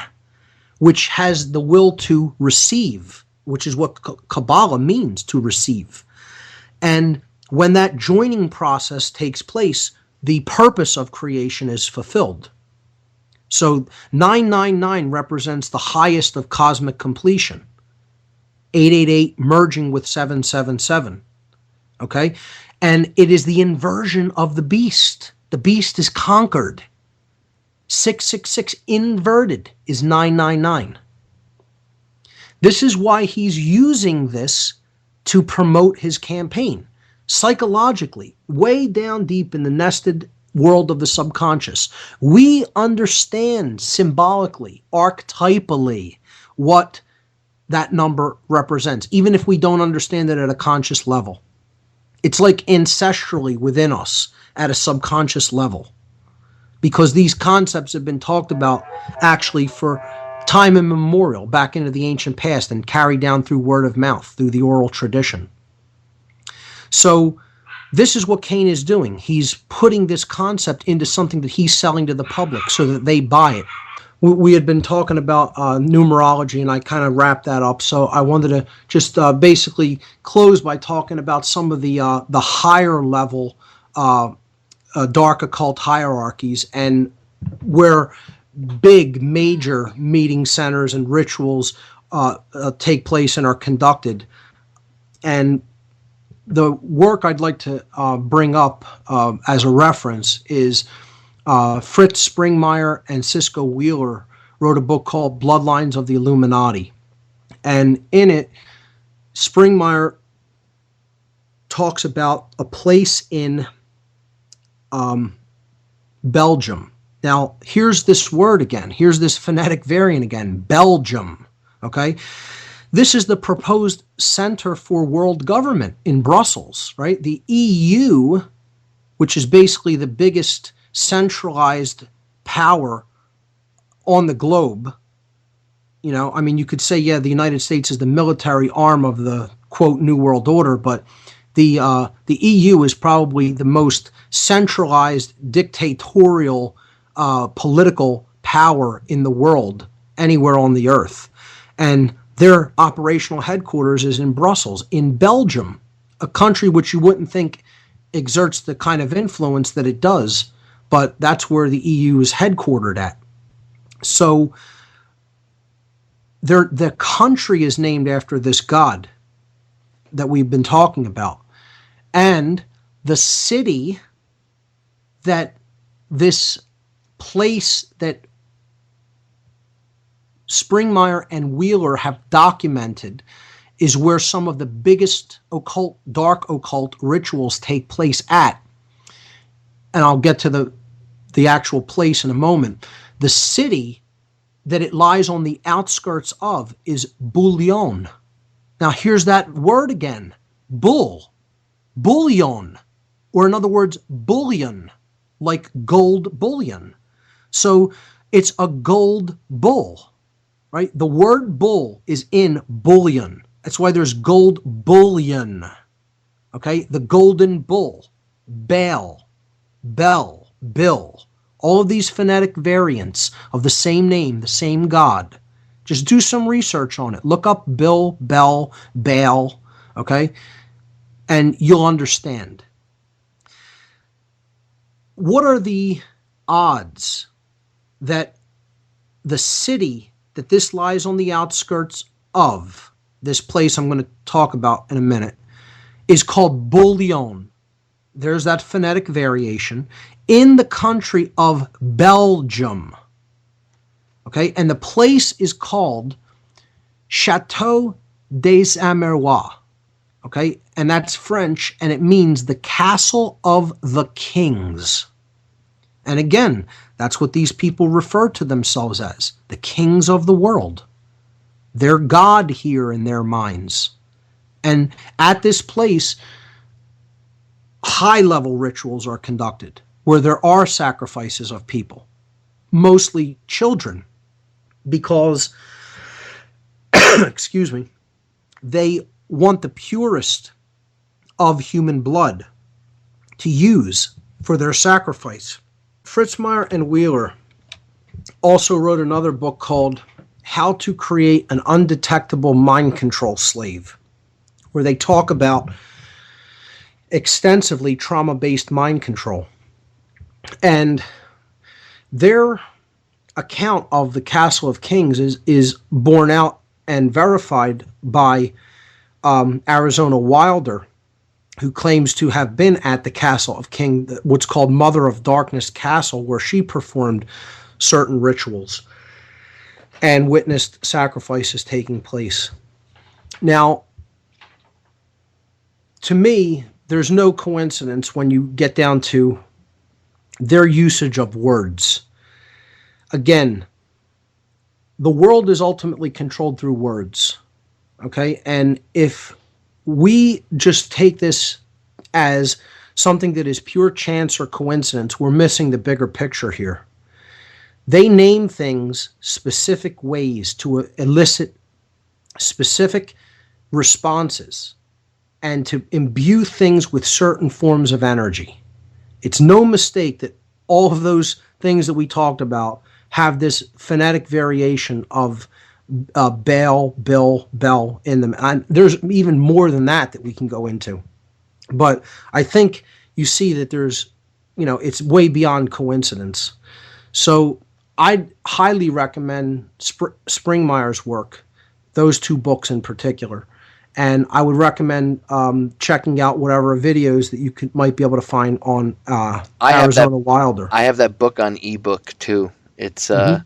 which has the will to receive, which is what Kabbalah means, to receive. And when that joining process takes place, the purpose of creation is fulfilled. So 999 represents the highest of cosmic completion. 888 merging with 777. Okay? And it is the inversion of the beast. The beast is conquered. 666 inverted is 999. This is why he's using this to promote his campaign. Psychologically, way down deep in the nested world of the subconscious, we understand symbolically, archetypally, what that number represents, even if we don't understand it at a conscious level. It's like ancestrally within us at a subconscious level, because these concepts have been talked about actually for time immemorial, back into the ancient past, and carried down through word of mouth, through the oral tradition. So this is what Cain is doing. He's putting this concept into something that he's selling to the public so that they buy it. We had been talking about numerology, and I kind of wrapped that up. So I wanted to just basically close by talking about some of the higher level dark occult hierarchies, and where big major meeting centers and rituals take place and are conducted. And the work I'd like to bring up as a reference is Fritz Springmeier and Cisco Wheeler wrote a book called Bloodlines of the Illuminati. And in it, Springmeier talks about a place in Belgium. Now, here's this word again. Here's this phonetic variant again, Belgium. Okay? This is the proposed center for world government in Brussels, right? The EU, which is basically the biggest centralized power on the globe. You know, I mean, you could say, yeah, the United States is the military arm of the, quote, New World Order, but the EU is probably the most centralized dictatorial political power in the world, anywhere on the earth. And their operational headquarters is in Brussels, in Belgium, a country which you wouldn't think exerts the kind of influence that it does, but that's where the EU is headquartered at. So the country is named after this god that we've been talking about. And the city that this place that Springmeier and Wheeler have documented is where some of the biggest occult, dark occult rituals take place at. And I'll get to the actual place in a moment. The city that it lies on the outskirts of is Bouillon. Now here's that word again, bullion, or in other words, bullion, like gold bullion. So it's a gold bull, right? The word bull is in bullion. That's why there's gold bullion, okay? The golden bull, Baal, Bel, Bill, all of these phonetic variants of the same name, the same god. Just do some research on it. Look up Bill, Bell, Baal, okay? And you'll understand. What are the odds that the city that this lies on the outskirts of, this place I'm going to talk about in a minute, is called Bouillon? There's that phonetic variation in the country of Belgium. Okay, and the place is called Chateau des Amérois. Okay, and that's French, and it means the castle of the kings. And again, that's what these people refer to themselves as, the kings of the world. They're God here in their minds. And at this place, high-level rituals are conducted, where there are sacrifices of people, mostly children, because, excuse me, they want the purest of human blood to use for their sacrifice. Fritzmeier and Wheeler also wrote another book called How to Create an Undetectable Mind Control Slave, where they talk about extensively trauma-based mind control. And their account of the Castle of Kings is borne out and verified by Arizona Wilder, who claims to have been at the Castle of King, what's called Mother of Darkness Castle, where she performed certain rituals and witnessed sacrifices taking place. Now, to me, there's no coincidence when you get down to their usage of words. Again, the world is ultimately controlled through words, okay? And if we just take this as something that is pure chance or coincidence, we're missing the bigger picture here. They name things specific ways to elicit specific responses and to imbue things with certain forms of energy. It's no mistake that all of those things that we talked about have this phonetic variation of Baal, Bill, Bell in them. And there's even more than that we can go into. But I think you see that there's, it's way beyond coincidence. So I'd highly recommend Springmeier's work, those two books in particular. And I would recommend checking out whatever videos that you might be able to find on Arizona Wilder. I have that book on ebook too. It's I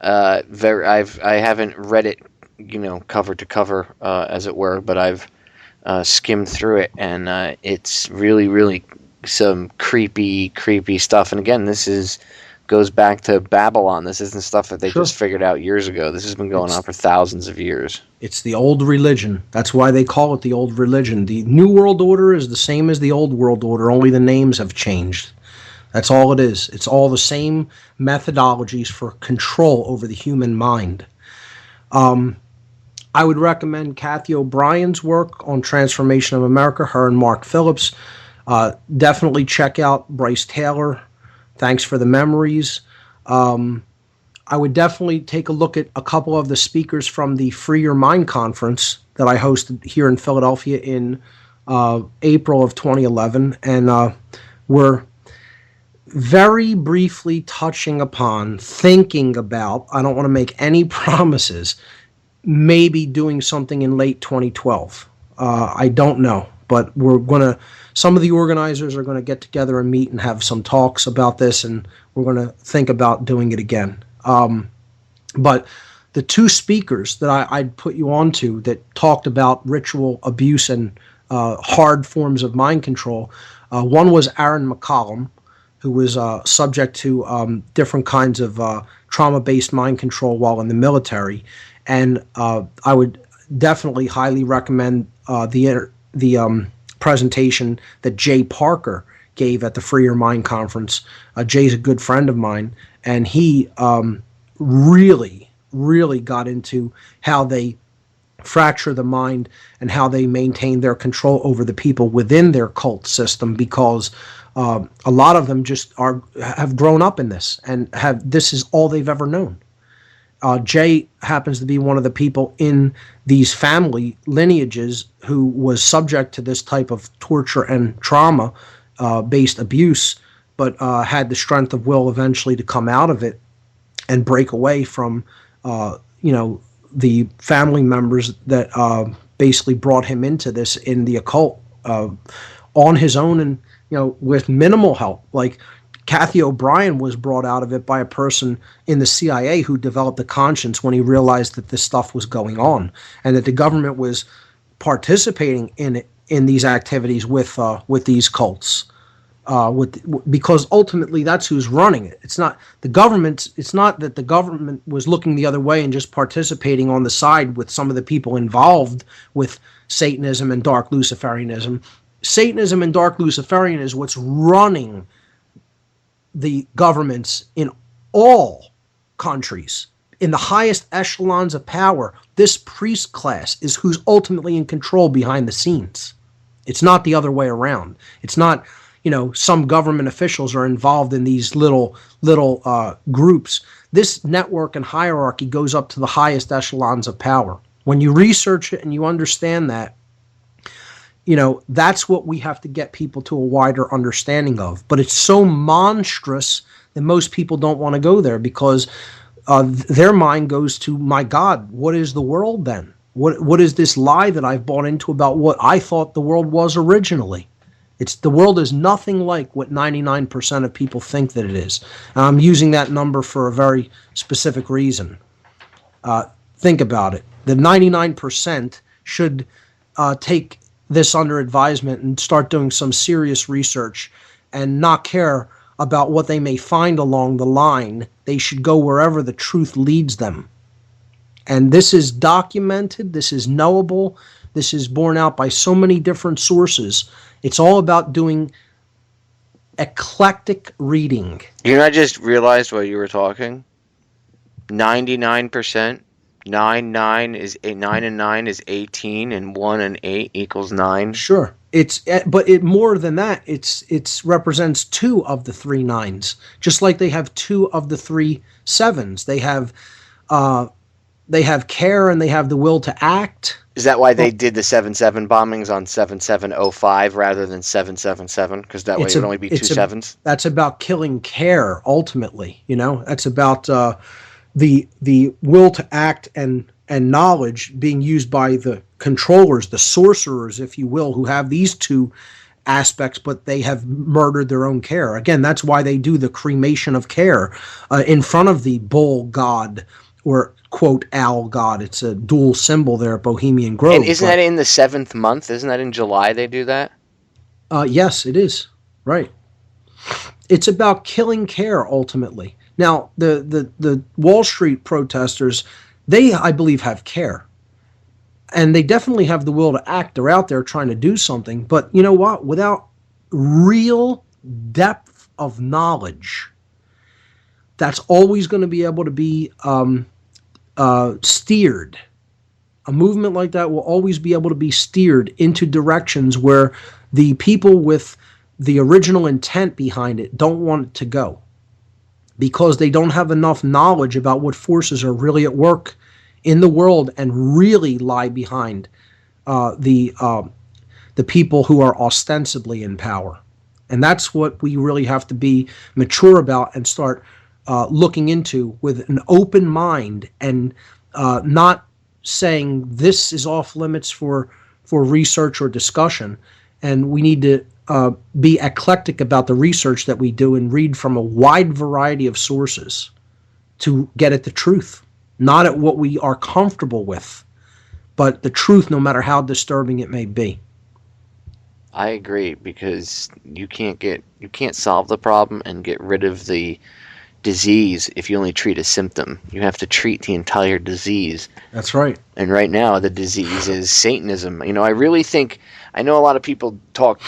haven't read it, cover to cover, as it were, but I've skimmed through it, and it's really, really some creepy stuff. And again, this goes back to Babylon. This isn't stuff that they Sure. just figured out years ago. This has been going on for thousands of years. It's the old religion. That's why they call it the old religion. The New World Order is the same as the Old World Order, only the names have changed. That's all it is. It's all the same methodologies for control over the human mind. I would recommend Kathy O'Brien's work on Transformation of America, her and Mark Phillips. Definitely check out Bryce Taylor. Thanks for the memories. I would definitely take a look at a couple of the speakers from the Free Your Mind conference that I hosted here in Philadelphia in April of 2011. And we're very briefly touching upon, thinking about, I don't want to make any promises, maybe doing something in late 2012. I don't know, but we're going to, some of the organizers are going to get together and meet and have some talks about this, and we're going to think about doing it again. But the two speakers that I'd put you on to that talked about ritual abuse and hard forms of mind control, one was Aaron McCollum, who was subject to different kinds of trauma-based mind control while in the military. And I would definitely highly recommend the presentation that Jay Parker gave at the Free Your Mind conference. Jay's a good friend of mine, and he really, really got into how they fracture the mind and how they maintain their control over the people within their cult system, because a lot of them just have grown up in this and this is all they've ever known. Jay happens to be one of the people in these family lineages who was subject to this type of torture and trauma based abuse, but had the strength of will eventually to come out of it and break away from the family members that basically brought him into this in the occult on his own, and with minimal help. Like Kathy O'Brien was brought out of it by a person in the CIA who developed a conscience when he realized that this stuff was going on and that the government was participating in these activities with these cults. Because ultimately that's who's running it. It's not the government. It's not that the government was looking the other way and just participating on the side with some of the people involved with Satanism and dark Luciferianism. Satanism and dark Luciferianism is what's running the governments in all countries. In the highest echelons of power, this priest class is who's ultimately in control behind the scenes. It's not the other way around. It's not, some government officials are involved in these little groups. This network and hierarchy goes up to the highest echelons of power. When you research it and you understand that, that's what we have to get people to a wider understanding of. But it's so monstrous that most people don't want to go there because their mind goes to, my God, what is the world then? What is this lie that I've bought into about what I thought the world was originally? The world is nothing like what 99% of people think that it is. And I'm using that number for a very specific reason. Think about it. The 99% should take this under advisement and start doing some serious research and not care about what they may find along the line. They should go wherever the truth leads them. And this is documented, this is knowable, this is borne out by so many different sources. It's all about doing eclectic reading. I just realized while you were talking, 99%, 9 and 9 is 18, and 1 and 8 equals 9. Sure. But more than that, it represents 2 of the 3 9s. Just like they have 2 of the 3 7s. They have care and they have the will to act. Is that why they did the 7/7 bombings on 7705 rather than 777? Because that way it would only be 2 7s? That's about killing care, ultimately. That's about the will to act and knowledge being used by the controllers, the sorcerers, if you will, who have these 2 aspects, but they have murdered their own care. Again, that's why they do the cremation of care in front of the bull god, or quote owl god. It's a dual symbol there at Bohemian Grove. And isn't that in the 7th month? Isn't that in July they do that? Yes, it is. Right. It's about killing care, ultimately. Now, the Wall Street protesters, they, I believe, have care. And they definitely have the will to act. They're out there trying to do something. But you know what? Without real depth of knowledge, that's always going to be able to be steered. A movement like that will always be able to be steered into directions where the people with the original intent behind it don't want it to go, because they don't have enough knowledge about what forces are really at work in the world and really lie behind the people who are ostensibly in power. And that's what we really have to be mature about and start looking into with an open mind, and not saying this is off limits for research or discussion. And we need to be eclectic about the research that we do and read from a wide variety of sources to get at the truth, not at what we are comfortable with, but the truth, no matter how disturbing it may be. I agree, because you can't solve the problem and get rid of the disease if you only treat a symptom. You have to treat the entire disease. That's right. And right now, the disease is Satanism. I really think, I know a lot of people talk,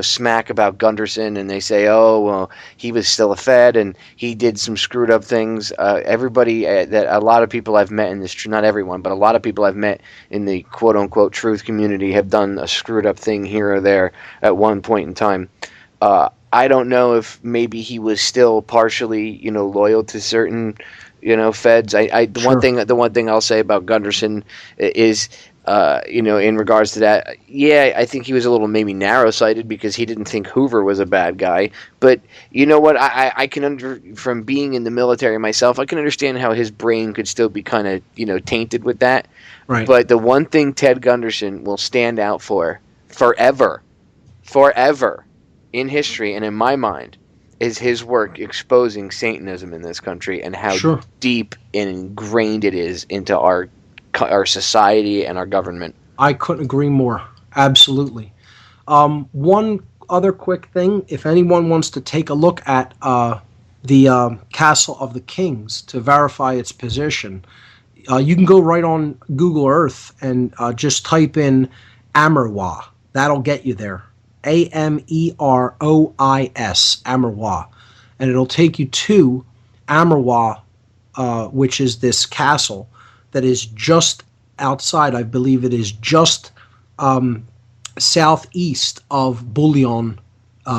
smack about Gunderson, and they say, oh, well, he was still a Fed and he did some screwed up things. Everybody, that a lot of people I've met in this, not everyone, but a lot of people I've met in the quote unquote truth community have done a screwed up thing here or there at one point in time. I don't know if maybe he was still partially, loyal to certain, feds. The one thing I'll say about Gunderson is, in regards to that, yeah, I think he was a little maybe narrow-sighted because he didn't think Hoover was a bad guy. But you know what? I can from being in the military myself, I can understand how his brain could still be kind of, tainted with that. Right. But the one thing Ted Gunderson will stand out for forever in history and in my mind is his work exposing Satanism in this country and how deep and ingrained it is into our society and our government. I couldn't agree more. Absolutely. One other quick thing, if anyone wants to take a look at the Castle of the Kings to verify its position, you can go right on Google Earth and just type in Amerwa. That'll get you there. Amerois, Amerwa. And it'll take you to Amerwa, which is this castle that is just outside, I believe it is just southeast of Bouillon,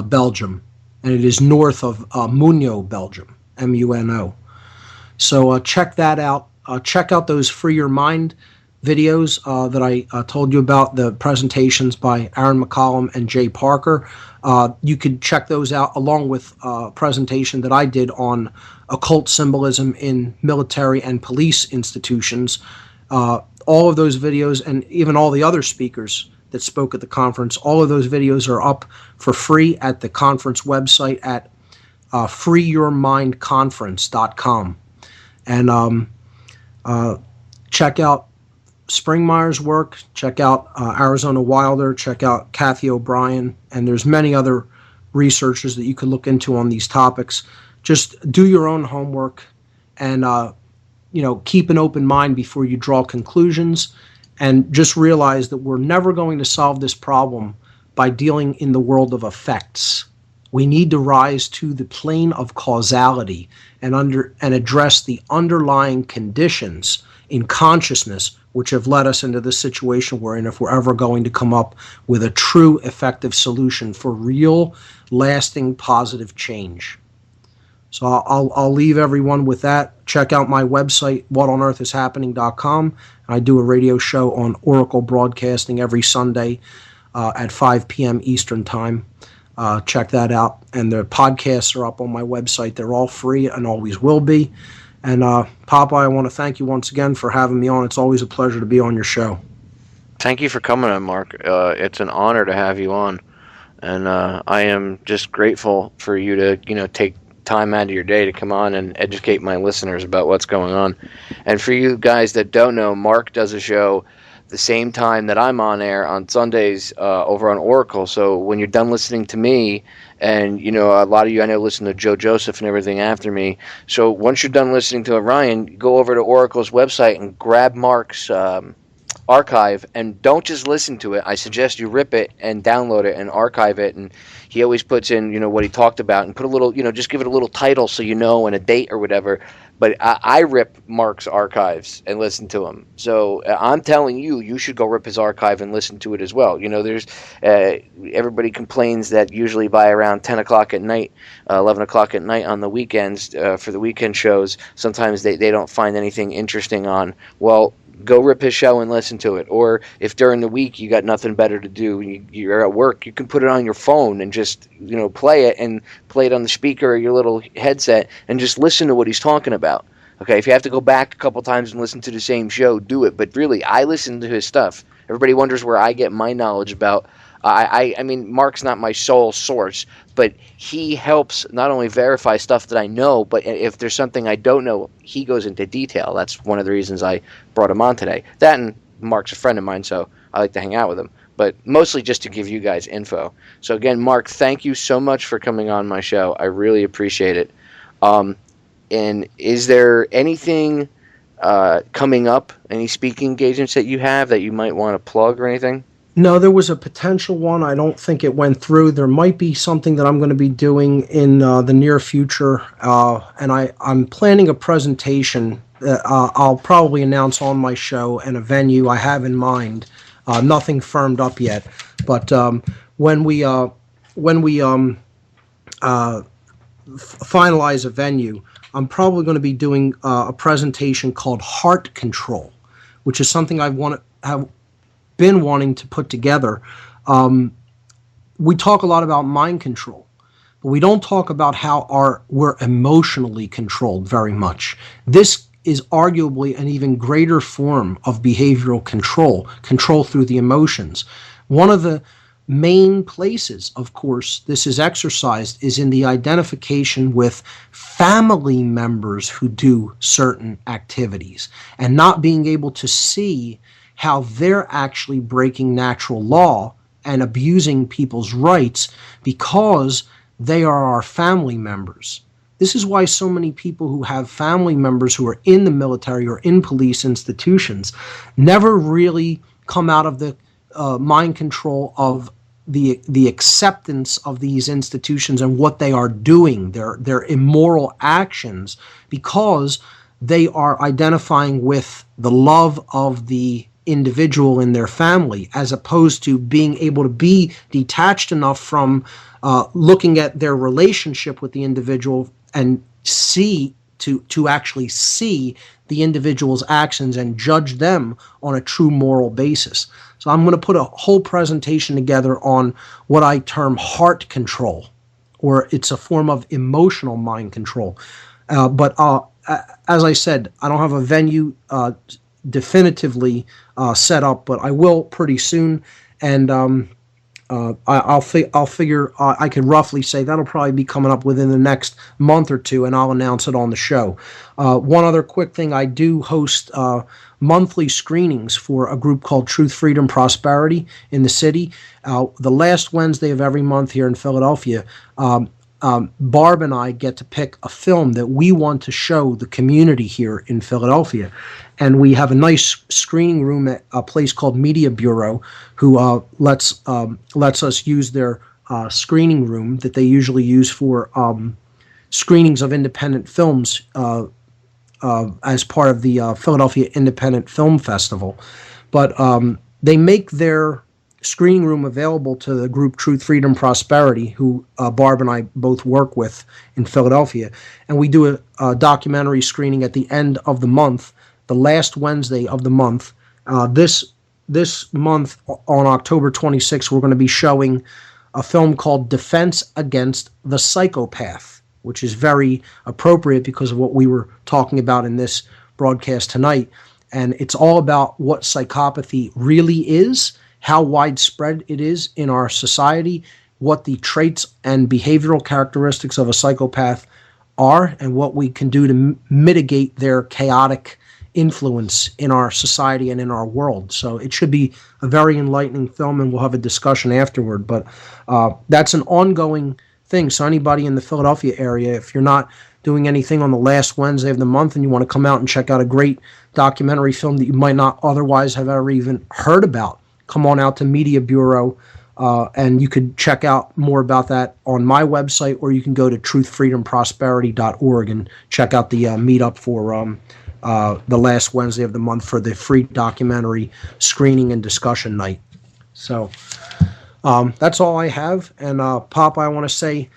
Belgium. And it is north of Muno, Belgium, Muno. So check that out. Check out those Free Your Mind videos that I told you about, the presentations by Aaron McCollum and Jay Parker. You could check those out along with a presentation that I did on occult symbolism in military and police institutions. All of those videos, and even all the other speakers that spoke at the conference, all of those videos are up for free at the conference website at freeyourmindconference.com. And check out Springmeyer's work, check out Arizona Wilder, check out Kathy O'Brien, and there's many other researchers that you could look into on these topics. Just do your own homework and keep an open mind before you draw conclusions, and just realize that we're never going to solve this problem by dealing in the world of effects. We need to rise to the plane of causality and address the underlying conditions in consciousness which have led us into this situation we're in, if we're ever going to come up with a true effective solution for real, lasting, positive change. So I'll leave everyone with that. Check out my website, whatonearthishappening.com. I do a radio show on Oracle Broadcasting every Sunday at 5 p.m. Eastern Time. Check that out. And the podcasts are up on my website. They're all free and always will be. And Popeye, I want to thank you once again for having me on. It's always a pleasure to be on your show. Thank you for coming on, Mark. It's an honor to have you on. And I am just grateful for you to, take time out of your day to come on and educate my listeners about what's going on. And for you guys that don't know, Mark does a show the same time that I'm on air on Sundays over on Oracle. So when you're done listening to me, and a lot of you I know listen to Joe Joseph and everything after me. So once you're done listening to Orion, go over to Oracle's website and grab Mark's archive, and don't just listen to it. I suggest you rip it and download it and archive it. And he always puts in what he talked about, and put a little just give it a little title so and a date or whatever. But I rip Mark's archives and listen to him. So I'm telling you, you should go rip his archive and listen to it as well. There's everybody complains that usually by around 10 o'clock at night, 11 o'clock at night on the weekends for the weekend shows, sometimes they don't find anything interesting on. Well, go rip his show and listen to it. Or if during the week you got nothing better to do, you're at work, you can put it on your phone and just play it, and play it on the speaker or your little headset, and just listen to what he's talking about. Okay, if you have to go back a couple times and listen to the same show, do it. But really, I listen to his stuff. Everybody wonders where I get my knowledge about. I mean, Mark's not my sole source, but he helps not only verify stuff that I know, but if there's something I don't know, he goes into detail. That's one of the reasons I brought him on today. That, and Mark's a friend of mine, so I like to hang out with him. But mostly just to give you guys info. So again, Mark, thank you so much for coming on my show. I really appreciate it. And is there anything coming up, any speaking engagements that you have that you might want to plug or anything? No, there was a potential one. I don't think it went through. There might be something that I'm going to be doing in the near future, and I'm planning a presentation that I'll probably announce on my show, and a venue I have in mind. Nothing firmed up yet, but when we finalize a venue, I'm probably going to be doing a presentation called Heart Control, which is something have been wanting to put together. We talk a lot about mind control, but we don't talk about how we're emotionally controlled very much. This is arguably an even greater form of behavioral control through the emotions. One of the main places, of course, this is exercised is in the identification with family members who do certain activities, and not being able to see how they're actually breaking natural law and abusing people's rights because they are our family members. This is why so many people who have family members who are in the military or in police institutions never really come out of the mind control of the acceptance of these institutions and what they are doing, their immoral actions, because they are identifying with the love of the individual in their family, as opposed to being able to be detached enough from looking at their relationship with the individual and to actually see the individual's actions and judge them on a true moral basis. So I'm going to put a whole presentation together on what I term heart control, or it's a form of emotional mind control. But as I said, I don't have a venue definitively set up, but I will pretty soon, and I'll figure I could roughly say that'll probably be coming up within the next month or two, and I'll announce it on the show. One other quick thing, I do host monthly screenings for a group called Truth, Freedom, Prosperity in the city. The last Wednesday of every month here in Philadelphia, Barb and I get to pick a film that we want to show the community here in Philadelphia. And we have a nice screening room at a place called Media Bureau, who lets us use their screening room that they usually use for screenings of independent films as part of the Philadelphia Independent Film Festival. But they make their screening room available to the group Truth, Freedom, Prosperity, who Barb and I both work with in Philadelphia. And we do a documentary screening at the end of the month, the last Wednesday of the month. This month, on October 26th, we're going to be showing a film called Defense Against the Psychopath, which is very appropriate because of what we were talking about in this broadcast tonight. And it's all about what psychopathy really is, how widespread it is in our society, what the traits and behavioral characteristics of a psychopath are, and what we can do to mitigate their chaotic influence in our society and in our world. So it should be a very enlightening film, and we'll have a discussion afterward. But that's an ongoing thing. So anybody in the Philadelphia area, if you're not doing anything on the last Wednesday of the month and you want to come out and check out a great documentary film that you might not otherwise have ever even heard about, come on out to Media Bureau. And you could check out more about that on my website, or you can go to truthfreedomprosperity.org and check out the meetup for the last Wednesday of the month for the free documentary screening and discussion night. So that's all I have. And Pop, I want to say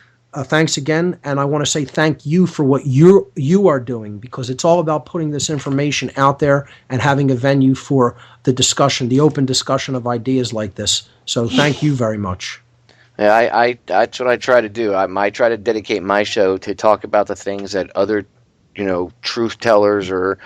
thanks again, and I want to say thank you for what you are doing, because it's all about putting this information out there and having a venue for the discussion, the open discussion of ideas like this. So thank you very much. Yeah, I that's what I try to do. I try to dedicate my show to talk about the things that other, truth tellers or,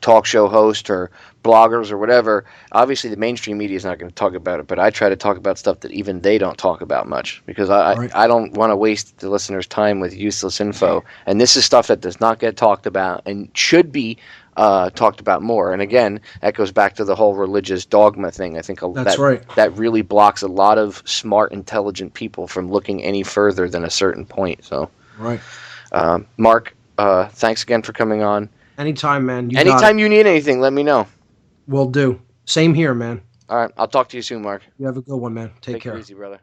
talk show hosts or bloggers or whatever. Obviously, the mainstream media is not going to talk about it, but I try to talk about stuff that even they don't talk about much, because I don't want to waste the listeners' time with useless info. And this is stuff that does not get talked about and should be talked about more. And again, that goes back to the whole religious dogma thing. I think that really blocks a lot of smart, intelligent people from looking any further than a certain point. So, Mark, thanks again for coming on. Anytime, man. Anytime you need anything, let me know. Will do. Same here, man. All right. I'll talk to you soon, Mark. You have a good one, man. Take care. Take it easy, brother.